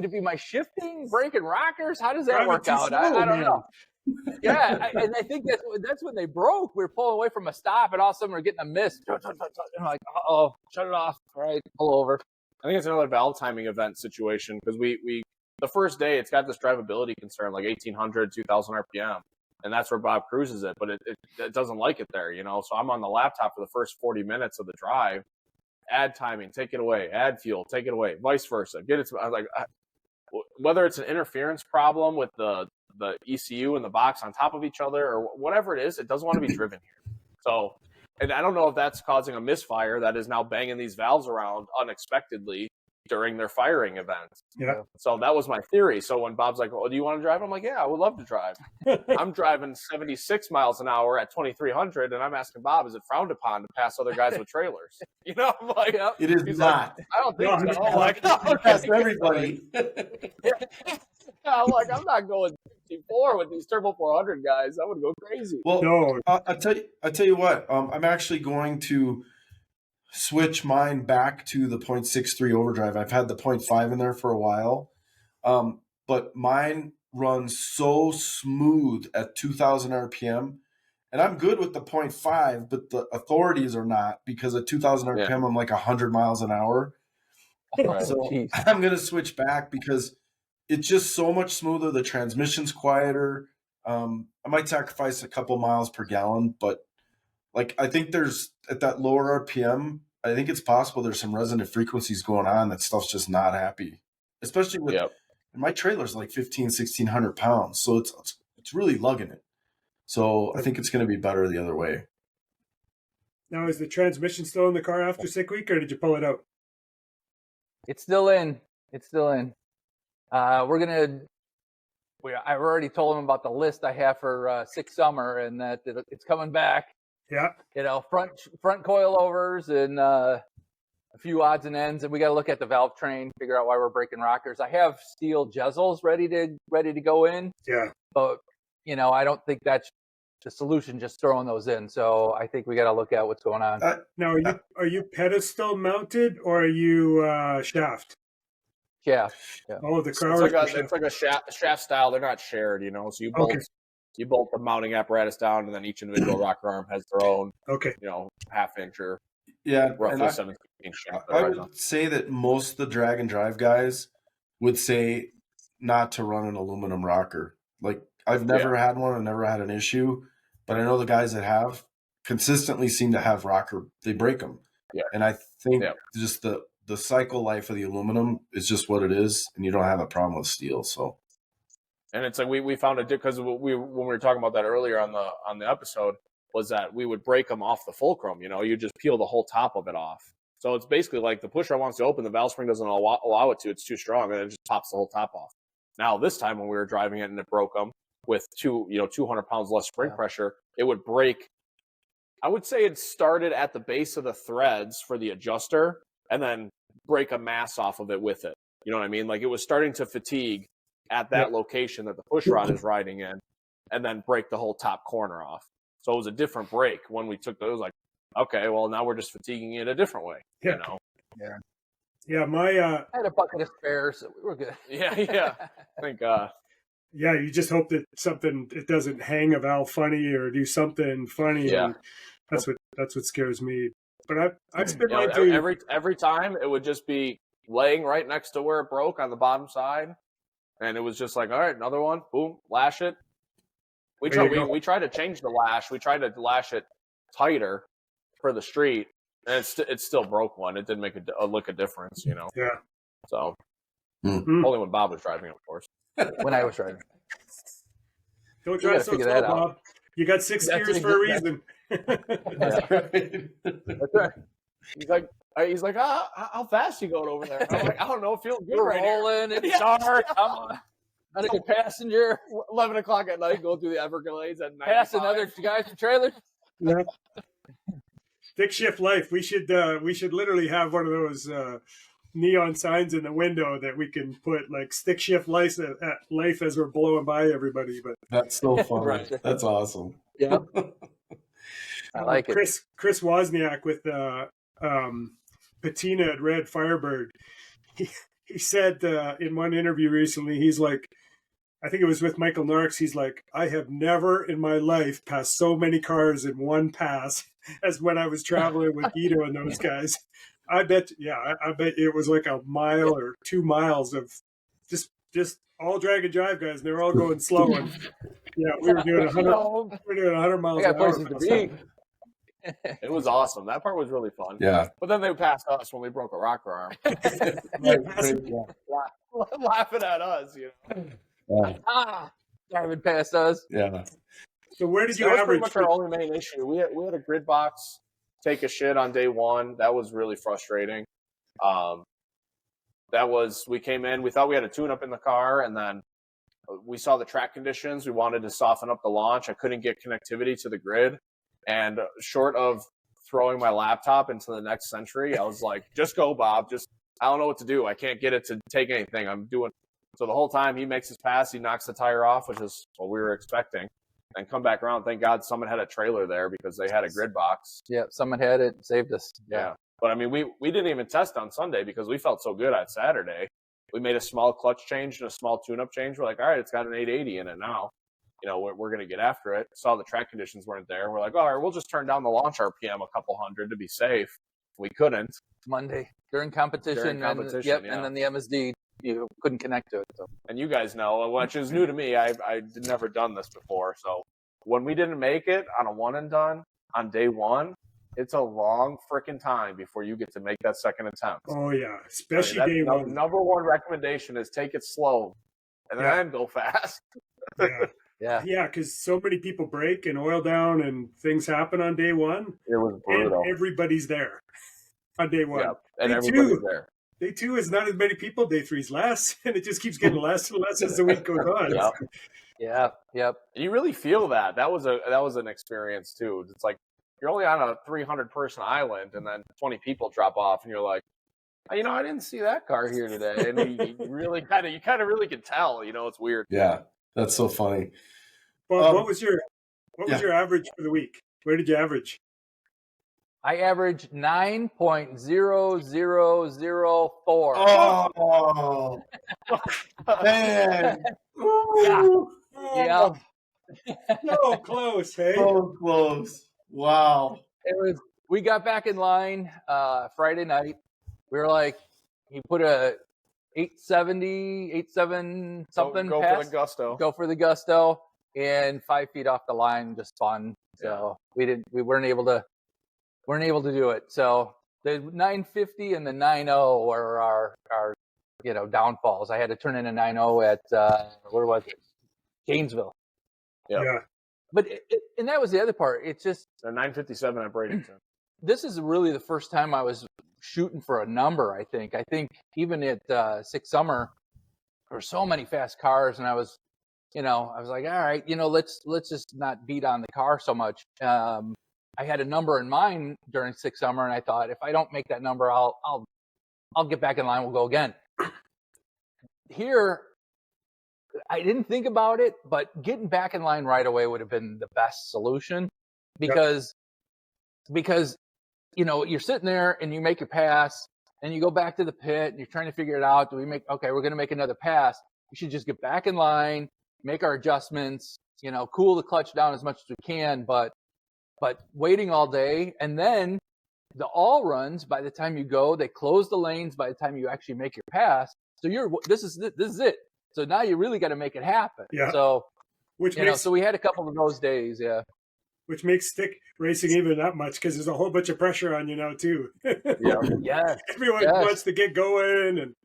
it be my shifting, breaking rockers? How does that Driving work too out? slow, I don't man. know. Yeah, and I think that's when they broke. We were pulling away from a stop, and all of a sudden we're getting a miss. And I'm like, oh, shut it off. All right, pull over. I think it's another valve timing event situation because we the first day it's got this drivability concern like 1800, 2000 RPM, and that's where Bob cruises it, but it doesn't like it there, you know. So I'm on the laptop for the first 40 minutes of the drive. Add timing, take it away. Add fuel, take it away. Vice versa. I was like, whether it's an interference problem with the ECU and the box on top of each other or whatever it is, it doesn't want to be driven here. So, and I don't know if that's causing a misfire that is now banging these valves around unexpectedly during their firing events. Yeah. So that was my theory. So when Bob's like, "Oh, do you want to drive?" I'm like, "Yeah, I would love to drive." I'm driving 76 miles an hour at 2,300, and I'm asking Bob, "Is it frowned upon to pass other guys with trailers?" You know, I'm like, It is he's not. like, "I don't think No, so." I'm like, That's everybody. I'm like, I'm not going 54 with these Turbo 400 guys. I would go crazy. Well, No. I tell you what. I'm actually going to switch mine back to the 0.63 overdrive. I've had the 0.5 in there for a while, but mine runs so smooth at 2,000 RPM, and I'm good with the 0.5, but the authorities are not, because at 2,000 RPM I'm like 100 miles an hour. Right. So Jeez. I'm going to switch back because it's just so much smoother. The transmission's quieter. I might sacrifice a couple miles per gallon, but like I think there's at that lower RPM, I think it's possible there's some resonant frequencies going on that stuff's just not happy. Especially with my trailer's like 1,600 pounds, so it's really lugging it. So I think it's going to be better the other way. Now, is the transmission still in the car after sick week, or did you pull it out? It's still in. It's still in. I've already told them about the list I have for sick summer, and that it's coming back. Yeah. You know, front coilovers and a few odds and ends, and we got to look at the valve train, figure out why we're breaking rockers. I have steel Jezels ready to go in. Yeah. But you know, I don't think that's the solution, just throwing those in. So I think we got to look at what's going on. Now, are you pedestal mounted or are you shaft? Yeah. Oh, the It's like a shaft style. They're not shared, you know. So you bolt the mounting apparatus down, and then each individual rocker arm has their own, half inch or roughly 17-inch shaft. I would say that most of the drag and drive guys would say not to run an aluminum rocker. Like I've never had one and never had an issue, but I know the guys that have consistently seem to have they break them. Yeah. And I think just the cycle life of the aluminum is just what it is, and you don't have a problem with steel. So, and it's like we found it because when we were talking about that earlier on the episode, was that we would break them off the fulcrum. You know, you just peel the whole top of it off. So it's basically like the pusher wants to open, the valve spring doesn't allow it to. It's too strong, and it just pops the whole top off. Now this time when we were driving it and it broke them with 200 pounds less spring pressure, it would break. I would say it started at the base of the threads for the adjuster, and then break a mass off of it with it. You know what I mean? Like it was starting to fatigue at that location that the push rod is riding in, and then break the whole top corner off. So it was a different break when we took those. Like, okay, well now we're just fatiguing it a different way. Yeah. You know? Yeah. Yeah. I had a bucket of spares, so we were good. Yeah. Thank God. Yeah, you just hope that it doesn't hang a valve funny or do something funny. Yeah. And that's what scares me. But I've spent mine too. Every time it would just be laying right next to where it broke on the bottom side, and it was just like, all right, another one, boom, lash it. We tried to change the lash. We tried to lash it tighter for the street, and it still broke one. It didn't make a lick of difference, you know. Yeah. So only when Bob was driving, of course. When I was driving. Don't drive so slow, Bob. You got 6 gears for a reason. That's right. He's like, how fast you going over there? I'm like, I don't know, it feels good. We're right rolling. It's dark. I'm not a good passenger. 11 o'clock at night, going through the Everglades at night. Passing other guys in trailers. Yeah. Stick shift life. We should literally have one of those neon signs in the window that we can put like stick shift life as we're blowing by everybody. But that's so fun. Right. That's awesome. Yeah. I like it. Chris Wozniak with patina at Red Firebird. He said in one interview recently, he's like, I think it was with Michael Narks, he's like, I have never in my life passed so many cars in one pass as when I was traveling with Guido and those guys. I bet it was like a mile or 2 miles of just all drag and drive guys, and they were all going slow. And we were doing 100 miles an hour. It was awesome. That part was really fun. Yeah. But then they passed us when we broke a rocker arm. Laughing at us, you know. Driving past us. Yeah. So where did you that was average? pretty much our only main issue. We had a grid box take a shit on day one. That was really frustrating. We came in, we thought we had a tune-up in the car, and then we saw the track conditions. We wanted to soften up the launch. I couldn't get connectivity to the grid. And short of throwing my laptop into the next century, I was like, just go, Bob. I don't know what to do. I can't get it to take anything. So the whole time he makes his pass, he knocks the tire off, which is what we were expecting. And come back around. Thank God someone had a trailer there because they had a grid box. Yeah, someone had it, saved us. Yeah. But I mean, we didn't even test on Sunday because we felt so good on Saturday. We made a small clutch change and a small tune-up change. We're like, all right, it's got an 880 in it now. You know, we're going to get after it. Saw the track conditions weren't there. We're like, all right, we'll just turn down the launch RPM a couple hundred to be safe. We couldn't. Monday during competition. And then the MSD. you couldn't connect to it. So. And you guys know, which is new to me. I'd never done this before. So when we didn't make it on a one and done on day one, it's a long freaking time before you get to make that second attempt. Oh yeah, especially day one. Number one recommendation is take it slow and then go fast. Yeah, because so many people break and oil down and things happen on day one. It was brutal. And everybody's there on day one. Yep. And everybody's there. Day two is not as many people. Day three is less, and it just keeps getting less and less as the week goes on. Yep. You really feel that. That was an experience too. It's like you're only on a 300-person island, and then 20 people drop off, and you're like, I didn't see that car here today. And you really kind of really can tell. It's weird. Yeah, that's so funny. Well, what was your average for the week? Where did you average? I averaged 9.0004. Oh, man. Yeah. So close, hey? So close. Wow. We got back in line Friday night. We were like, he put a 8.7 something. Go pass. for the gusto. Go for the gusto, and 5 feet off the line, just fun. So we weren't able to do it. So the 950 and the 9.0 were our downfalls. I had to turn in a 9.0 at where was it? Gainesville. Yeah. But and that was the other part. It's just a 957 at Bradenton. This is really the first time I was shooting for a number. I think even at Six Summer, there were so many fast cars, and I was like, all right, let's just not beat on the car so much. I had a number in mind during Six Summer, and I thought if I don't make that number, I'll get back in line. We'll go again. Here, I didn't think about it, but getting back in line right away would have been the best solution because you're sitting there and you make your pass and you go back to the pit and you're trying to figure it out. We're going to make another pass. We should just get back in line, make our adjustments, cool the clutch down as much as we can, but waiting all day. And then the all runs, by the time you go, they close the lanes by the time you actually make your pass. So this is it. So now you really got to make it happen. Yeah. So, so we had a couple of those days. Yeah. Which makes stick racing even that much because there's a whole bunch of pressure on you now too. Yeah. Everyone wants to get going, and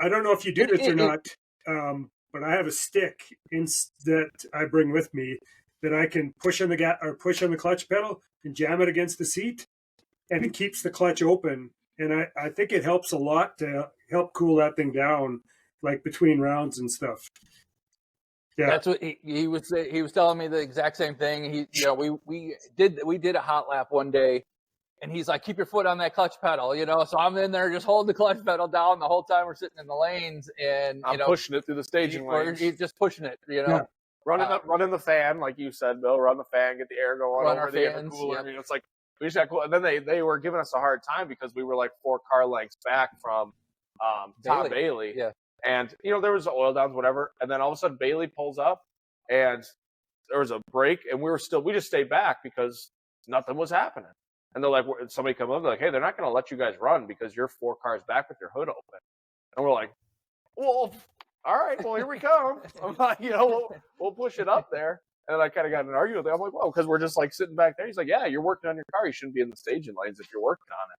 I don't know if you do this or not, but I have a stick that I bring with me that I can push on the clutch pedal and jam it against the seat, and it keeps the clutch open. And I think it helps a lot to help cool that thing down, like between rounds and stuff. Yeah, that's what he would say. He was telling me the exact same thing. We did a hot lap one day, and he's like, "Keep your foot on that clutch pedal," So I'm in there just holding the clutch pedal down the whole time we're sitting in the lanes, and I'm pushing it through the staging lanes. He's just pushing it, Yeah. Running the fan, like you said, Bill. Run the fan, get the air going over the intercooler. Yep. It's like we just got cool. And then they were giving us a hard time because we were like 4 car lengths back from Tom Bailey. Yeah. And, there was oil downs, whatever. And then all of a sudden Bailey pulls up and there was a break and we just stayed back because nothing was happening. And they're like, somebody come up, they're like, hey, they're not going to let you guys run because you're 4 cars back with your hood open. And we're like, well, all right, well, here we come. I'm like, we'll push it up there. And then I kind of got in an argument with him. I'm like, well, because we're just like sitting back there. He's like, yeah, you're working on your car. You shouldn't be in the staging lanes if you're working on it.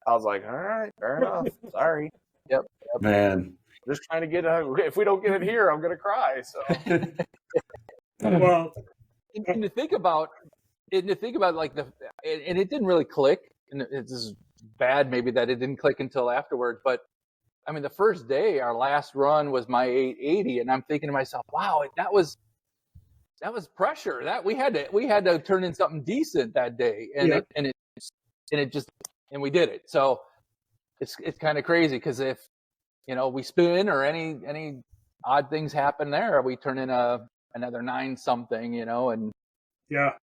I was like, all right, fair enough. Sorry. Yep. Man. Just trying to get if we don't get it here, I'm gonna cry. So, well, and to think about like and it didn't really click, and it's just bad maybe that it didn't click until afterward. But I mean, the first day, our last run was my 880, and I'm thinking to myself, wow, that was pressure. That we had to turn in something decent that day, and we did it. So it's kind of crazy because if we spin or any odd things happen there, we turn in another 9 something, and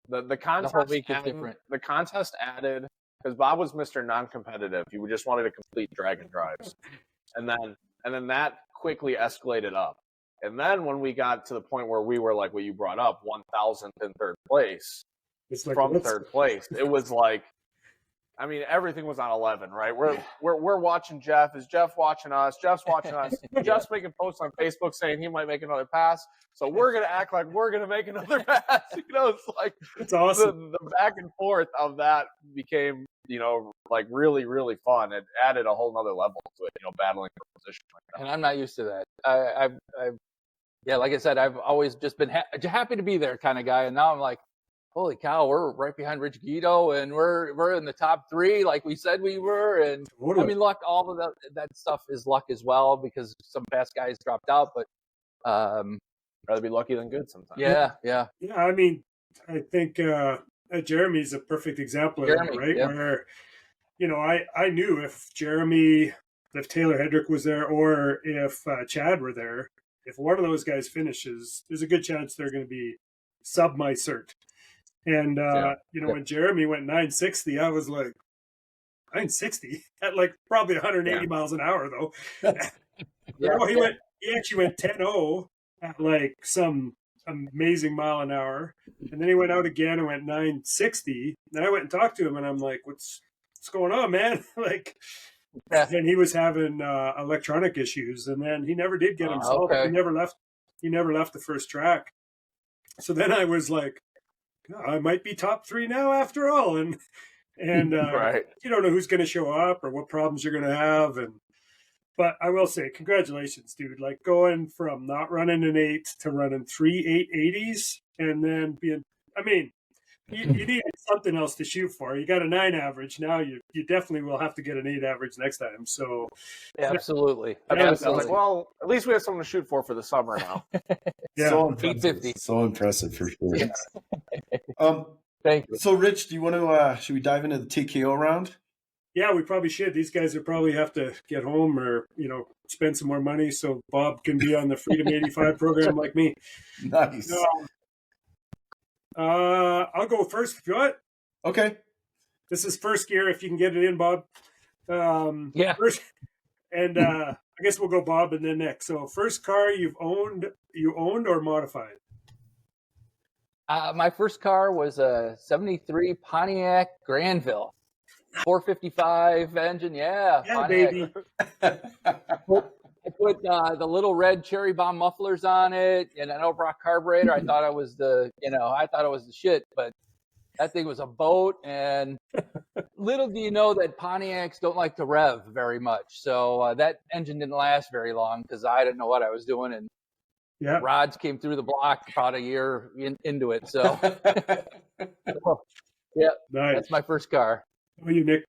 the contest the whole week is different. The contest added because Bob was Mr. Non-competitive. He just wanted to complete dragon drives, and then that quickly escalated up. And then when we got to the point where we were like what you brought up, 1,000th in third place, it's like, from third place, it was like I mean, everything was on 11, right? We're watching Jeff. Is Jeff watching us? Jeff's watching us. Jeff's making posts on Facebook saying he might make another pass. So we're gonna act like we're gonna make another pass. It's like It's awesome. The back and forth of that became, like really, really fun. It added a whole nother level to it, battling for position like that. And I'm not used to that. Yeah, like I said, I've always just been happy to be there kind of guy. And now I'm like, holy cow, we're right behind Rich Guido, and we're in the top 3 like we said we were. And Totally. I mean, luck, all of that stuff is luck as well, because some fast guys dropped out. But Rather be lucky than good sometimes. yeah. Yeah, I mean, I think Jeremy's a perfect example of that, right? Yeah. Where, I knew if Taylor Hedrick was there, or if Chad were there, if one of those guys finishes, there's a good chance they're going to be sub my cert. And, when Jeremy went 960, I was like, 960 at like probably 180 miles an hour, though. He actually went 10-0 at like some amazing mile an hour. And then he went out again and went 960. And I went and talked to him, and I'm like, what's going on, man? And he was having electronic issues, and then he never did get himself. Okay. He never left the first track. So then I was like, I might be top 3 now after all. And Right. You don't know who's going to show up or what problems you're going to have. But I will say, congratulations, dude. Like, going from not running an 8 to running 3 880s, and then you needed something else to shoot for. You got a 9 average. Now you definitely will have to get an 8 average next time. So absolutely. Like, well, at least we have something to shoot for the summer now. Yeah. So impressive. 850. So impressive for sure. Yeah. Thank you. So, Rich, do you want to? Should we dive into the TKO round? Yeah, we probably should. These guys will probably have to get home, or spend some more money so Bob can be on the Freedom 85 program like me. Nice. I'll go first if you want. Okay. This is first gear, if you can get it in, Bob. Yeah. First, and I guess we'll go Bob and then Nick. So, first car you owned or modified? My first car was a 73 Pontiac Granville. 455 engine, yeah Yeah, Pontiac. baby. I put the little red cherry bomb mufflers on it and an Obrock carburetor. I thought it was the shit, but that thing was a boat. And little do you know that Pontiacs don't like to rev very much. So that engine didn't last very long because I didn't know what I was doing. And Yeah. rods came through the block about a year into it. So yeah, Nice. that's my first car. How about you, Nick?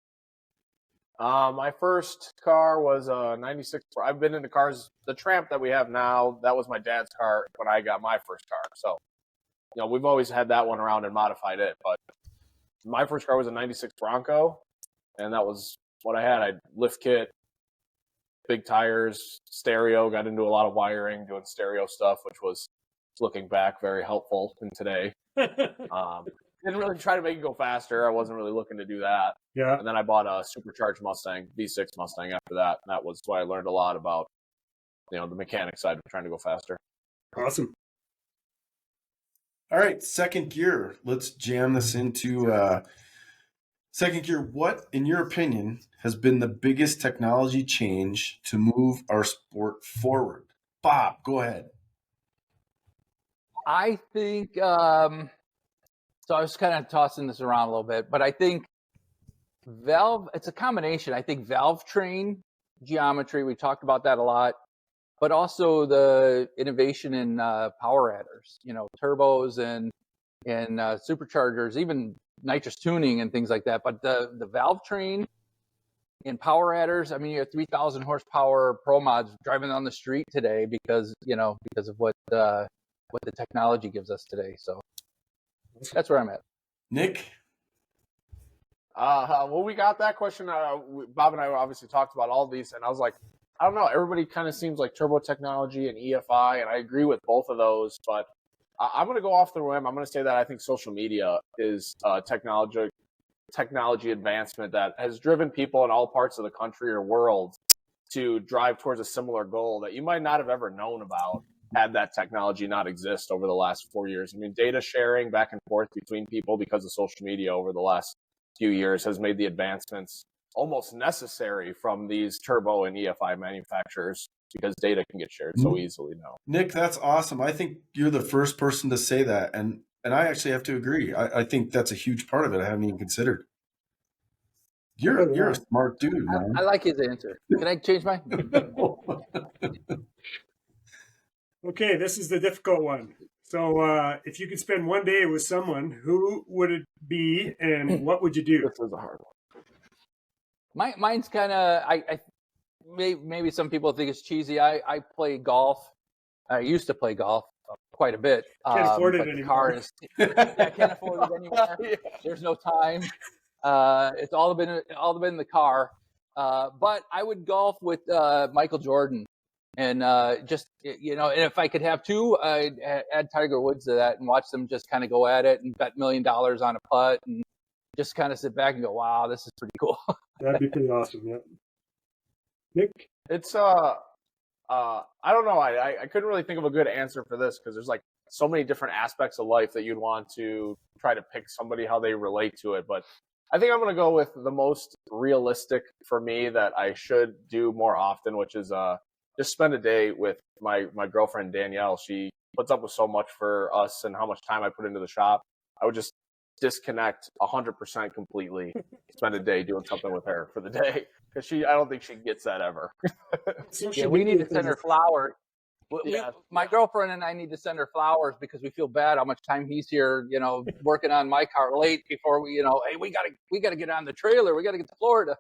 My first car was a 96. I've been into cars. The Tramp that we have now, that was my dad's car when I got my first car. So, we've always had that one around and modified it. But my first car was a 96 Bronco, and that was what I had. I lift kit, big tires, stereo, got into a lot of wiring, doing stereo stuff, which was, looking back, very helpful in today. Didn't really try to make it go faster. I wasn't really looking to do that. Yeah. And then I bought a supercharged Mustang, V6 Mustang after that. And that was why I learned a lot about, the mechanic side of trying to go faster. Awesome. All right, second gear. Let's jam this into second gear. What, in your opinion, has been the biggest technology change to move our sport forward? Bob, go ahead. I think so I was kind of tossing this around a little bit, but I think it's a combination. I think valve train geometry, we talked about that a lot, but also the innovation in power adders, turbos and superchargers, even nitrous tuning and things like that. But the valve train and power adders, I mean, you have 3,000 horsepower pro mods driving on the street today because of what the technology gives us today. So that's where I'm at. Nick? Well, we got that question. Bob and I obviously talked about all these, and I was like, I don't know. Everybody kind of seems like turbo technology and EFI, and I agree with both of those. But I'm going to go off the rim. I'm going to say that I think social media is technology advancement that has driven people in all parts of the country or world to drive towards a similar goal that you might not have ever known about had that technology not exist over the last 4 years. I mean, data sharing back and forth between people because of social media over the last few years has made the advancements almost necessary from these turbo and EFI manufacturers because data can get shared so easily now. Nick, that's awesome. I think you're the first person to say that, and I actually have to agree. I think that's a huge part of it. I haven't even considered. You're a smart dude, man. I like his answer. Can I change mine? Okay, this is the difficult one. So if you could spend one day with someone, who would it be and what would you do? This is a hard one. Mine's kind of, maybe some people think it's cheesy. I play golf. I used to play golf quite a bit. Can't afford it but anymore. I can't afford it anymore. There's no time. It's all been in the car. But I would golf with Michael Jordan. And just, and if I could have two, I'd add Tiger Woods to that and watch them just kind of go at it and bet $1 million on a putt and just kind of sit back and go, wow, this is pretty cool. That'd be pretty awesome, yeah. Nick? It's I don't know. I couldn't really think of a good answer for this because there's like so many different aspects of life that you'd want to try to pick somebody how they relate to it. But I think I'm going to go with the most realistic for me that I should do more often, which is just spend a day with my girlfriend, Danielle. She puts up with so much for us and how much time I put into the shop. I would just disconnect 100% completely, spend a day doing something with her for the day. Because I don't think she gets that ever. Yeah, we need to send her flowers. My girlfriend and I need to send her flowers because we feel bad how much time he's here, working on my car late before we, hey, we gotta get on the trailer. We gotta get to Florida.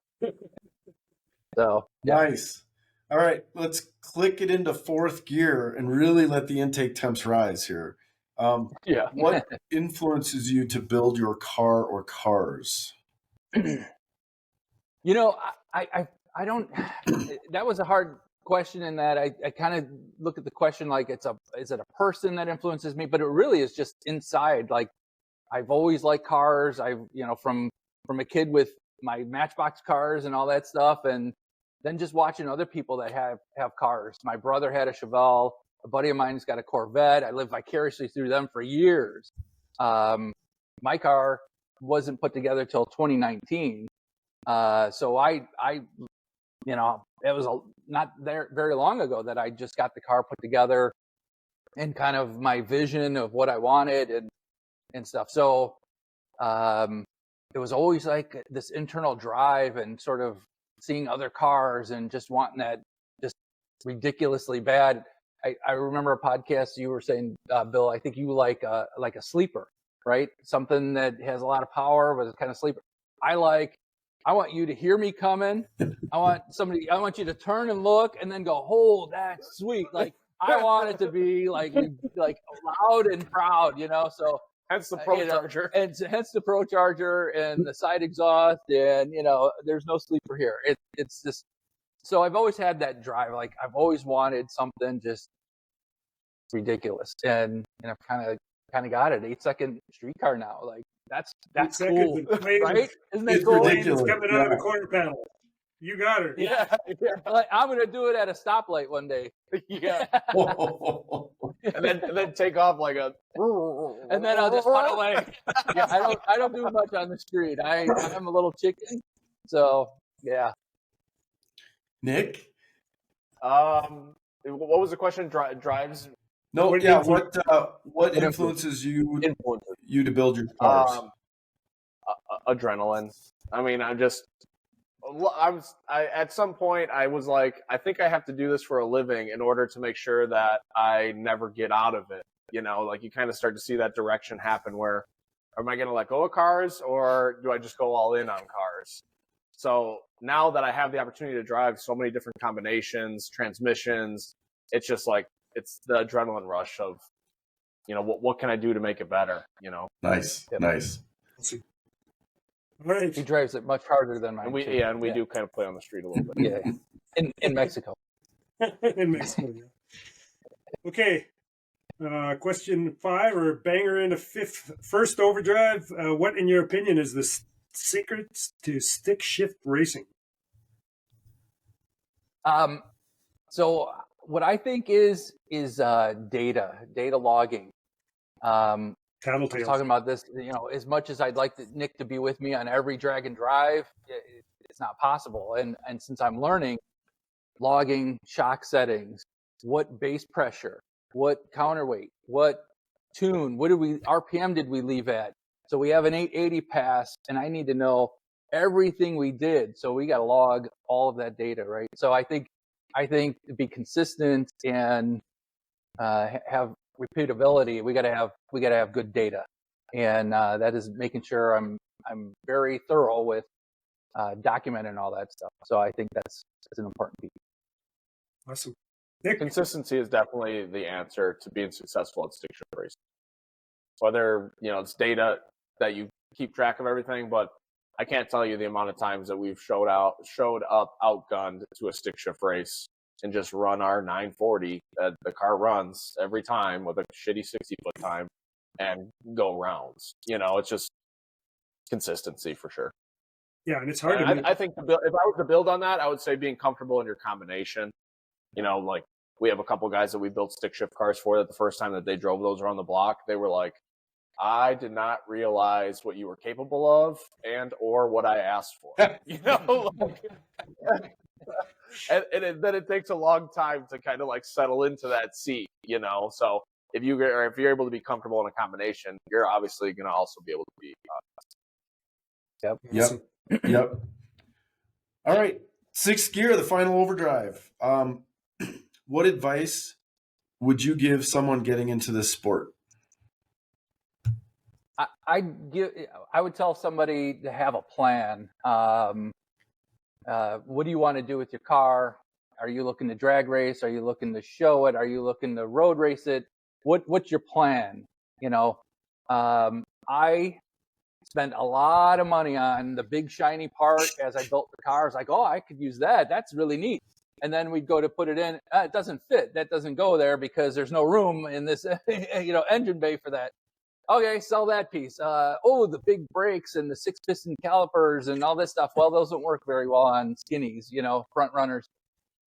So yeah. Nice. All right, let's click it into fourth gear and really let the intake temps rise here. What influences you to build your car or cars? I don't. That was a hard question in that I kind of look at the question like is it a person that influences me? But it really is just inside. Like I've always liked cars. From a kid with my Matchbox cars and all that stuff, and then just watching other people that have cars. My brother had a Chevelle. A buddy of mine's got a Corvette. I lived vicariously through them for years. My car wasn't put together till 2019. So it was not there very long ago that I just got the car put together and kind of my vision of what I wanted and stuff. So it was always like this internal drive and sort of seeing other cars and just wanting that just ridiculously bad. I remember a podcast you were saying, Bill, I think you like a sleeper, right? Something that has a lot of power, but it's kind of sleeper. I want you to hear me coming. I want you to turn and look and then go, oh, that's sweet. Like I want it to be like loud and proud, so hence the ProCharger. And hence the ProCharger and the side exhaust and, there's no sleeper here. It's just, so I've always had that drive. Like I've always wanted something just ridiculous. And I've kind of got it. 8-second streetcar now. Like that's cool, right? Isn't that cool? Ridiculous. It's coming out of the corner panel. You got her. Yeah. Like, I'm going to do it at a stoplight one day. Yeah. and then take off like a. And then I'll just run away. Yeah, I don't do much on the street. I'm a little chicken. So yeah. Nick? What was the question? Drives? No, what influences you to build your cars? Adrenaline. I mean, at some point I was like, I think I have to do this for a living in order to make sure that I never get out of it. Like you kind of start to see that direction happen where am I going to let go of cars or do I just go all in on cars? So now that I have the opportunity to drive so many different combinations, transmissions, it's just like, it's the adrenaline rush of, what can I do to make it better? Nice. Nice. All right. He drives it much harder than mine. And we do kind of play on the street a little bit. Yeah. In Mexico. In Mexico, yeah. Okay. Question 5 or banger into first overdrive. What, in your opinion, is the secret to stick shift racing? So, what I think is data logging. I think, and I think a lot of people, I was Tattletales. talking about this, as much as I'd like Nick to be with me on every drag and drive, it's not possible. And since I'm learning logging shock settings, what base pressure, what counterweight, what tune, RPM did we leave at? So we have an 880 pass, and I need to know everything we did. So we got to log all of that data, right? So I think to be consistent and have repeatability, we got to have good data, and that is making sure I'm very thorough with documenting all that stuff. So I think that's an important piece. Awesome. Nick? Consistency is definitely the answer to being successful at stick shift racing. Whether it's data that you keep track of everything, but I can't tell you the amount of times that we've showed up outgunned to a stick shift race and just run our 940 that the car runs every time with a shitty 60-foot time and go rounds. It's just consistency for sure. Yeah, and it's hard to I think if I was to build on that, I would say being comfortable in your combination. Like we have a couple guys that we built stick shift cars for that the first time that they drove those around the block, they were like, I did not realize what you were capable of and or what I asked for. And then it takes a long time to kind of like settle into that seat, So if you're able to be comfortable in a combination, you're obviously going to also be able to be. Yep. All right, sixth gear, the final overdrive. What advice would you give someone getting into this sport? I would tell somebody to have a plan. What do you want to do with your car? Are you looking to drag race? Are you looking to show it? Are you looking to road race it? What's your plan? I spent a lot of money on the big shiny part as I built the car. I was like, oh, I could use that. That's really neat. And then we'd go to put it in. It doesn't fit. That doesn't go there because there's no room in this, engine bay for that. Okay, sell that piece. The big brakes and the 6-piston calipers and all this stuff. Well, those don't work very well on skinnies, front runners.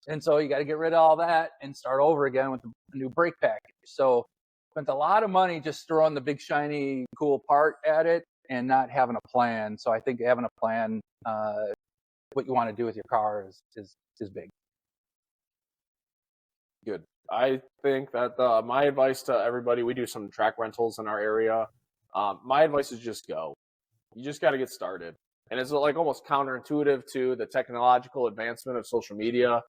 And so you got to get rid of all that and start over again with the new brake package. So spent a lot of money just throwing the big shiny cool part at it and not having a plan. So I think having a plan, what you want to do with your car is big. Good. I think that my advice to everybody, we do some track rentals in our area. My advice is just go. You just got to get started. And it's like almost counterintuitive to the technological advancement of social media,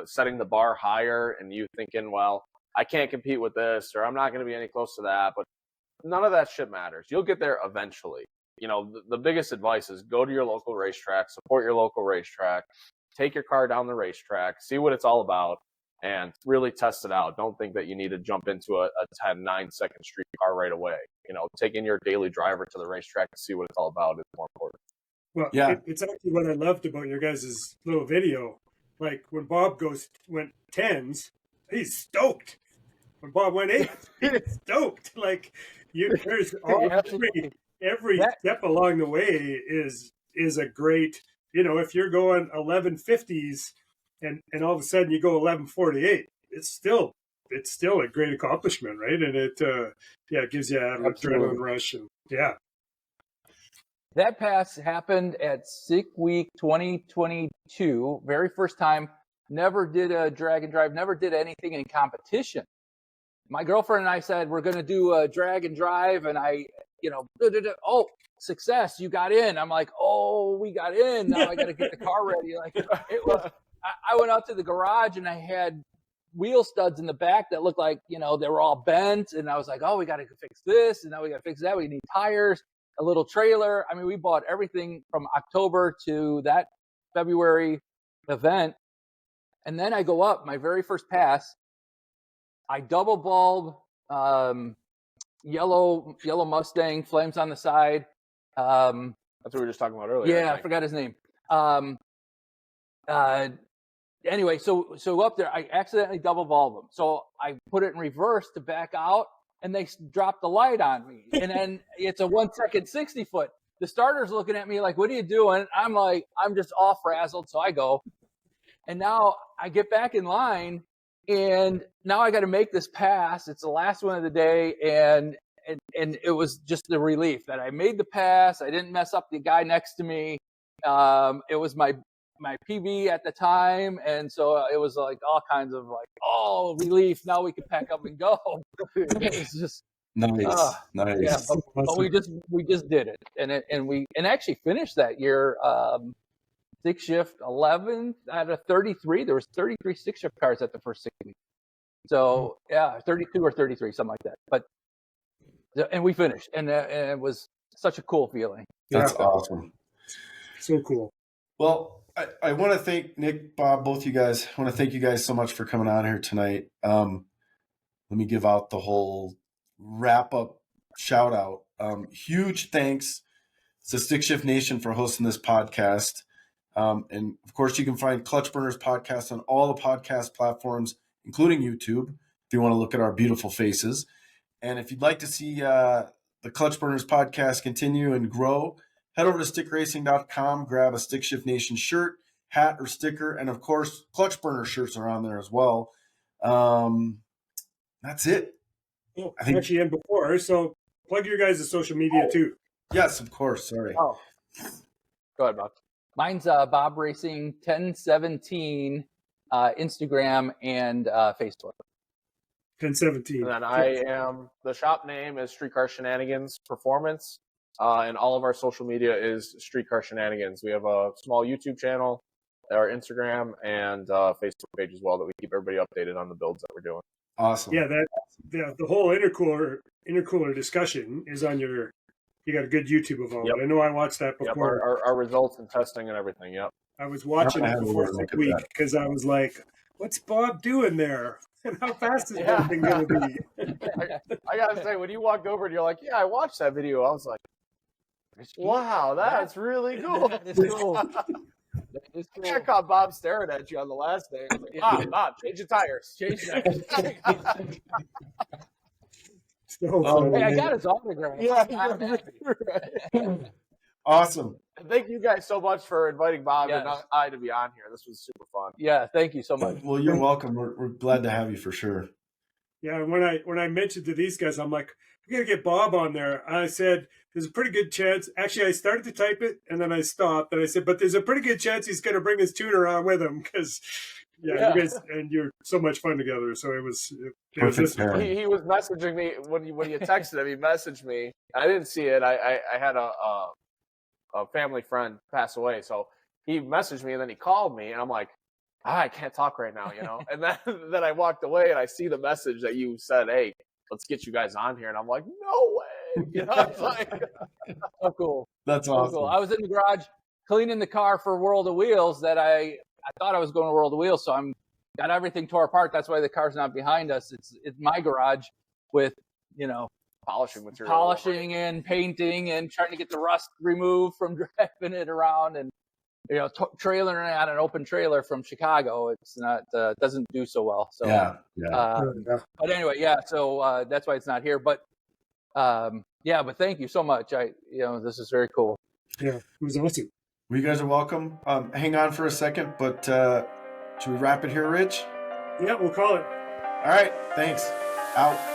setting the bar higher and you thinking, well, I can't compete with this or I'm not going to be any close to that. But none of that shit matters. You'll get there eventually. The biggest advice is go to your local racetrack, support your local racetrack, take your car down the racetrack, see what it's all about. And really test it out. Don't think that you need to jump into a 9-second street car right away. Taking your daily driver to the racetrack to see what it's all about is more important. Well, yeah. It's actually what I loved about your guys' little video. Like when Bob went 10s, he's stoked. When Bob went 8, he's stoked. Like there's every step along the way is a great. If you're going 1150s. And all of a sudden you go 1148. It's still a great accomplishment, right? And it gives you an adrenaline rush. And that pass happened at Sick Week 2022. Very first time. Never did a drag and drive. Never did anything in competition. My girlfriend and I said we're going to do a drag and drive, and I, oh, success! You got in. I'm like, oh, we got in. Now I got to get the car ready. Like it was. I went out to the garage and I had wheel studs in the back that looked like, they were all bent. And I was like, oh, we got to fix this. And now we got to fix that. We need tires, a little trailer. I mean, we bought everything from October to that February event. And then I go up, my very first pass, I double bulb, yellow Mustang, flames on the side. That's what we were just talking about earlier. Yeah, I forgot his name. Anyway, so up there, I accidentally double bulb them. So I put it in reverse to back out, and they dropped the light on me. And then it's a 1-second 60-foot. The starter's looking at me like, what are you doing? I'm like, I'm just all frazzled. So I go. And now I get back in line, and now I got to make this pass. It's the last one of the day, and and it was just the relief that I made the pass. I didn't mess up the guy next to me. It was my PB at the time, and so it was like all kinds of like, oh, relief. Now we can pack up and go. It was just Nice. yeah, but we just did it, and we actually finished that year. Stick shift 11th out of 33. There was 33 stick shift cars at the first 6 weeks. So yeah, 32 or 33, something like that. But and we finished, and it was such a cool feeling. That's awesome. So cool. Well, I want to thank Nick, Bob, both you guys. I want to thank you guys so much for coming on here tonight. Let me give out the whole wrap up shout out. Huge thanks to Stick Shift Nation for hosting this podcast. And of course, you can find Clutch Burners podcast on all the podcast platforms, including YouTube, if you want to look at our beautiful faces. And if you'd like to see the Clutch Burners podcast continue and grow, head over to stickracing.com, grab a Stick Shift Nation shirt, hat, or sticker. And of course, Clutch Burner shirts are on there as well. That's it. Oh, I think actually, and before, so plug your guys' social media too. Yes, of course. Sorry. Oh, go ahead, Bob. Mine's Bob Racing 1017, Instagram and Facebook. 1017. And then I am, the shop name is Streetcar Shenanigans Performance, and all of our social media is Streetcar Shenanigans. We have a small YouTube channel, our Instagram, and Facebook page as well that we keep everybody updated on the builds that we're doing. Awesome. Yeah, the whole intercooler discussion is on your. You got a good YouTube of all. Yep. I know I watched that before. Yep, our results and testing and everything. Yep. I was watching it before this week because I was like, "What's Bob doing there? And how fast is that thing going to be?" I gotta say, when you walked over and you're like, "Yeah, I watched that video," I was like, "Wow, that's really cool." That is cool. I caught Bob staring at you on the last day. I was like, Bob, change your tires. Change your tires. Hey, I got his autograph. Yeah. Awesome. And thank you guys so much for inviting Bob and I to be on here. This was super fun. Yeah, thank you so much. Well, you're welcome. We're glad to have you for sure. Yeah, when I mentioned to these guys, I'm like, we gotta get Bob on there. I said, there's a pretty good chance. Actually, I started to type it and then I stopped. And I said, but there's a pretty good chance he's gonna bring his tuner on with him because you guys and you're so much fun together. So it was he was messaging me when you texted him. He messaged me. I didn't see it. I had a family friend pass away, so he messaged me and then he called me and I'm like, I can't talk right now, you know. And then I walked away and I see the message that you said, hey, let's get you guys on here, and I'm like, no way, you know. It's like, so cool. That's awesome. Cool. I was in the garage cleaning the car for World of Wheels that I thought I was going to World of Wheels, so I'm got everything tore apart. That's why the car's not behind us. It's my garage with, you know, polishing and painting and trying to get the rust removed from driving it around, and you know, trailering it on an open trailer from Chicago. It's not doesn't do so well. So but anyway, so that's why it's not here. But but thank you so much. This is very cool. Yeah, it was awesome. Well, you guys are welcome. Hang on for a second, but should we wrap it here, Rich? Yeah, we'll call it. All right, thanks. Out.